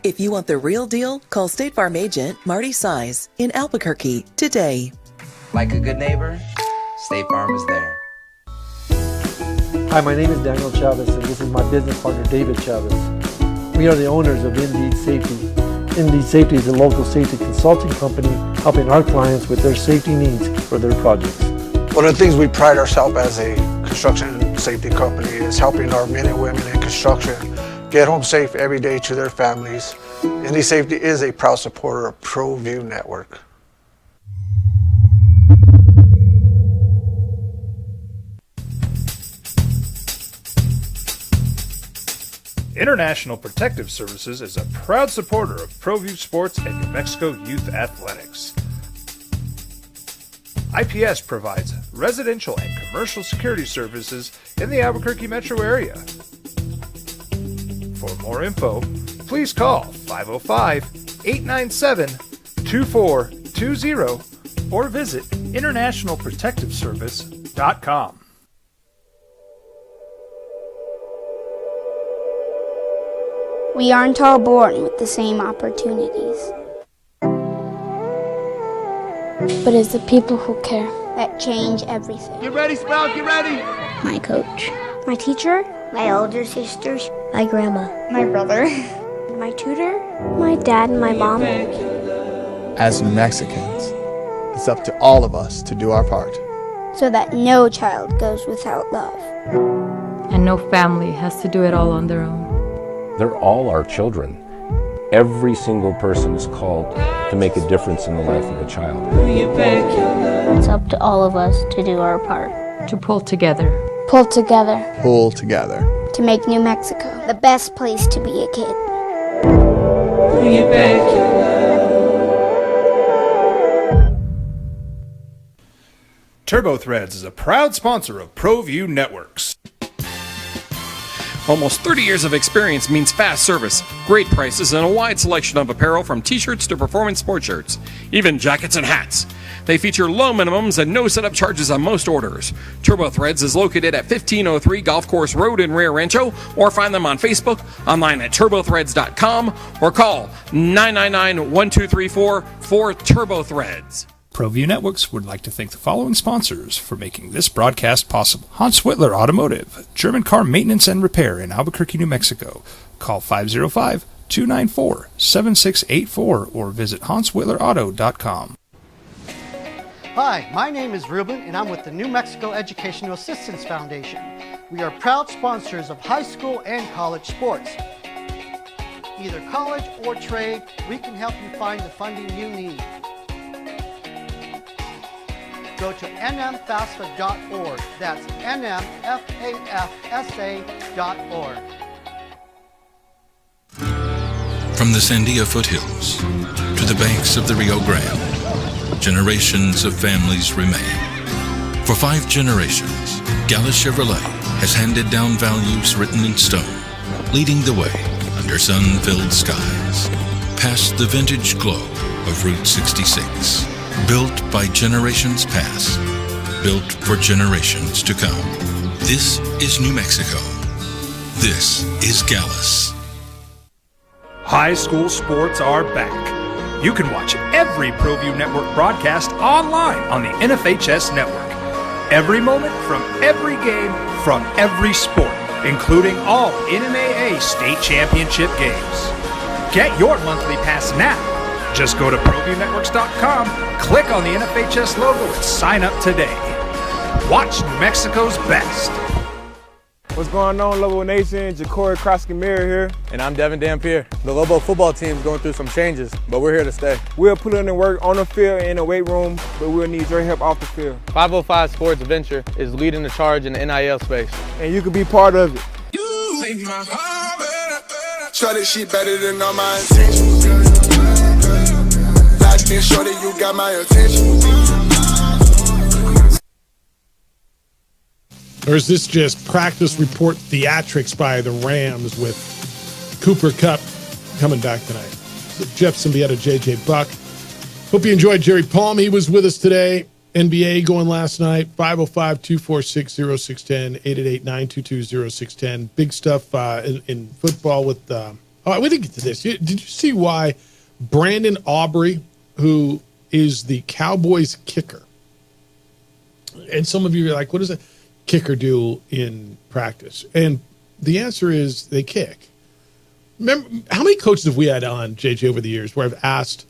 If you want the real deal, call State Farm agent Marty Size in Albuquerque today. Like a good neighbor, State Farm is there. Hi, my name is Daniel Chavez, and this is my business partner, David Chavez. We are the owners of Indeed Safety. Indeed Safety is a local safety consulting company helping our clients with their safety needs for their projects. One of the things we pride ourselves as a construction safety company is helping our men and women in construction get home safe every day to their families. Indeed Safety is a proud supporter of ProView Network. International Protective Services is a proud supporter of ProView Sports and New Mexico Youth Athletics. IPS provides residential and commercial security services in the Albuquerque metro area. For more info, please call 505-897-2420 or visit internationalprotectiveservice.com. We aren't all born with the same opportunities. But it's the people who care that change everything. Get ready, Sprout, get ready! My coach. My teacher. My older sisters. My grandma. My brother. My tutor. My dad and my mom. As New Mexicans, it's up to all of us to do our part. So that no child goes without love. And no family has to do it all on their own. They're all our children. Every single person is called to make a difference in the life of a child. It's up to all of us to do our part. To pull together. Pull together. Pull together. To make New Mexico the best place to be a kid. TurboThreads is a proud sponsor of ProView Networks. Almost 30 years of experience means fast service, great prices, and a wide selection of apparel from t-shirts to performance sport shirts, even jackets and hats. They feature low minimums and no setup charges on most orders. Turbo Threads is located at 1503 Golf Course Road in Rio Rancho, or find them on Facebook, online at turbothreads.com, or call 999-1234 for Turbo Threads. ProView Networks would like to thank the following sponsors for making this broadcast possible. Hans Whitler Automotive, German car maintenance and repair in Albuquerque, New Mexico. Call 505-294-7684 or visit hanswhitlerauto.com. Hi, my name is Ruben, and I'm with the New Mexico Educational Assistance Foundation. We are proud sponsors of high school and college sports. Either college or trade, we can help you find the funding you need. Go to nmfafsa.org. That's nmfafsa.org. From the Sandia foothills to the banks of the Rio Grande, generations of families remain. For 5 generations, Gallus Chevrolet has handed down values written in stone, leading the way under sun-filled skies, past the vintage glow of Route 66. Built by generations past, built for generations to come. This is New Mexico. This is Gallus. High school sports are back. You can watch every ProView Network broadcast online on the NFHS network. Every moment from every game from every sport, including all NMAA state championship games. Get your monthly pass now. Just go to ProViewNetworks.com, click on the NFHS logo, and sign up today. Watch New Mexico's best. What's going on, Lobo Nation? Ja'Cory Krosky-Mir here. And I'm Devin Dampier. The Lobo football team is going through some changes, but we're here to stay. We'll put in the work on the field and in the weight room, but we'll need your help off the field. 505 Sports Venture is leading the charge in the NIL space. And you can be part of it. You make my heart better. Try this shit better than all my intentions. Locked in, shorty, you got my attention. Or is this just practice report theatrics by the Rams with Cooper Kupp coming back tonight? So Jeff Symbieta, JJ Buck. Hope you enjoyed Jerry Palm. He was with us today. NBA going last night. 505-246-0610, 888-922-0610. Big stuff in football with we didn't get to this. Did you see why Brandon Aubrey, who is the Cowboys kicker, and some of you are like, what does a kicker do in practice? And the answer is they kick. Remember, how many coaches have we had on, JJ, over the years where I've asked,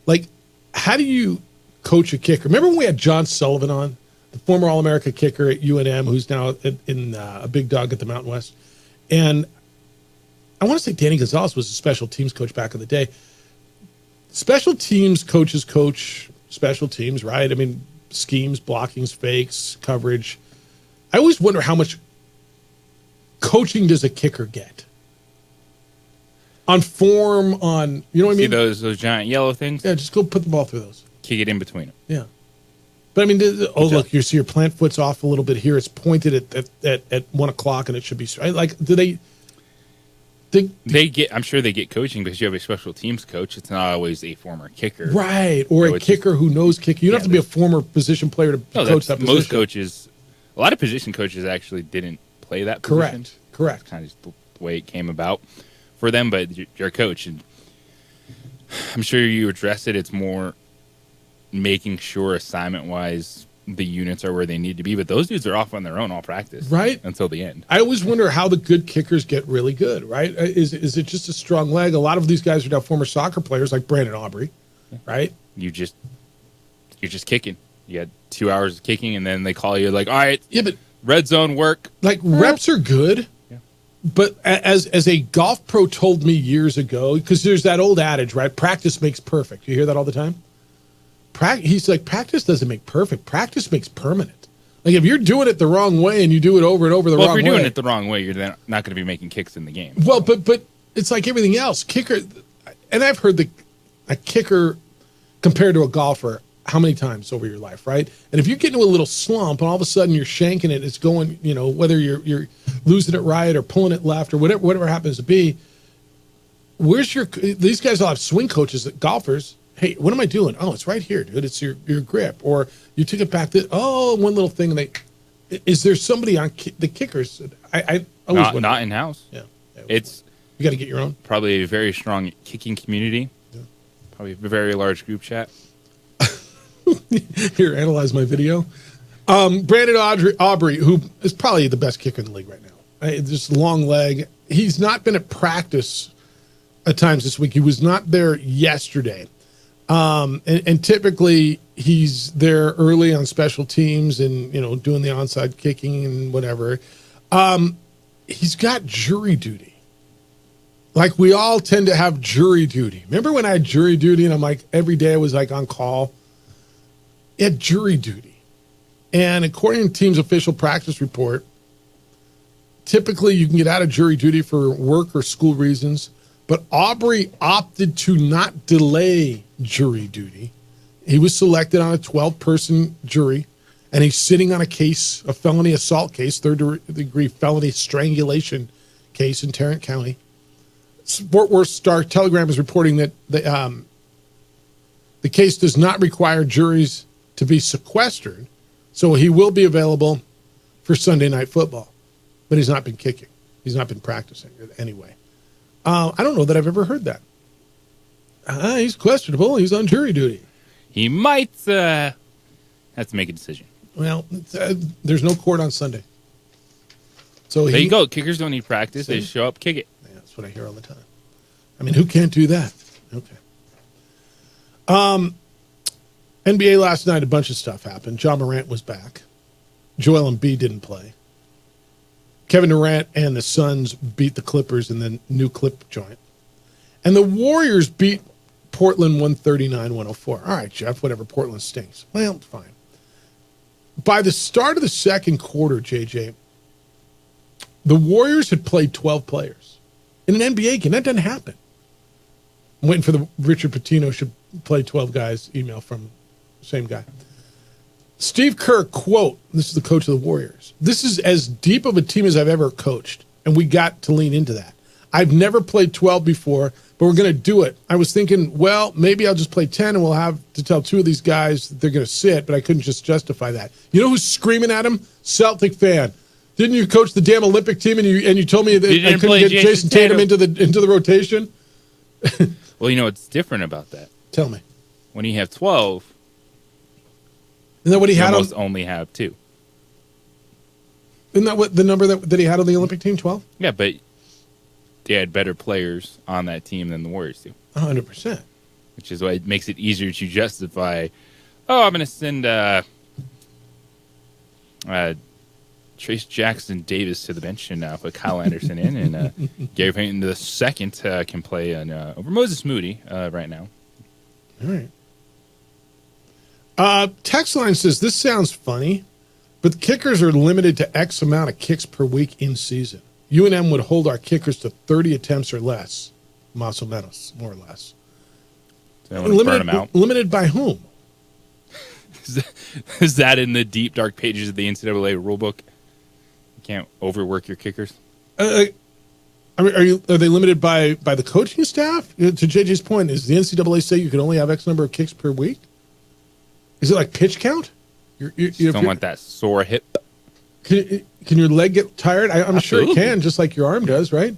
like, how do you coach a kicker? Remember when we had John Sullivan on, the former All-America kicker at UNM, who's now in a big dog at the Mountain West? And I want to say Danny Gonzalez was a special teams coach back in the day. Special teams coaches coach special teams, right? I mean, schemes, blockings, fakes, coverage. I always wonder how much coaching does a kicker get? On form, on, you know what I mean? See those giant yellow things? Yeah, just go put the ball through those. Kick it in between them. Yeah. But I mean, look, you see your plant foot's off a little bit here. It's pointed at 1 o'clock and it should be straight. Like, do they get, I'm sure they get coaching because you have a special teams coach. It's not always a former kicker. Right. Or a kicker who knows kicking. You don't have to be a former position player to coach that position. Most coaches, a lot of position coaches actually didn't play that position. Correct. It's kind of just the way it came about for them, but you're a coach. And I'm sure you addressed it. It's more making sure assignment-wise the units are where they need to be, but those dudes are off on their own all practice. Right. Until the end. I always wonder how the good kickers get really good, right? Is it just a strong leg? A lot of these guys are now former soccer players like Brandon Aubrey, right? You're just kicking. You had 2 hours of kicking, and then they call you like, all right, but red zone work. Like, reps are good, but as a golf pro told me years ago, because there's that old adage, right? Practice makes perfect. You hear that all the time? He's like, practice doesn't make perfect. Practice makes permanent. Like, if you're doing it the wrong way and you do it over and over the wrong way. Well, if you're doing it the wrong way, you're not going to be making kicks in the game. Well, but it's like everything else. Kicker, and I've heard a kicker compared to a golfer, how many times over your life, right? And if you get into a little slump and all of a sudden you're shanking it, it's going, whether you're losing it right or pulling it left or whatever happens to be, these guys all have swing coaches, golfers. Hey, what am I doing? Oh, it's right here, dude. It's your grip. Or you took it back one little thing. And is there somebody on the kickers? I always not in-house. Yeah. It's you got to get your own. Probably a very strong kicking community. Yeah. Probably a very large group chat. Here, analyze my video. Brandon Aubrey, who is probably the best kicker in the league right now. Just long leg. He's not been at practice at times this week. He was not there yesterday. And typically he's there early on special teams and, doing the onside kicking and whatever. He's got jury duty. Like we all tend to have jury duty. Remember when I had jury duty and I'm like, every day I was like on call? He had jury duty. And according to the team's official practice report, typically you can get out of jury duty for work or school reasons, but Aubrey opted to not delay jury duty. He was selected on a 12-person jury, and he's sitting on a felony assault case, third-degree felony strangulation case in Tarrant County. Fort Worth Star-Telegram is reporting that the case does not require juries to be sequestered, so he will be available for Sunday Night Football. But he's not been kicking. He's not been practicing anyway. I don't know that I've ever heard that. He's questionable. He's on jury duty. He might have to make a decision. Well, there's no court on Sunday. So there you go. Kickers don't need practice. They show up, kick it. Yeah, that's what I hear all the time. I mean, who can't do that? Okay. NBA last night, a bunch of stuff happened. John Morant was back. Joel Embiid didn't play. Kevin Durant and the Suns beat the Clippers in the new clip joint. And the Warriors beat Portland 139-104. All right, Jeff, whatever. Portland stinks. Well, fine. By the start of the second quarter, JJ, the Warriors had played 12 players. In an NBA game, that doesn't happen. I'm waiting for the Richard Pitino should play 12 guys email from the same guy. Steve Kerr, quote, this is the coach of the Warriors, "This is as deep of a team as I've ever coached, and we got to lean into that. I've never played 12 before, but we're going to do it. I was thinking, well, maybe I'll just play 10 and we'll have to tell two of these guys that they're going to sit, but I couldn't just justify that." You know who's screaming at him? Celtic fan. Didn't you coach the damn Olympic team and you told me that I couldn't get Jason Tatum into the rotation? Well, it's different about that. Tell me. When you have 12, isn't that what he had? You almost only have 2. Isn't that what the number that he had on the Olympic team? 12. Yeah, but they had better players on that team than the Warriors do. 100%. Which is why it makes it easier to justify. I'm going to send Trace Jackson Davis to the bench and put Kyle Anderson in, and Gary Payton II can play over Moses Moody right now. All right. Text line says, this sounds funny, but kickers are limited to X amount of kicks per week in season. UNM would hold our kickers to 30 attempts or less, más o menos, more or less. So burn them out. Limited by whom? Is that in the deep, dark pages of the NCAA rulebook? You can't overwork your kickers? Are they limited by the coaching staff? To JJ's point, is the NCAA say you can only have X number of kicks per week? Is it like pitch count? You don't want that sore hip. Can your leg get tired? I'm sure it can, just like your arm does, right?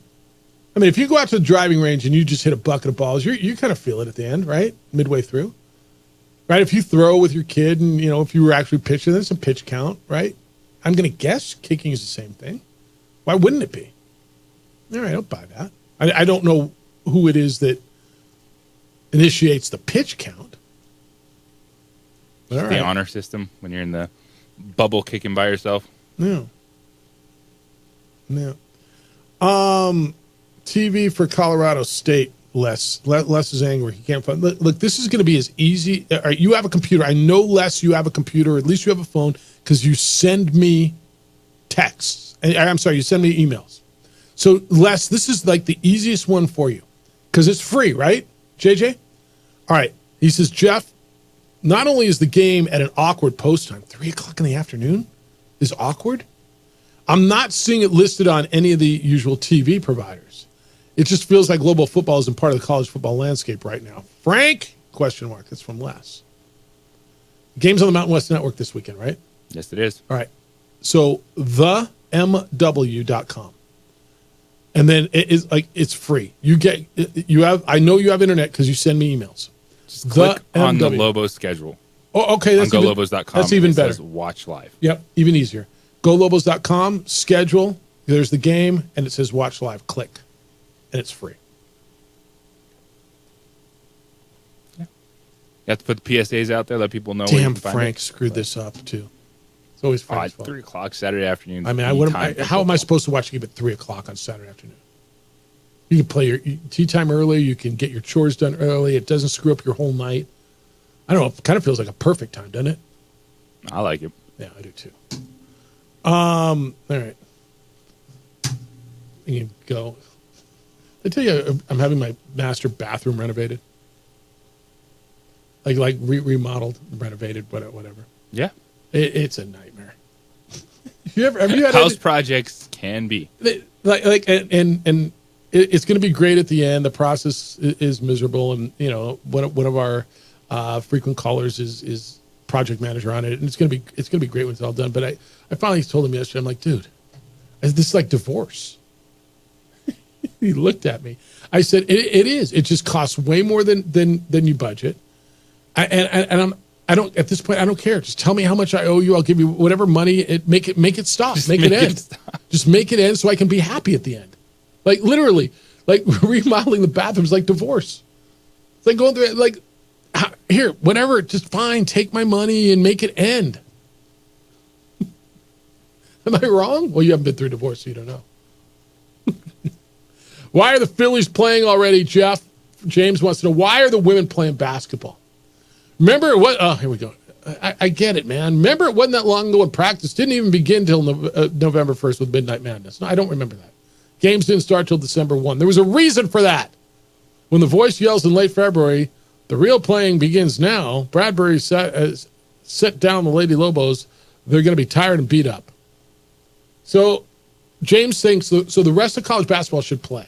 I mean, if you go out to the driving range and you just hit a bucket of balls, you kind of feel it at the end, right? Midway through. Right? If you throw with your kid and, if you were actually pitching, there's a pitch count, right? I'm going to guess kicking is the same thing. Why wouldn't it be? All right, I'll buy that. I don't know who it is that initiates the pitch count. All right. The honor system when you're in the bubble kicking by yourself. Yeah. TV for Colorado State. Les is angry. He can't find. Look, this is going to be as easy. All right, you have a computer. I know, Les, you have a computer. At least you have a phone because you send me texts. I'm sorry, you send me emails. So, Les, this is like the easiest one for you because it's free, right, JJ? All right. He says, Jeff, not only is the game at an awkward post time, 3 o'clock in the afternoon is awkward. I'm not seeing it listed on any of the usual TV providers. It just feels like global football isn't part of the college football landscape right now. Frank? Question mark. That's from Les. Game's on the Mountain West Network this weekend, right? Yes, it is. All right. So themw.com. And then it is like, it's free. I know you have internet because you send me emails. Just click on the Lobos schedule. Oh, okay. That's on golobos.com. That's even better. Says watch live. Yep. Even easier. golobos.com, schedule. There's the game, and it says watch live. Click. And it's free. Yeah. You have to put the PSAs out there, let people know. Damn, where you can find Frank it. screwed this up, too. It's always Frank's fault. 3 o'clock Saturday afternoon. I mean, how am I supposed to watch a game at 3 o'clock on Saturday afternoon? You can play your tea time early. You can get your chores done early. It doesn't screw up your whole night. I don't know. It kind of feels like a perfect time, doesn't it? I like it. Yeah, I do too. All right. You can go. I tell you, I'm having my master bathroom renovated. Like remodeled, renovated, whatever. Yeah. It's a nightmare. have you had house projects can be and it's going to be great at the end. The process is miserable, and one of our frequent callers is project manager on it, and it's going to be great when it's all done. But I finally told him yesterday, I'm like, dude, this is like divorce. He looked at me. I said, it is. It just costs way more than you budget. I don't at this point. I don't care. Just tell me how much I owe you. I'll give you whatever money. Make it stop. Make it end. Just make it end so I can be happy at the end. Like literally, like remodeling the bathrooms like divorce. It's like going through it. Like here, whatever. Just fine. Take my money and make it end. Am I wrong? Well, you haven't been through divorce, so you don't know. Why are the Phillies playing already, Jeff? James wants to know, why are the women playing basketball? Remember what? Oh, here we go. I get it, man. Remember, it wasn't that long ago when practice didn't even begin till November 1st with Midnight Madness. No, I don't remember that. Games didn't start till December 1. There was a reason for that. When the voice yells in late February, the real playing begins now. Bradbury set down the Lady Lobos. They're going to be tired and beat up. So James thinks so the rest of college basketball should play.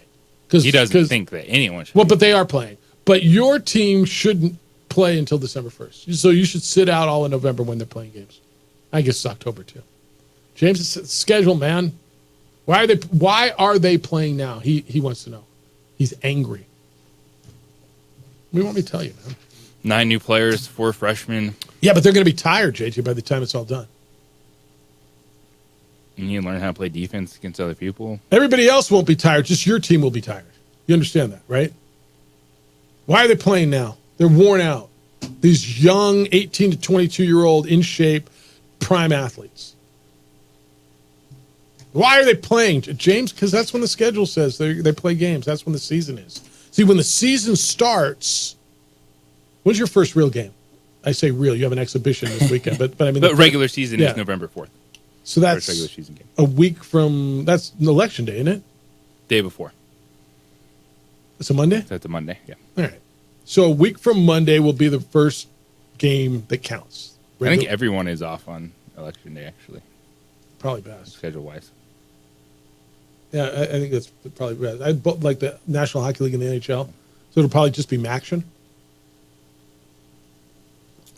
He doesn't think that anyone should. Well, but they are playing. But your team shouldn't play until December 1st. So you should sit out all in November when they're playing games. I guess it's October too. James' schedule, man. Why are they playing now? He wants to know. He's angry. What do you want me to tell you, man? 9 new players, 4 freshmen. Yeah, but they're going to be tired, JJ, by the time it's all done. You need to learn how to play defense against other people. Everybody else won't be tired. Just your team will be tired. You understand that, right? Why are they playing now? They're worn out. These young 18 to 22-year-old, in shape, prime athletes. Why are they playing, James? Because that's when the schedule says they play games. That's when the season is. See, when the season starts, when's your first real game? I say real. You have an exhibition this weekend, but I mean, the regular season is November 4th. So that's regular season game. A week from. That's an election day, isn't it? Day before. It's a Monday. That's a Monday. Yeah. All right. So a week from Monday will be the first game that counts. I think everyone is off on election day, actually. Probably best. Schedule-wise. Yeah, I think that's probably best. I like the National Hockey League and the NHL, so it'll probably just be Maction.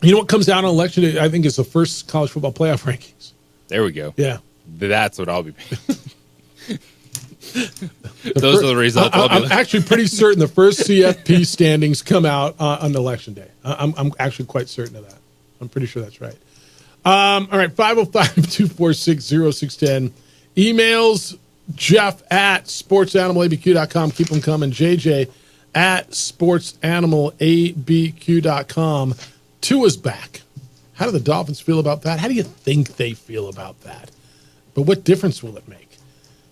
You know what comes out on election day? I think it's the first college football playoff rankings. There we go. Yeah. That's what I'll be paying. Those are the results. I'm actually pretty certain the first CFP standings come out on election day. I'm actually quite certain of that. I'm pretty sure that's right. All right, 505-246-0610. Emails, Jeff at sportsanimалabq.com. Keep them coming. JJ at sportsanimалabq.com. Tua's back. How do the Dolphins feel about that? How do you think they feel about that? But what difference will it make?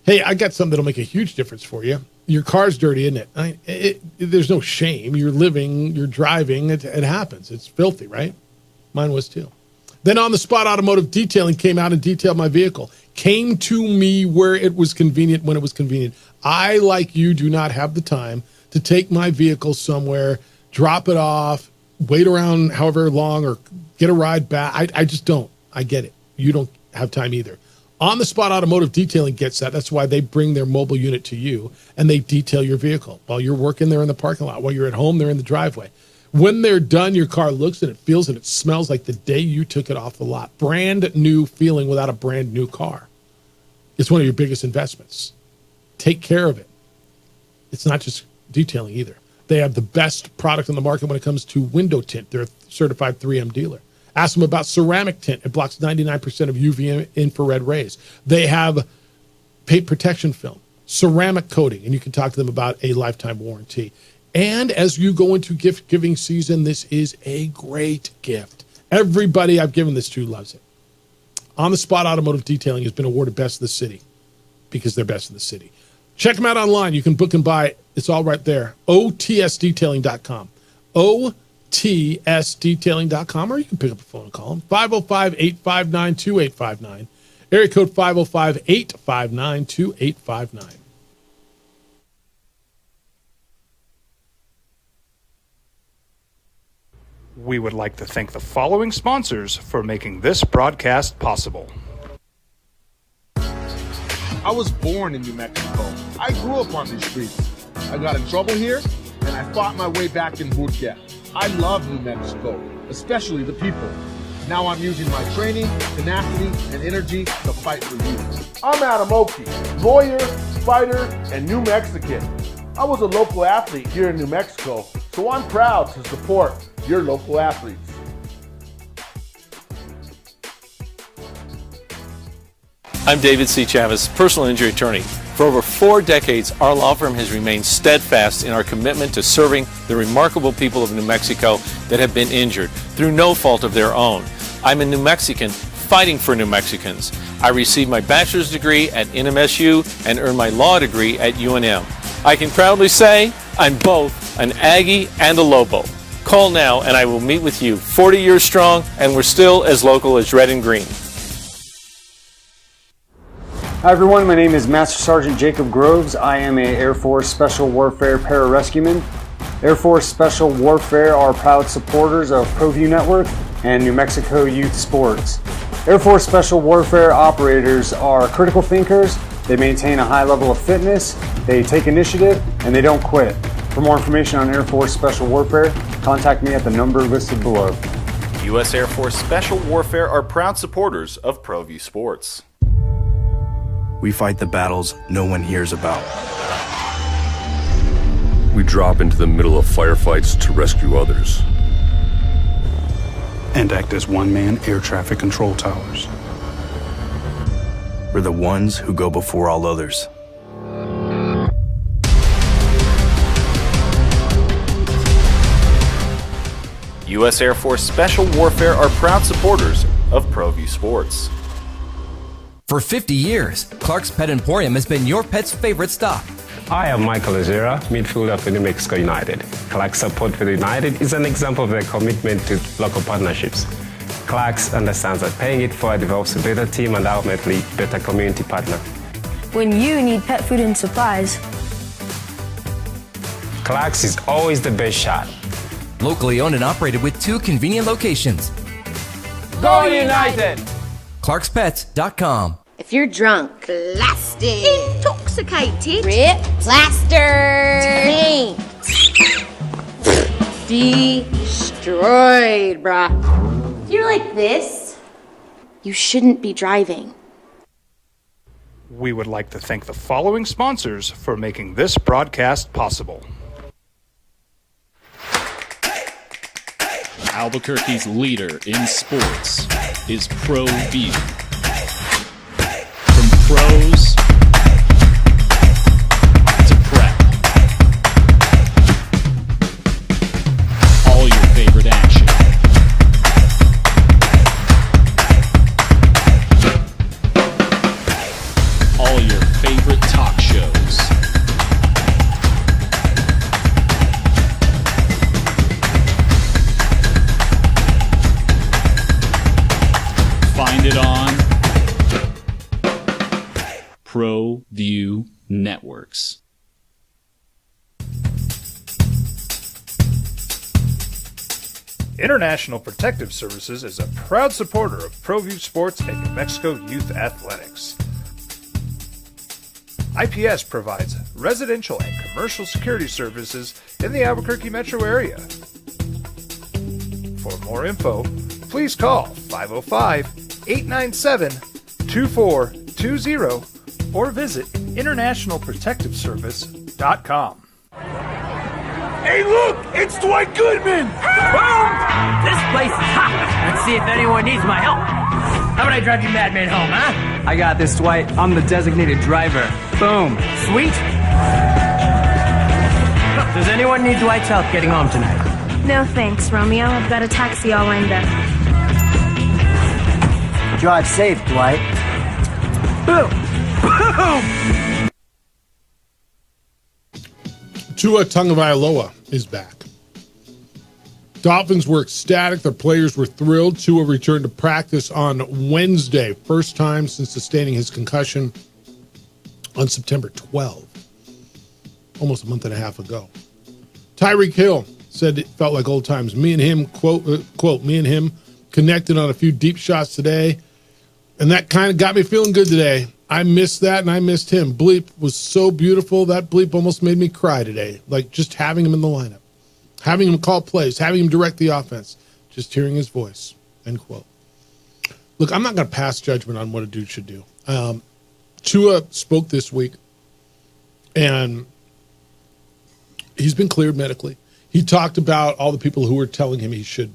Hey, I got something that'll make a huge difference for you. Your car's dirty, isn't it? There's no shame. You're living, you're driving. It happens. It's filthy, right? Mine was too. Then On the Spot Automotive Detailing came out and detailed my vehicle. Came to me where it was convenient, when it was convenient. I, like you, do not have the time to take my vehicle somewhere, drop it off, wait around however long or get a ride back. I just don't. I get it. You don't have time either. On-the-spot automotive detailing gets that. That's why they bring their mobile unit to you and they detail your vehicle. While you're working, they're in the parking lot. While you're at home, they're in the driveway. When they're done, your car looks and it feels and it smells like the day you took it off the lot. Brand new feeling without a brand new car. It's one of your biggest investments. Take care of it. It's not just detailing either. They have the best product on the market when it comes to window tint. They're a certified 3M dealer. Ask them about ceramic tint. It blocks 99% of UV infrared rays. They have paint protection film, ceramic coating, and you can talk to them about a lifetime warranty. And as you go into gift giving season, this is a great gift. Everybody I've given this to loves it. On the Spot Automotive Detailing has been awarded Best in the City because they're best in the city. Check them out online. You can book and buy. It's all right there. OTSdetailing.com. OTSdetailing.com, or you can pick up the phone and call them. 505-859-2859. Area code 505-859-2859. We would like to thank the following sponsors for making this broadcast possible. I was born in New Mexico. I grew up on these streets. I got in trouble here, and I fought my way back in boot camp. I love New Mexico, especially the people. Now I'm using my training, tenacity, and energy to fight for you. I'm Adam Oki, lawyer, fighter, and New Mexican. I was a local athlete here in New Mexico, so I'm proud to support your local athletes. I'm David C. Chavez, personal injury attorney. For over 4 decades, our law firm has remained steadfast in our commitment to serving the remarkable people of New Mexico that have been injured through no fault of their own. I'm a New Mexican fighting for New Mexicans. I received my bachelor's degree at NMSU and earned my law degree at UNM. I can proudly say I'm both an Aggie and a Lobo. Call now and I will meet with you. 40 years strong, and we're still as local as red and green. Hi everyone, my name is Master Sergeant Jacob Groves. I am an Air Force Special Warfare Pararescueman. Air Force Special Warfare are proud supporters of ProView Network and New Mexico Youth Sports. Air Force Special Warfare operators are critical thinkers. They maintain a high level of fitness, they take initiative, and they don't quit. For more information on Air Force Special Warfare, contact me at the number listed below. U.S. Air Force Special Warfare are proud supporters of ProView Sports. We fight the battles no one hears about. We drop into the middle of firefights to rescue others. And act as one-man air traffic control towers. We're the ones who go before all others. U.S. Air Force Special Warfare are proud supporters of ProView Sports. For 50 years, Clark's Pet Emporium has been your pet's favorite stop. I am Michael Ojera, midfielder for New Mexico United. Clark's support for the United is an example of their commitment to local partnerships. Clark's understands that paying it forward develops a better team and ultimately better community partner. When you need pet food and supplies, Clark's is always the best shot. Locally owned and operated with 2 convenient locations. Go United! ClarksPets.com. if you're drunk, blasted, intoxicated, ripped, plastered, destroyed, bruh. If you're like this, you shouldn't be driving. We would like to thank the following sponsors for making this broadcast possible. Albuquerque's leader in sports is ProView. From pros to prep, all your favorite action. All your favorite talk shows. Find it on International Protective Services is a proud supporter of ProView Sports and New Mexico Youth Athletics. IPS provides residential and commercial security services in the Albuquerque metro area. For more info, please call 505-897-2420 or visit internationalprotectiveservice.com. Hey, look! It's Dwight Goodman! Boom! This place is hot. Let's see if anyone needs my help. How about I drive you madman home, huh? I got this, Dwight. I'm the designated driver. Boom. Sweet. Does anyone need Dwight's help getting home tonight? No thanks, Romeo. I've got a taxi all lined up. Drive safe, Dwight. Boom! Boom! Tua Tagovailoa is back. Dolphins were ecstatic. Their players were thrilled. Tua returned to practice on Wednesday, first time since sustaining his concussion on September 12, almost a month and a half ago. Tyreek Hill said it felt like old times. Me and him, quote, me and him connected on a few deep shots today, and that kind of got me feeling good today. I missed that, and I missed him. Bleep was so beautiful. That bleep almost made me cry today, like just having him in the lineup, having him call plays, having him direct the offense, just hearing his voice, end quote. Look, I'm not going to pass judgment on what a dude should do. Tua spoke this week, and he's been cleared medically. He talked about all the people who were telling him he should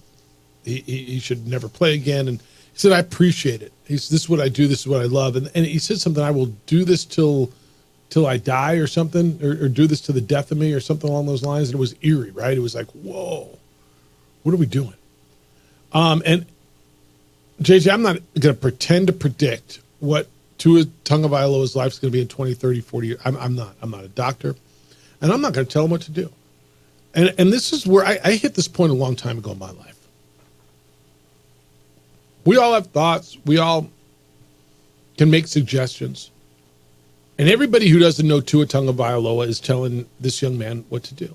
never play again, and he said, I appreciate it. This is what I do. This is what I love. And he said something, I will do this till I die or something, or do this to the death of me or something along those lines. And it was eerie, right? It was like, whoa, what are we doing? And JJ, I'm not going to pretend to predict what Tua Tagovailoa's life is going to be in 20, 30, 40 years. I'm not a doctor, and I'm not going to tell him what to do. And this is where I hit this point a long time ago in my life. We all have thoughts. We all can make suggestions. And everybody who doesn't know Tua Tagovailoa is telling this young man what to do.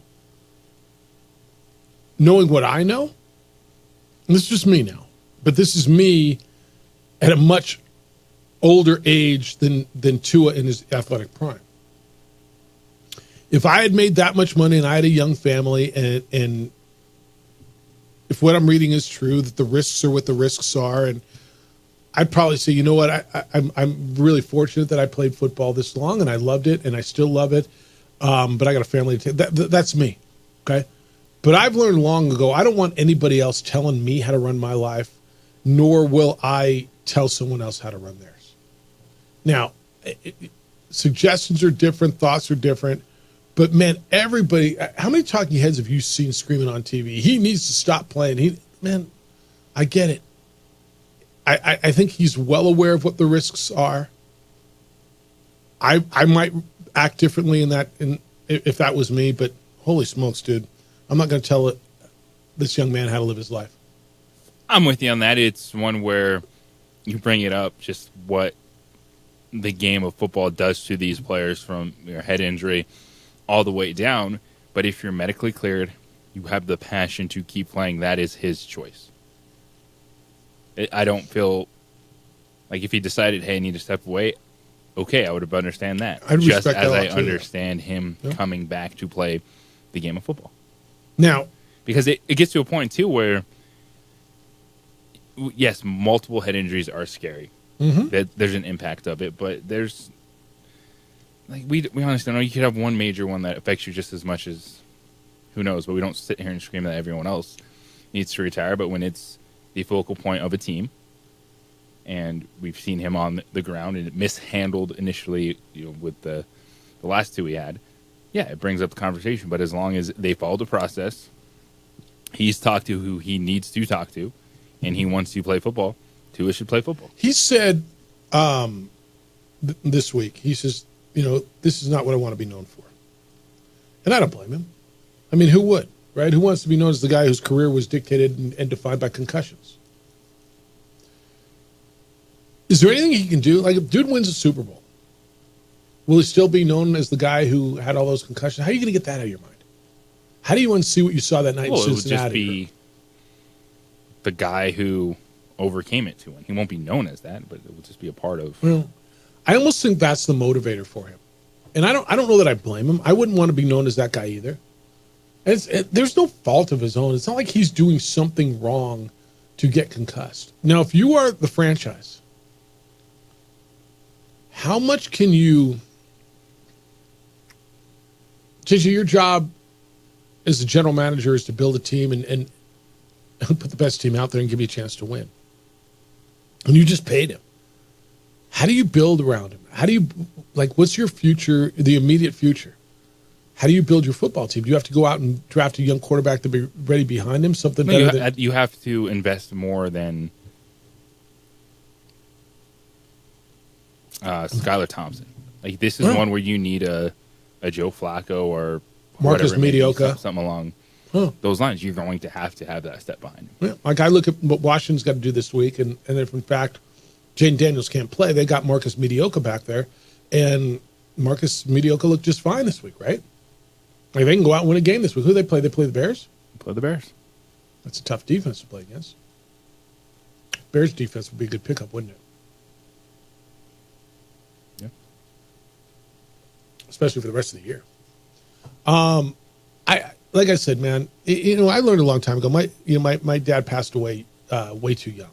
Knowing what I know, and this is just me now, but this is me at a much older age than Tua in his athletic prime. If I had made that much money and I had a young family, and if what I'm reading is true, that the risks are what the risks are, and I'd probably say, you know what, I'm really fortunate that I played football this long, and I loved it, and I still love it, but I got a family to take. That's me, okay? But I've learned long ago, I don't want anybody else telling me how to run my life, nor will I tell someone else how to run theirs. Now, suggestions are different, thoughts are different, but man, everybody, how many talking heads have you seen screaming on TV? He needs to stop playing. Man, I get it. I think he's well aware of what the risks are. I might act differently in that, if that was me, but holy smokes, dude. I'm not going to tell this young man how to live his life. I'm with you on that. It's one where you bring it up, just what the game of football does to these players from your head injury all the way down. But if you're medically cleared, you have the passion to keep playing, that is his choice. I don't feel like if he decided, hey, I need to step away, okay, I would have understand that. I'd just respect as that a I lot, too. understand him coming back to play the game of football. Now, because it gets to a point too where, yes, multiple head injuries are scary. That there's an impact of it, but there's like we honestly don't know. You could have one major one that affects you just as much as who knows. But we don't sit here and scream that everyone else needs to retire. But when it's the focal point of a team, and we've seen him on the ground and mishandled initially, with the last two we had. Yeah, it brings up the conversation. But as long as they follow the process, he's talked to who he needs to talk to, and he wants to play football, Tua should play football. He said this week, he says, this is not what I want to be known for. And I don't blame him. I mean, who would, right? Who wants to be known as the guy whose career was dictated and defined by concussions? Is there anything he can do? Like, if dude wins a Super Bowl, will he still be known as the guy who had all those concussions? How are you going to get that out of your mind? How do you unsee what you saw that night in Cincinnati? It would just be the guy who overcame it to win. He won't be known as that, but it will just be a part of. Well, I almost think that's the motivator for him. And I don't know that I blame him. I wouldn't want to be known as that guy either. There's no fault of his own. It's not like he's doing something wrong to get concussed. Now, if you are the franchise, how much can you... JJ, your job as a general manager is to build a team and put the best team out there and give you a chance to win. And you just paid him. How do you build around him? How do you, what's your future, the immediate future? How do you build your football team? Do you have to go out and draft a young quarterback to be ready behind him? Something better you have to invest more than Skylar Thompson. Like, this is one where you need a Joe Flacco or Marcus Mediocre, something along those lines. You're going to have that step behind him. Yeah, like I look at what Washington's got to do this week, and if in fact Jaden Daniels can't play, they got Marcus Mediocre back there, and Marcus Mediocre looked just fine this week, right? Like, they can go out and win a game this week. Who do they play? They play the Bears? Play the Bears. That's a tough defense to play against. Bears defense would be a good pickup, wouldn't it? Yeah. Especially for the rest of the year. Like I said, man, I learned a long time ago. My dad passed away way too young.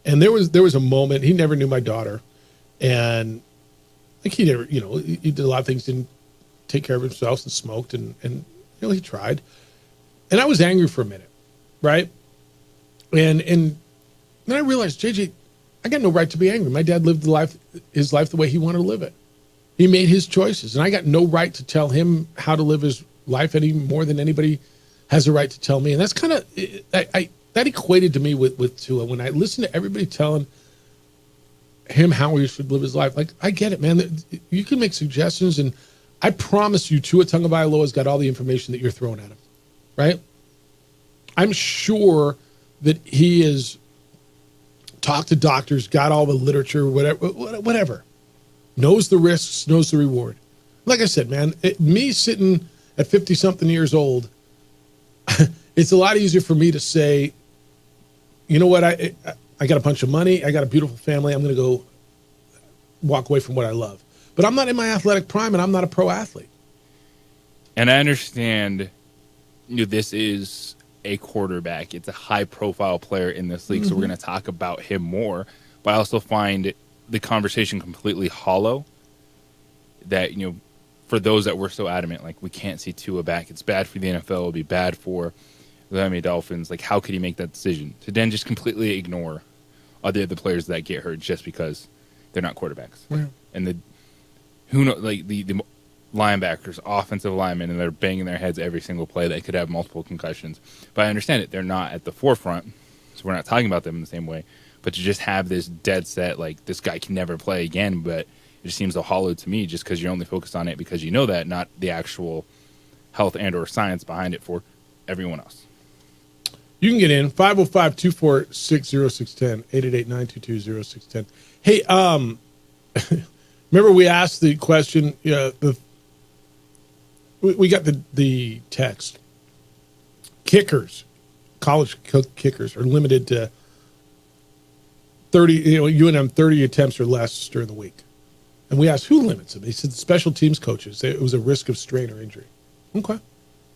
And there was a moment, he never knew my daughter, and like he never, he did a lot of things, didn't take care of himself and smoked and he tried. And I was angry for a minute, right? And then I realized, JJ, I got no right to be angry. My dad lived his life the way he wanted to live it. He made his choices, and I got no right to tell him how to live his life any more than anybody has a right to tell me. And that's kind of that equated to me with Tua. When I listen to everybody telling him how he should live his life, like, I get it, man. You can make suggestions, and I promise you, Tua Tagovailoa's got all the information that you're throwing at him, right? I'm sure that he has talked to doctors, got all the literature, whatever. Knows the risks, knows the reward. Like I said, man, me sitting at 50-something years old, it's a lot easier for me to say, you know what, I got a bunch of money, I got a beautiful family, I'm going to go walk away from what I love. But I'm not in my athletic prime, and I'm not a pro athlete. And I understand, this is a quarterback. It's a high-profile player in this league, so we're going to talk about him more. But I also find the conversation completely hollow. That, for those that were so adamant, like, we can't see Tua back. It's bad for the NFL. It'll be bad for the Miami Dolphins. Like, how could he make that decision? To then just completely ignore other the players that get hurt just because they're not quarterbacks. Yeah. And the linebackers, offensive linemen, and they're banging their heads every single play. They could have multiple concussions. But I understand it. They're not at the forefront, so we're not talking about them in the same way. But to just have this dead set, like, this guy can never play again, but it just seems so hollow to me just because you're only focused on it because you know that, not the actual health and or science behind it for everyone else. You can get in, 505-246-0610, 888-922-0610. Hey, remember we asked the question, we got the text. Kickers, college kickers are limited to 30, UNM 30 attempts or less during the week. And we asked who limits them. They said special teams coaches. It was a risk of strain or injury. Okay.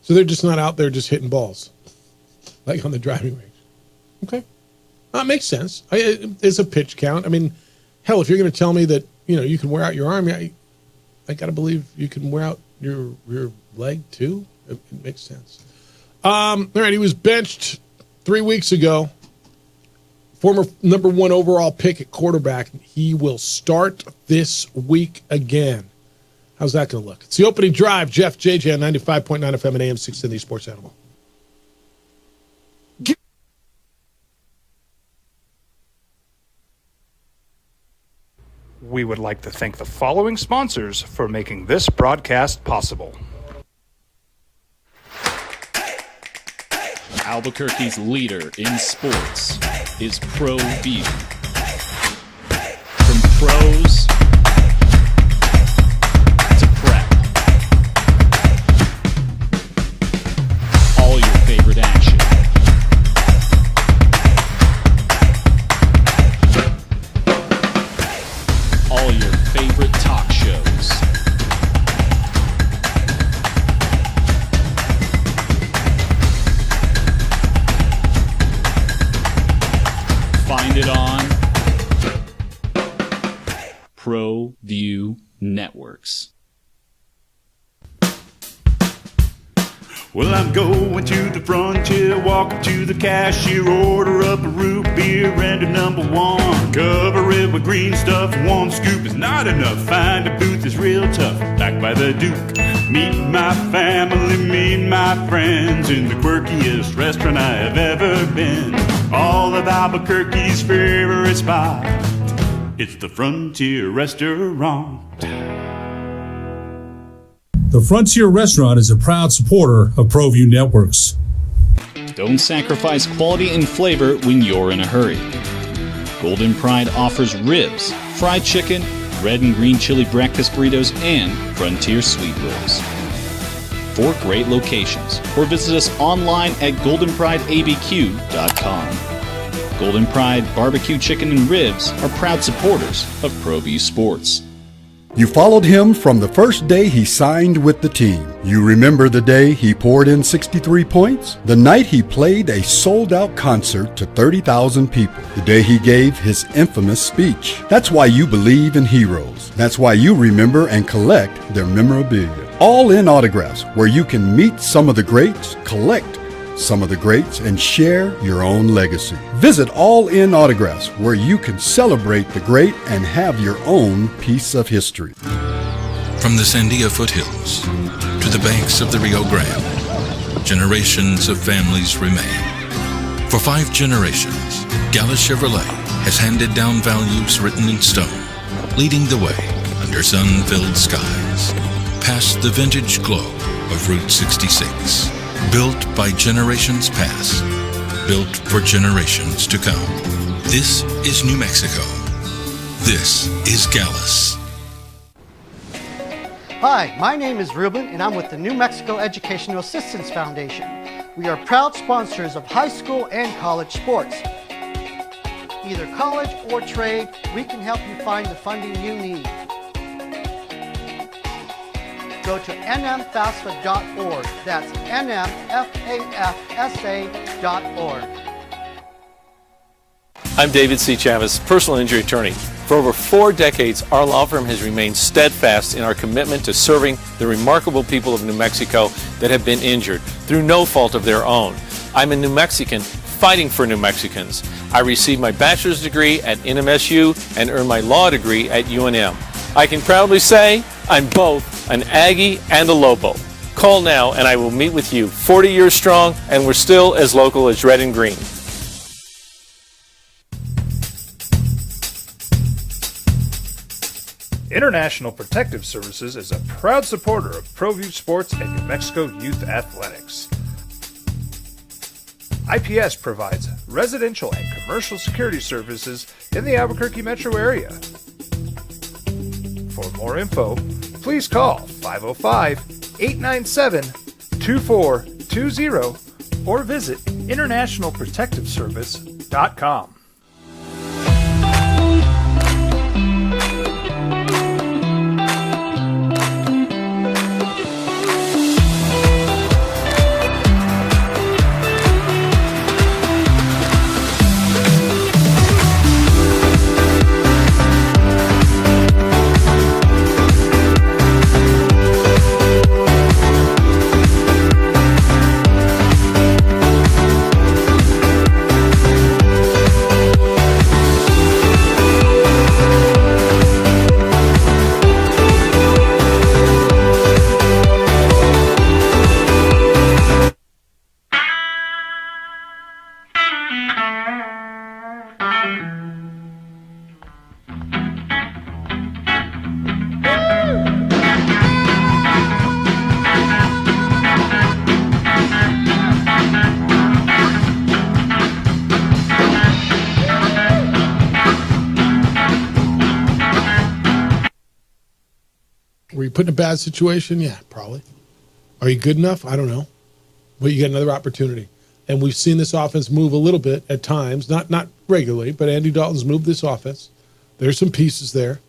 So they're just not out there just hitting balls, like on the driving range. Okay. That makes sense. It's a pitch count. I mean, hell, if you're going to tell me that, you can wear out your arm, I got to believe you can wear out your leg too. It makes sense. All right, he was benched 3 weeks ago. Former number 1 overall pick at quarterback. He will start this week again. How's that going to look? It's the opening drive. Jeff, JJ on 95.9 FM and AM 610 Sports Animal. We would like to thank the following sponsors for making this broadcast possible. Albuquerque's leader in sports is ProView. From pros to prep, all your favorite action Well, I'm going to the frontier, walk up to the cashier, order up a root beer and a number one. Cover it with green stuff, one scoop is not enough. Find a booth is real tough, back by the Duke. Meet my family, meet my friends in the quirkiest restaurant I have ever been. All of Albuquerque's favorite spot, it's the Frontier Restaurant. The Frontier Restaurant is a proud supporter of ProView Networks. Don't sacrifice quality and flavor when you're in a hurry. Golden Pride offers ribs, fried chicken, red and green chili breakfast burritos, and Frontier sweet rolls. 4 great locations, or visit us online at goldenprideabq.com. Golden Pride Barbecue Chicken and Ribs are proud supporters of ProView Sports. You followed him from the first day he signed with the team. You remember the day he poured in 63 points? The night he played a sold-out concert to 30,000 people. The day he gave his infamous speech. That's why you believe in heroes. That's why you remember and collect their memorabilia. All in Autographs, where you can meet some of the greats, collect some of the greats, and share your own legacy. Visit All In Autographs, where you can celebrate the great and have your own piece of history. From the Sandia foothills to the banks of the Rio Grande, generations of families remain. For 5 generations, Gallus Chevrolet has handed down values written in stone, leading the way under sun-filled skies, past the vintage glow of Route 66. Built by generations past, built for generations to come. This is New Mexico. This is Gallus. Hi, my name is Ruben, and I'm with the New Mexico Educational Assistance Foundation. We are proud sponsors of high school and college sports. Either college or trade, we can help you find the funding you need. Go to nmfafsa.org. That's nmfafsa.org. I'm David C. Chavez, personal injury attorney. For over 4 decades, our law firm has remained steadfast in our commitment to serving the remarkable people of New Mexico that have been injured through no fault of their own. I'm a New Mexican fighting for New Mexicans. I received my bachelor's degree at NMSU and earned my law degree at UNM. I can proudly say I'm both an Aggie and a Lobo. Call now and I will meet with you. 40 years strong, and we're still as local as red and green. International Protective Services is a proud supporter of ProView Sports and New Mexico Youth Athletics. IPS provides residential and commercial security services in the Albuquerque metro area. For more info, please call 505-897-2420 or visit internationalprotectiveservice.com. Were you put in a bad situation? Yeah, probably. Are you good enough? I don't know. But you got another opportunity. And we've seen this offense move a little bit at times, not regularly, but Andy Dalton's moved this offense. There's some pieces there.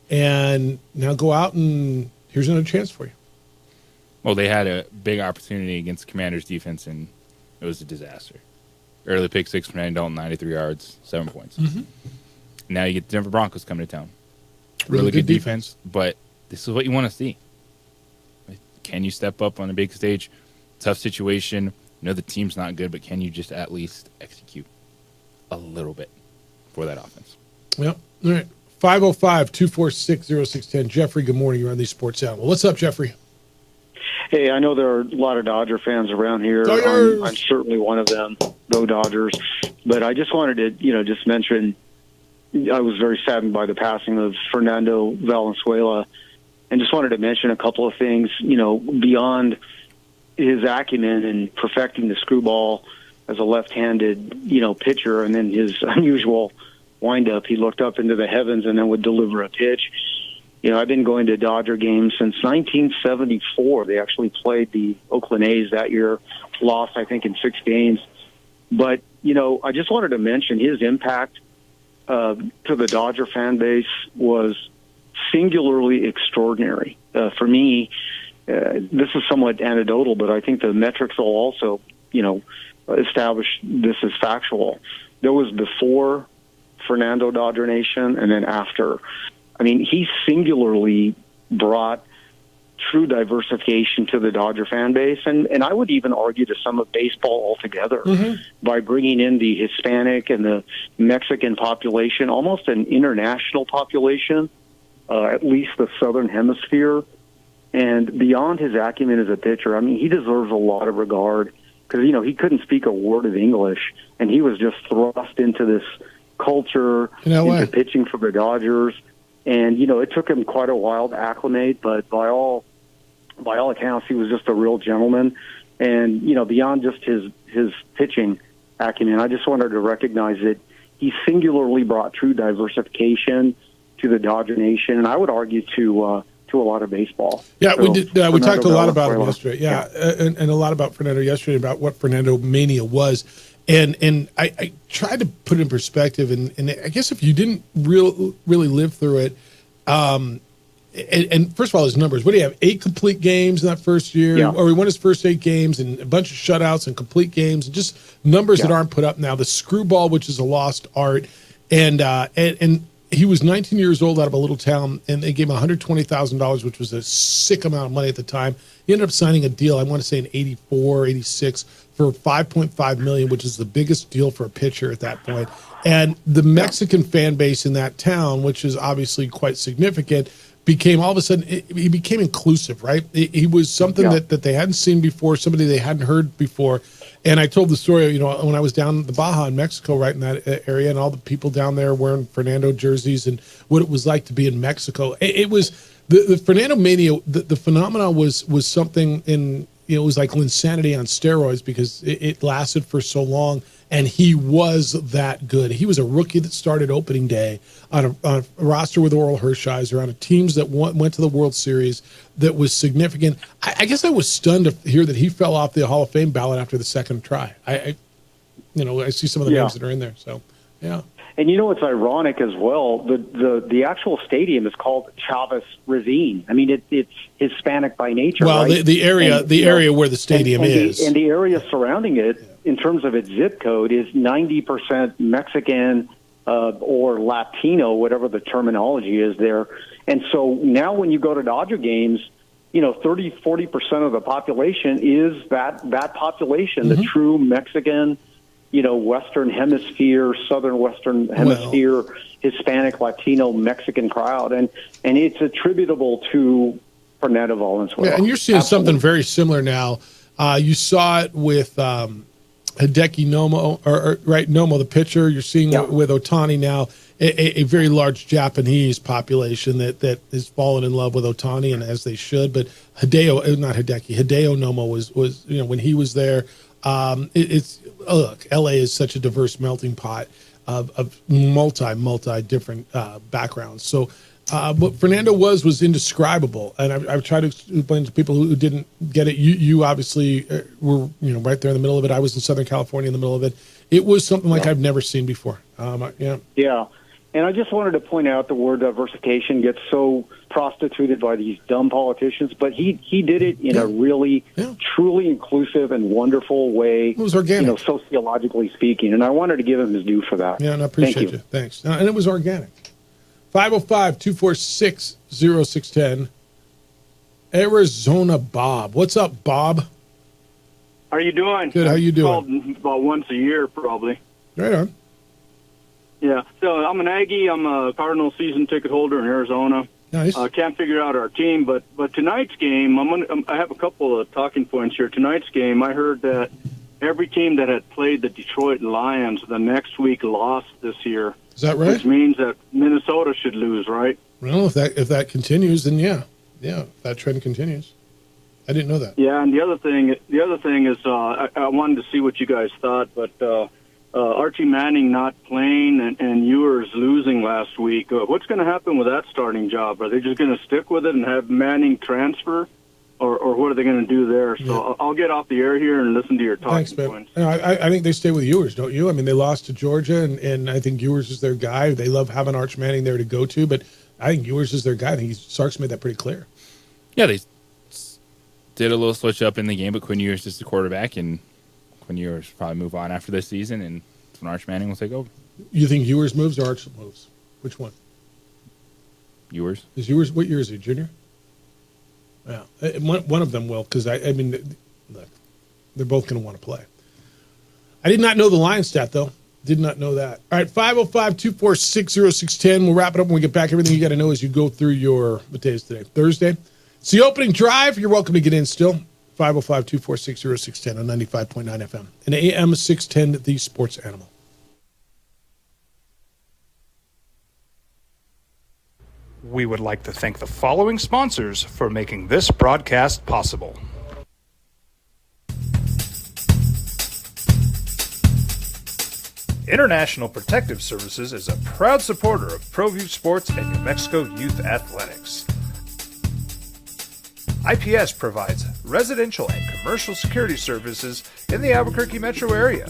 And now go out and here's another chance for you. Well, they had a big opportunity against Commanders' defense, and it was a disaster. Early pick six from Andy Dalton, 93 yards, 7 points. Mm-hmm. Now you get the Denver Broncos coming to town. Really good defense. But this is what you want to see. Can you step up on a big stage? tough situation. The team's not good, but can you just at least execute a little bit for that offense? Yep. All right. 505-246-0610. Jeffrey, good morning. You're on the Sports Animal. What's up, Jeffrey? Hey, I know there are a lot of Dodger fans around here. I'm certainly one of them, go Dodgers. But I just wanted to, just mention, I was very saddened by the passing of Fernando Valenzuela, and just wanted to mention a couple of things, beyond his acumen in perfecting the screwball as a left-handed, pitcher, and then his unusual windup. He looked up into the heavens and then would deliver a pitch. I've been going to Dodger games since 1974. They actually played the Oakland A's that year, lost, I think, in 6 games. But, I just wanted to mention his impact to the Dodger fan base was singularly extraordinary. For me, this is somewhat anecdotal, but I think the metrics will also, establish this as factual. There was before Fernando Dodger Nation and then after. I mean, he singularly brought true diversification to the Dodger fan base, and I would even argue to some of baseball altogether by bringing in the Hispanic and the Mexican population, almost an international population, at least the Southern Hemisphere. And beyond his acumen as a pitcher, I mean, he deserves a lot of regard because, he couldn't speak a word of English, and he was just thrust into this culture, into pitching for the Dodgers. And, it took him quite a while to acclimate, but by all accounts, he was just a real gentleman. And, beyond just his pitching acumen, I just wanted to recognize that he singularly brought true diversification to the Dodger Nation, and I would argue to a lot of baseball. Yeah, so, we did. We talked a lot about him yesterday. Yeah. And a lot about Fernando yesterday, about what Fernando Mania was. And I tried to put it in perspective, and I guess if you didn't really live through it, and first of all, his numbers. What do you have? 8 complete games in that first year, or he won his first 8 games, and a bunch of shutouts and complete games, and just numbers that aren't put up now. The screwball, which is a lost art, and he was 19 years old out of a little town, and they gave him $120,000, which was a sick amount of money at the time. He ended up signing a deal, I want to say in 84, 86, for $5.5 million, which is the biggest deal for a pitcher at that point. And the Mexican fan base in that town, which is obviously quite significant, became all of a sudden, he became inclusive, right? He was something that they hadn't seen before, somebody they hadn't heard before. And I told the story, when I was down in the Baja in Mexico, right in that area, and all the people down there wearing Fernando jerseys and what it was like to be in Mexico. It was the Fernando Mania, the phenomenon was something in, it was like insanity on steroids because it lasted for so long, and he was that good. He was a rookie that started opening day on a roster with Oral Hershiser, on a teams that went to the World Series that was significant. I guess I was stunned to hear that he fell off the Hall of Fame ballot after the second try. I see some of the names that are in there. So, yeah. And it's ironic as well. The actual stadium is called Chavez Ravine. I mean, it's Hispanic by nature. Well, right? the area where the stadium is, and the area surrounding it, in terms of its zip code, is 90% Mexican or Latino, whatever the terminology is there. And so now, when you go to Dodger games, 30-40% of the population is that population, the true Mexican, Western Hemisphere, Southern Western Hemisphere, Hispanic, Latino, Mexican crowd. And it's attributable to Fernando Valenzuela. Yeah, and you're seeing something very similar now. You saw it with Hideki Nomo, Nomo, the pitcher. You're seeing it with Ohtani now, a very large Japanese population that has fallen in love with Ohtani, and as they should. But Hideo Nomo was when he was there. Look, LA is such a diverse melting pot of multi different backgrounds. So what Fernando was indescribable, and I've tried to explain to people who didn't get it. You obviously were right there in the middle of it. I was in Southern California in the middle of it. It was something like I've never seen before. Yeah. And I just wanted to point out the word diversification gets so prostituted by these dumb politicians, but he did it in a really, truly inclusive and wonderful way. It was organic. Sociologically speaking. And I wanted to give him his due for that. Yeah, and I appreciate you. Thanks. And it was organic. 505-246-0610. Arizona Bob. What's up, Bob? How are you doing? Good. How you doing? Called about once a year, probably. Right on. Yeah. So I'm an Aggie. I'm a Cardinal season ticket holder in Arizona. Nice. Can't figure out our team, but tonight's game, I have a couple of talking points here. Tonight's game, I heard that every team that had played the Detroit Lions the next week lost this year. Is that right? Which means that Minnesota should lose, right? Well, if that continues, then yeah, if that trend continues. I didn't know that. Yeah, and the other thing is, I wanted to see what you guys thought, but Archie Manning not playing and Ewers losing last week. What's going to happen with that starting job? Are they just going to stick with it and have Manning transfer, or what are they going to do there? So I'll get off the air here and listen to your talking points. No, I think they stay with Ewers, don't you? I mean, they lost to Georgia, and I think Ewers is their guy. They love having Arch Manning there to go to, but I think Ewers is their guy. I think Sark's made that pretty clear. Yeah, they did a little switch up in the game, but Quinn Ewers is the quarterback, and Quinn Ewers probably move on after this season, and that's when Arch Manning will take over. You think Ewers moves or Arch moves? Which one? Ewers. Is Ewers, what year is he, junior? Yeah, one of them will, because I mean, look, they're both going to want to play. I did not know the line stat, though. Did not know that. All right, 505-246-0610. We'll wrap it up when we get back. Everything you got to know as you go through what day is today? Thursday. It's the opening drive. You're welcome to get in still. 505-246-0610 on 95.9 FM. And AM 610, the Sports Animal. We would like to thank the following sponsors for making this broadcast possible. International Protective Services is a proud supporter of ProView Sports and New Mexico Youth Athletics. IPS provides residential and commercial security services in the Albuquerque metro area.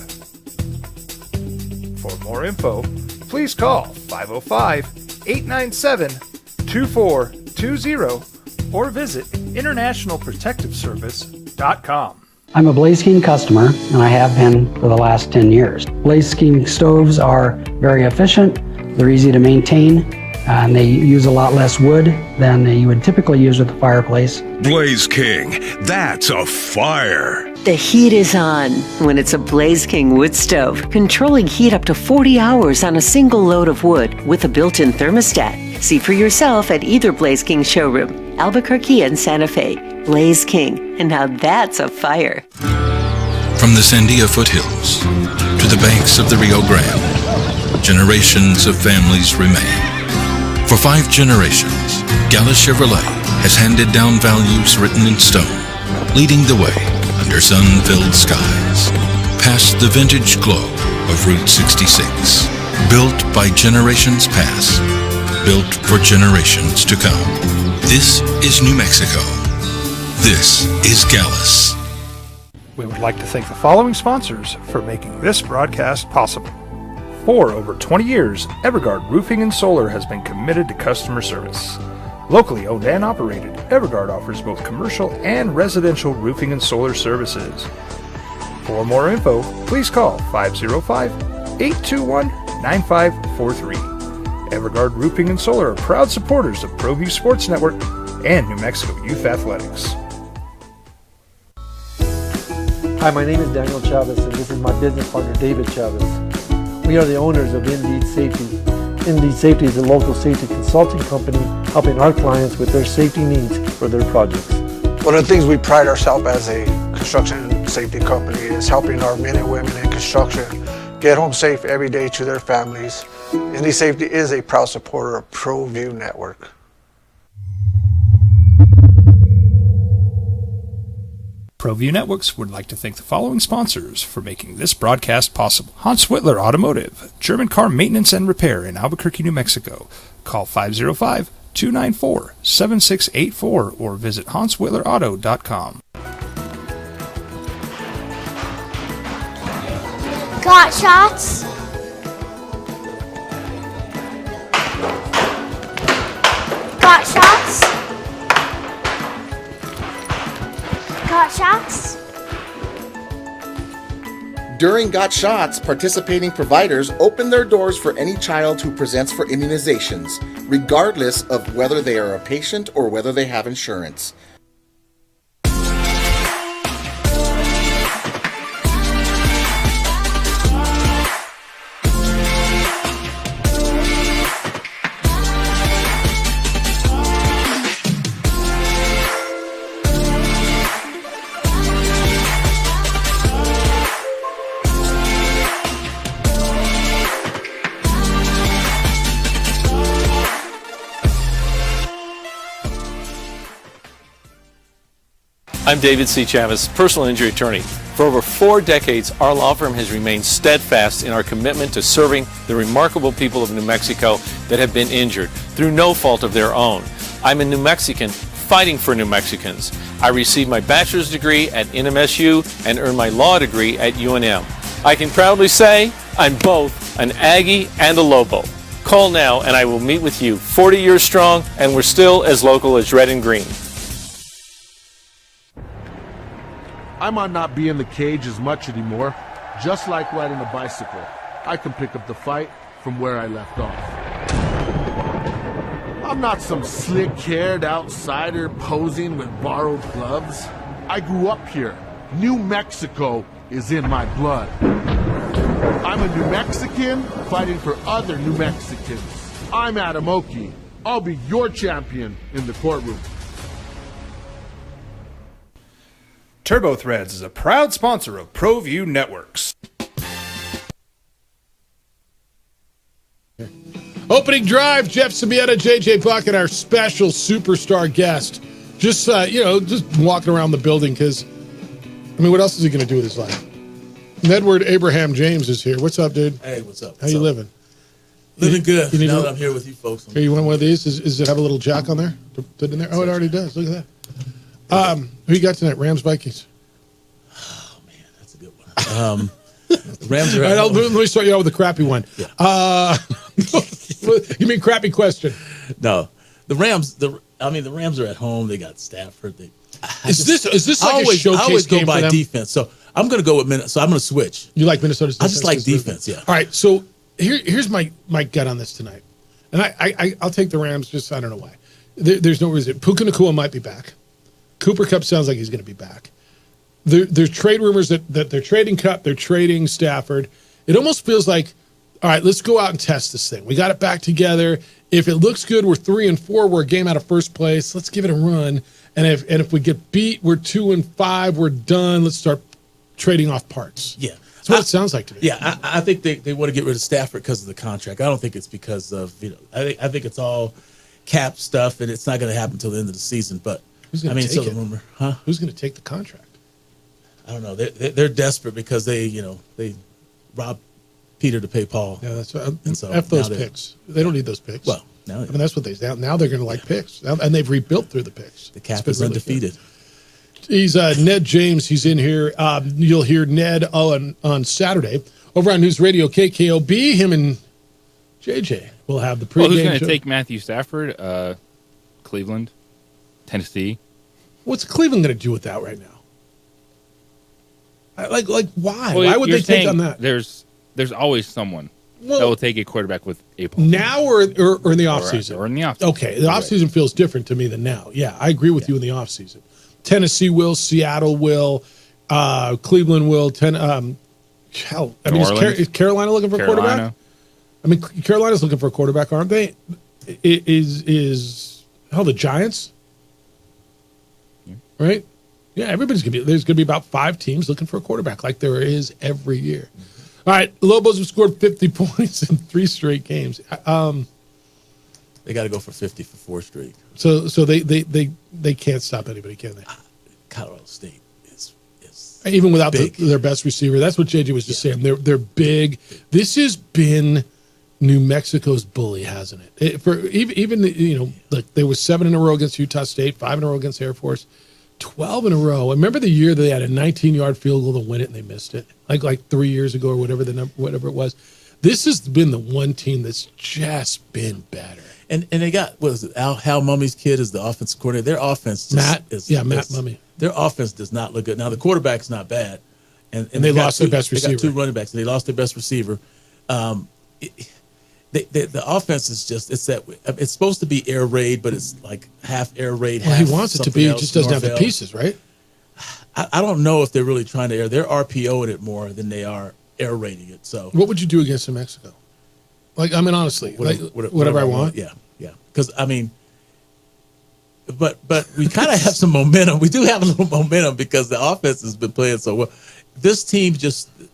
For more info, please call 505-897-2420 or visit internationalprotectiveservice.com. I'm a Blaze King customer, and I have been for the last 10 years. Blaze King stoves are very efficient, they're easy to maintain, and they use a lot less wood than you would typically use with a fireplace. Blaze King, that's a fire. The heat is on when it's a Blaze King wood stove, controlling heat up to 40 hours on a single load of wood with a built-in thermostat. See for yourself at either Blaze King showroom, Albuquerque and Santa Fe. Blaze King, and now that's a fire. From the Sandia foothills to the banks of the Rio Grande, generations of families remain. For 5 generations, Gallus Chevrolet has handed down values written in stone, leading the way under sun-filled skies, past the vintage glow of Route 66. Built by generations past, built for generations to come. This is New Mexico. This is Gallus. We would like to thank the following sponsors for making this broadcast possible. For over 20 years, Evergard Roofing and Solar has been committed to customer service. Locally owned and operated, Evergard offers both commercial and residential roofing and solar services. For more info, please call 505-821-9543. Evergard Roofing and Solar are proud supporters of ProView Sports Network and New Mexico Youth Athletics. Hi, my name is Daniel Chavez, and this is my business partner, David Chavez. We are the owners of Indeed Safety. Indeed Safety is a local safety consulting company helping our clients with their safety needs for their projects. One of the things we pride ourselves as a construction safety company is helping our men and women in construction get home safe every day to their families. Indeed Safety is a proud supporter of ProView Network. ProView Networks would like to thank the following sponsors for making this broadcast possible. Hans Whitler Automotive, German car maintenance and repair in Albuquerque, New Mexico. Call 505-294-7684 or visit hanswhitlerauto.com. Got shots? Got shots? Got shots? During Got Shots, participating providers open their doors for any child who presents for immunizations, regardless of whether they are a patient or whether they have insurance. I'm David C. Chavez, personal injury attorney. For over 4 decades, our law firm has remained steadfast in our commitment to serving the remarkable people of New Mexico that have been injured through no fault of their own. I'm a New Mexican fighting for New Mexicans. I received my bachelor's degree at NMSU and earned my law degree at UNM. I can proudly say I'm both an Aggie and a Lobo. Call now and I will meet with you. 40 years strong, and we're still as local as red and green. I might not be in the cage as much anymore. Just like riding a bicycle, I can pick up the fight from where I left off. I'm not some slick-haired outsider posing with borrowed gloves. I grew up here. New Mexico is in my blood. I'm a New Mexican fighting for other New Mexicans. I'm Adam Oki. I'll be your champion in the courtroom. TurboThreads is a proud sponsor of ProView Networks. Opening drive, Jeff Sabieta, JJ Buck, and our special superstar guest. Just, just walking around the building because, what else is he going to do with his life? Edward Abraham James is here. What's up, dude? Hey, what's up? How you living? Living good. You need now that I'm here with you folks. Here, you want one of these? Does it have a little jack on there? Put in there? Oh, it already does. Look at that. Who you got tonight? Rams, Vikings? Oh, man, that's a good one. Rams are All right, let me start you out with a crappy one. Yeah. You mean crappy question? No. The Rams are at home. They got Stafford. Is this like a showcase I always go game by for them? defense. So I'm going to go with Minnesota. So I'm going to switch. You like Minnesota's defense? I just like defense, yeah. All right, so here's my gut on this tonight. And I'll take the Rams, just I don't know why. There's no reason. Puka Nacua might be back. Cooper Kupp sounds like he's going to be back. There's trade rumors that they're trading Kupp, they're trading Stafford. It almost feels like, all right, let's go out and test this thing. We got it back together. If it looks good, we're 3-4. We're a game out of first place. Let's give it a run. And if we get beat, we're 2-5. We're done. Let's start trading off parts. Yeah. That's what it sounds like to me. Yeah, I think they want to get rid of Stafford because of the contract. I don't think it's because of, I think it's all cap stuff, and it's not going to happen until the end of the season. But, it's still a rumor. Huh? Who's going to take the contract? I don't know. They're desperate because they robbed Peter to pay Paul. Yeah, that's right. And so F those now picks. They don't need those picks. Well, now that's what now they're going to like picks. And they've rebuilt through the picks. The cap is undefeated. He's Ned James. He's in here. You'll hear Ned on Saturday over on News Radio KKOB. Him and JJ will have the pregame who's going to show. take Matthew Stafford? Cleveland, Tennessee. What's Cleveland going to do with that right now? Like why? Well, Why would they take on that? There's always someone that will take a quarterback with a now or in the offseason? Or in the offseason. Okay, the offseason feels different to me than now. Yeah, I agree with you in the offseason. Tennessee will, Seattle will, Cleveland will. Is Carolina looking for a quarterback? Carolina's looking for a quarterback, aren't they? Is the Giants? Right? Yeah, everybody's there's gonna be about 5 teams looking for a quarterback, like there is every year. All right, Lobos have scored 50 points in 3 straight games. They got to go for 50 for 4 straight. So they can't stop anybody, can they? Colorado State is even without their best receiver. That's what JJ was just saying. They're big. This has been New Mexico's bully, hasn't it? There was 7 in a row against Utah State, 5 in a row against Air Force. 12 in a row. Remember the year they had a 19-yard field goal to win it and they missed it? Like 3 years ago or whatever it was. This has been the one team that's just been better. And they got, what is it, Hal Mummy's kid is the offensive coordinator. Their offense Matt Mummy. Their offense does not look good. Now, the quarterback's not bad. And they lost their best receiver. They got 2 running backs, and they lost their best receiver. The offense is just, it's supposed to be air raid, but it's like half air raid, half he wants it to be, he just doesn't have the pieces, right? I don't know if they're really trying to air. They're RPOing it more than they are air raiding it. So what would you do against New Mexico? Honestly, whatever I want. Yeah. Because but we kind of have some momentum. We do have a little momentum because the offense has been playing so well. This team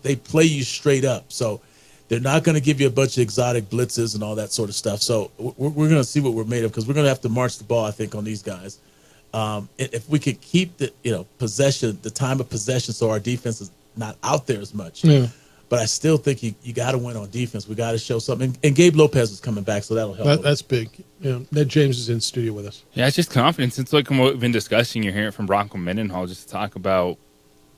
they play you straight up. So they're not going to give you a bunch of exotic blitzes and all that sort of stuff. So we're going to see what we're made of because we're going to have to march the ball, I think, on these guys. If we could keep the possession, the time of possession, so our defense is not out there as much. Yeah. But I still think you got to win on defense. We got to show something. And Gabe Lopez is coming back, so that'll help. That's big. Yeah, Ned James is in studio with us. Yeah, it's just confidence. It's like what we've been discussing. You're hearing it from Bronco Mendenhall just to talk about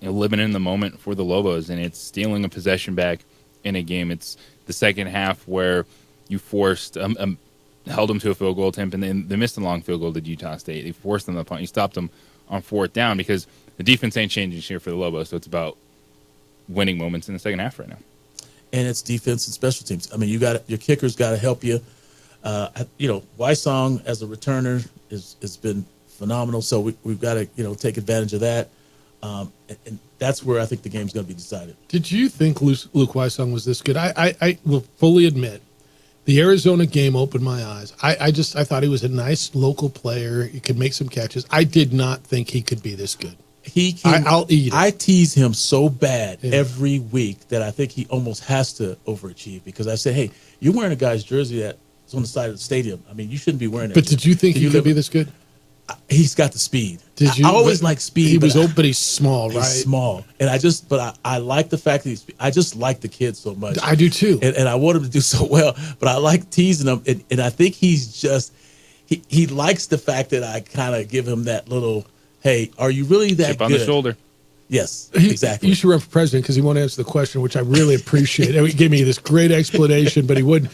living in the moment for the Lobos, and it's stealing a possession back in a game. It's the second half where you forced held them to a field goal attempt, and then they missed a long field goal to Utah State. They forced them to punt. You stopped them on fourth down because the defense ain't changing here for the Lobos, so it's about winning moments in the second half right now. And it's defense and special teams. I mean, your kicker's got to help you. Wysong as a returner has been phenomenal, so we've got to take advantage of that. And that's where I think the game's going to be decided. Did you think Luke Wysong was this good? I will fully admit the Arizona game opened my eyes. I thought he was a nice local player. He could make some catches. I did not think he could be this good. I'll eat it. I tease him so bad every week that I think he almost has to overachieve because I say, hey, you're wearing a guy's jersey that's on the side of the stadium. I mean, you shouldn't be wearing it. But did you think he could be this good? He's got the speed. Did you? I always like speed. He was open, but he's small, right? He's small. And I like the fact that I just like the kid so much. I do too. And I want him to do so well, but I like teasing him. And I think he's just, he likes the fact that I kind of give him that little, hey, are you really that Chip good? on the shoulder. Yes, exactly. He should run for president because he won't answer the question, which I really appreciate. He gave me this great explanation, but he won't.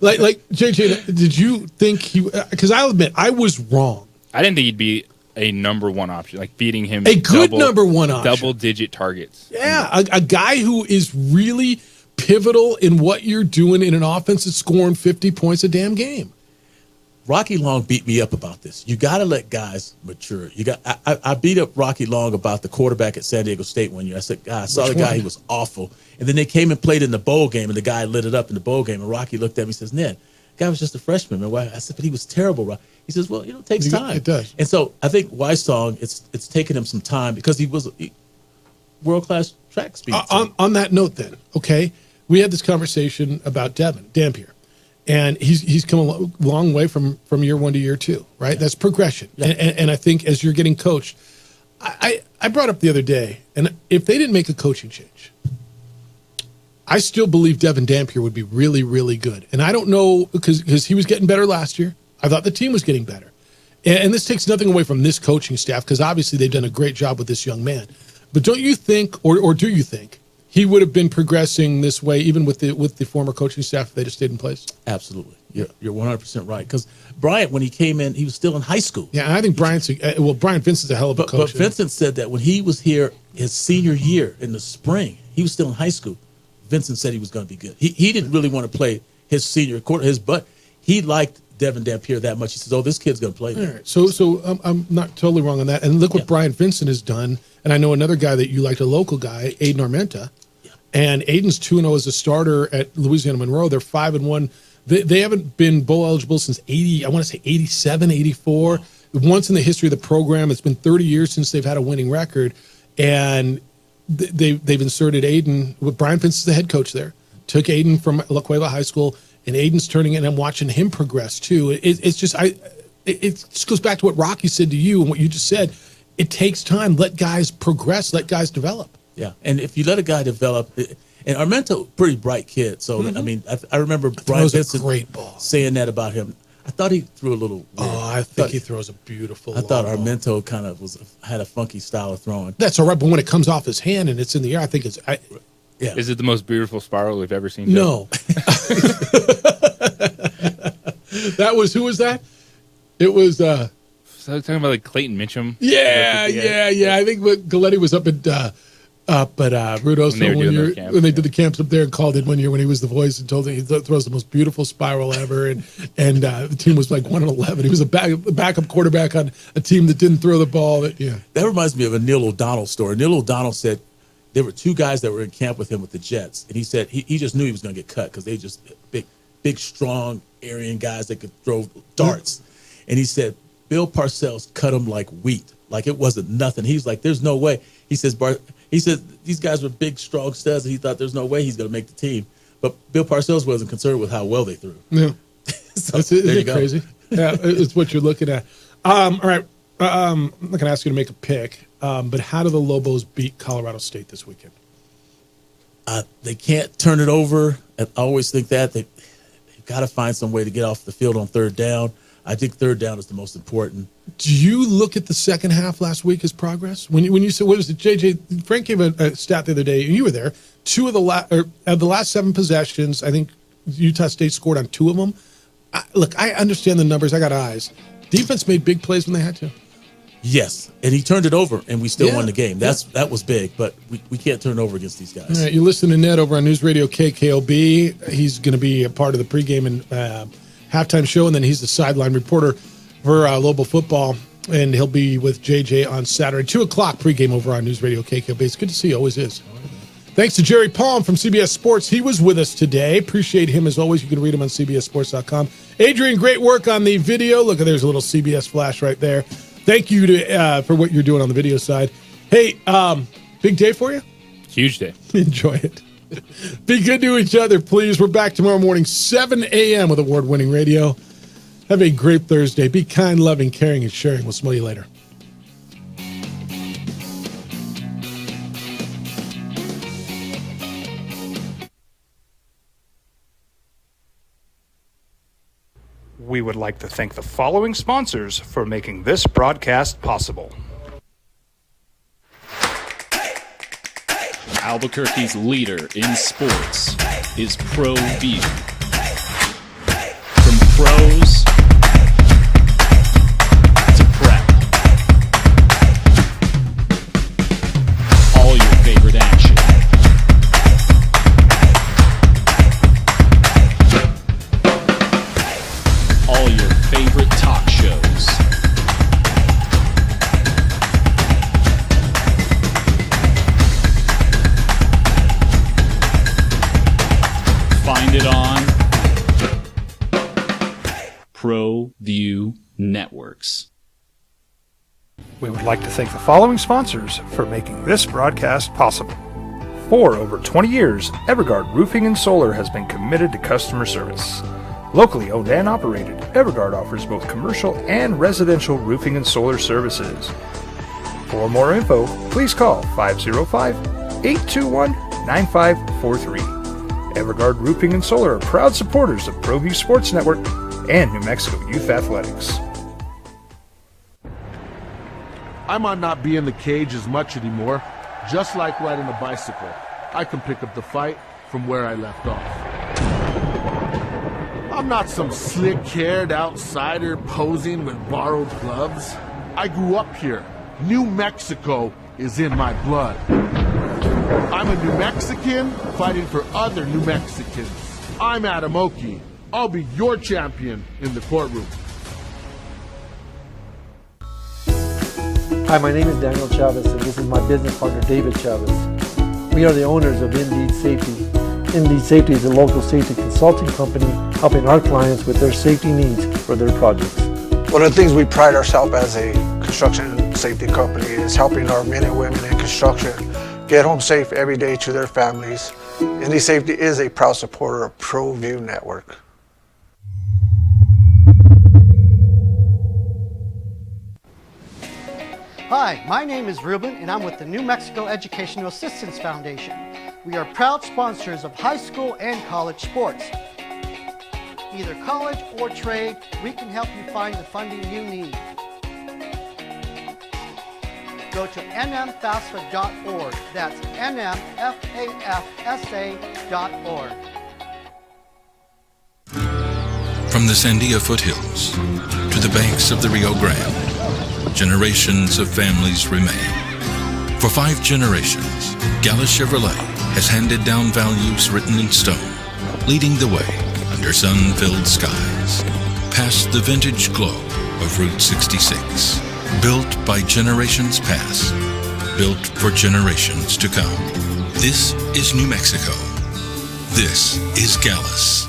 Like JJ, did you think he? Because I'll admit I was wrong. I didn't think he'd be a number one option, like feeding him a good number one option, double-digit targets. Yeah, a guy who is really pivotal in what you're doing in an offense that's scoring 50 points a damn game. Rocky Long beat me up about this. You got to let guys mature. I beat up Rocky Long about the quarterback at San Diego State one year. I said, I saw the guy, he was awful. And then they came and played in the bowl game, and the guy lit it up in the bowl game. And Rocky looked at me and says, Ned, the guy was just a freshman, man. Why? I said, but he was terrible. He says, well, it takes time. It does. And so I think Wysong, it's taken him some time because he was world-class track speed. On that note then, okay, we had this conversation about Devin Dampier. And he's come a long way from year one to year two, right? Yeah. That's progression. Yeah. And I think as you're getting coached, I brought up the other day, and if they didn't make a coaching change, I still believe Devin Dampier would be really, really good. And I don't know, because he was getting better last year. I thought the team was getting better. And this takes nothing away from this coaching staff, because obviously they've done a great job with this young man. But don't you think, or do you think, he would have been progressing this way even with the former coaching staff if they just stayed in place? Absolutely. You're 100% right. Because Bryant, when he came in, he was still in high school. Yeah, and I think Brian Vincent's a hell of a coach. But Vincent said that when he was here his senior year in the spring, he was still in high school. Vincent said he was going to be good. He didn't really want to play his senior quarter, but he liked Devin Dampier that much. He says, this kid's going to play. All right. So I'm not totally wrong on that. And look what Brian Vincent has done. And I know another guy that you liked, a local guy, Aiden Armenta. And Aiden's 2-0 as a starter at Louisiana Monroe. They're 5-1. They haven't been bowl eligible since 87, 84. Once in the history of the program. It's been 30 years since they've had a winning record. And they've inserted Aiden. With Brian Vincent's the head coach there. Took Aiden from La Cueva High School, and Aiden's turning it, and I'm watching him progress too. It just goes back to what Rocky said to you and what you just said. It takes time. Let guys progress. Let guys develop. Yeah, and if you let a guy develop, and Armento, pretty bright kid. So I mean, I remember Brian Vincent great ball. saying that about him. I thought he threw a little weird. I think he throws a beautiful. I thought Armento kind of had a funky style of throwing. That's all right, but when it comes off his hand and it's in the air, I think it's. Yeah. Is it the most beautiful spiral we've ever seen? No. That was, who was that? It was. So I was talking about like Clayton Mitchum. Yeah. I think Galletti was up at Rudoso when they did the camps up there and called it one year when he was the voice and told him he throws the most beautiful spiral ever, and the team was like 1-11. He was a backup quarterback on a team that didn't throw the ball. That reminds me of a Neil O'Donnell story. Neil O'Donnell said there were two guys that were in camp with him with the Jets, and he said he just knew he was going to get cut because they just big, strong Aryan guys that could throw darts. And he said Bill Parcells cut him like wheat, like it wasn't nothing. He was like, "There's no way." He says these guys were big, strong studs, and he thought there's no way he's going to make the team. But Bill Parcells wasn't concerned with how well they threw. Yeah, so isn't it crazy? Yeah, it's what you're looking at. All right, I'm not going to ask you to make a pick, but how do the Lobos beat Colorado State this weekend? They can't turn it over. I always think that they've got to find some way to get off the field on third down. I think third down is the most important. Do you look at the second half last week as progress? When you said, what was it, JJ? Frank gave a stat the other day, and you were there. Of the last 7 possessions, I think Utah State scored on 2 of them. Look, I understand the numbers. I got eyes. Defense made big plays when they had to. Yes, and he turned it over, and we still won the game. That was big, but we can't turn it over against these guys. All right, you listen to Ned over on News Radio KKOB. He's going to be a part of the pregame and halftime show, and then he's the sideline reporter for Lobo football, and he'll be with JJ on Saturday, 2 o'clock pregame over on News Radio KKOB. It's good to see you, always is. Thanks to Jerry Palm from CBS Sports. He was with us today. Appreciate him as always. You can read him on CBSSports.com. Adrian, great work on the video. Look, there's a little CBS flash right there. Thank you for what you're doing on the video side. Hey, big day for you? Huge day. Enjoy it. Be good to each other, please. We're back tomorrow morning, 7 a.m. with award-winning radio. Have a great Thursday. Be kind, loving, caring, and sharing. We'll smell you later. We would like to thank the following sponsors for making this broadcast possible. Albuquerque's leader in sports is ProView. From pros to prep, all your favorite action. All your favorite talk shows. Find it on ProView Networks. We would like to thank the following sponsors for making this broadcast possible. For over 20 years, Evergard Roofing and Solar has been committed to customer service. Locally owned and operated, Evergard offers both commercial and residential roofing and solar services. For more info, please call 505-821-9543. Evergard Roofing and Solar are proud supporters of ProView Sports Network and New Mexico Youth Athletics. I might not be in the cage as much anymore. Just like riding a bicycle, I can pick up the fight from where I left off. I'm not some slick-haired outsider posing with borrowed gloves. I grew up here. New Mexico is in my blood. I'm a New Mexican fighting for other New Mexicans. I'm Adam Oki. I'll be your champion in the courtroom. Hi, my name is Daniel Chavez, and this is my business partner, David Chavez. We are the owners of Indeed Safety. Indeed Safety is a local safety consulting company helping our clients with their safety needs for their projects. One of the things we pride ourselves as a construction safety company is helping our men and women in construction get home safe every day to their families. Indeed Safety is a proud supporter of ProView Network. Hi, my name is Ruben, and I'm with the New Mexico Educational Assistance Foundation. We are proud sponsors of high school and college sports. Either college or trade, we can help you find the funding you need. Go to nmfafsa.org. That's nmfafsa.org. From the Sandia foothills to the banks of the Rio Grande, generations of families remain. For 5 generations, Gallus Chevrolet has handed down values written in stone, leading the way under sun-filled skies, past the vintage glow of Route 66. Built by generations past, built for generations to come. This is New Mexico. This is Gallus.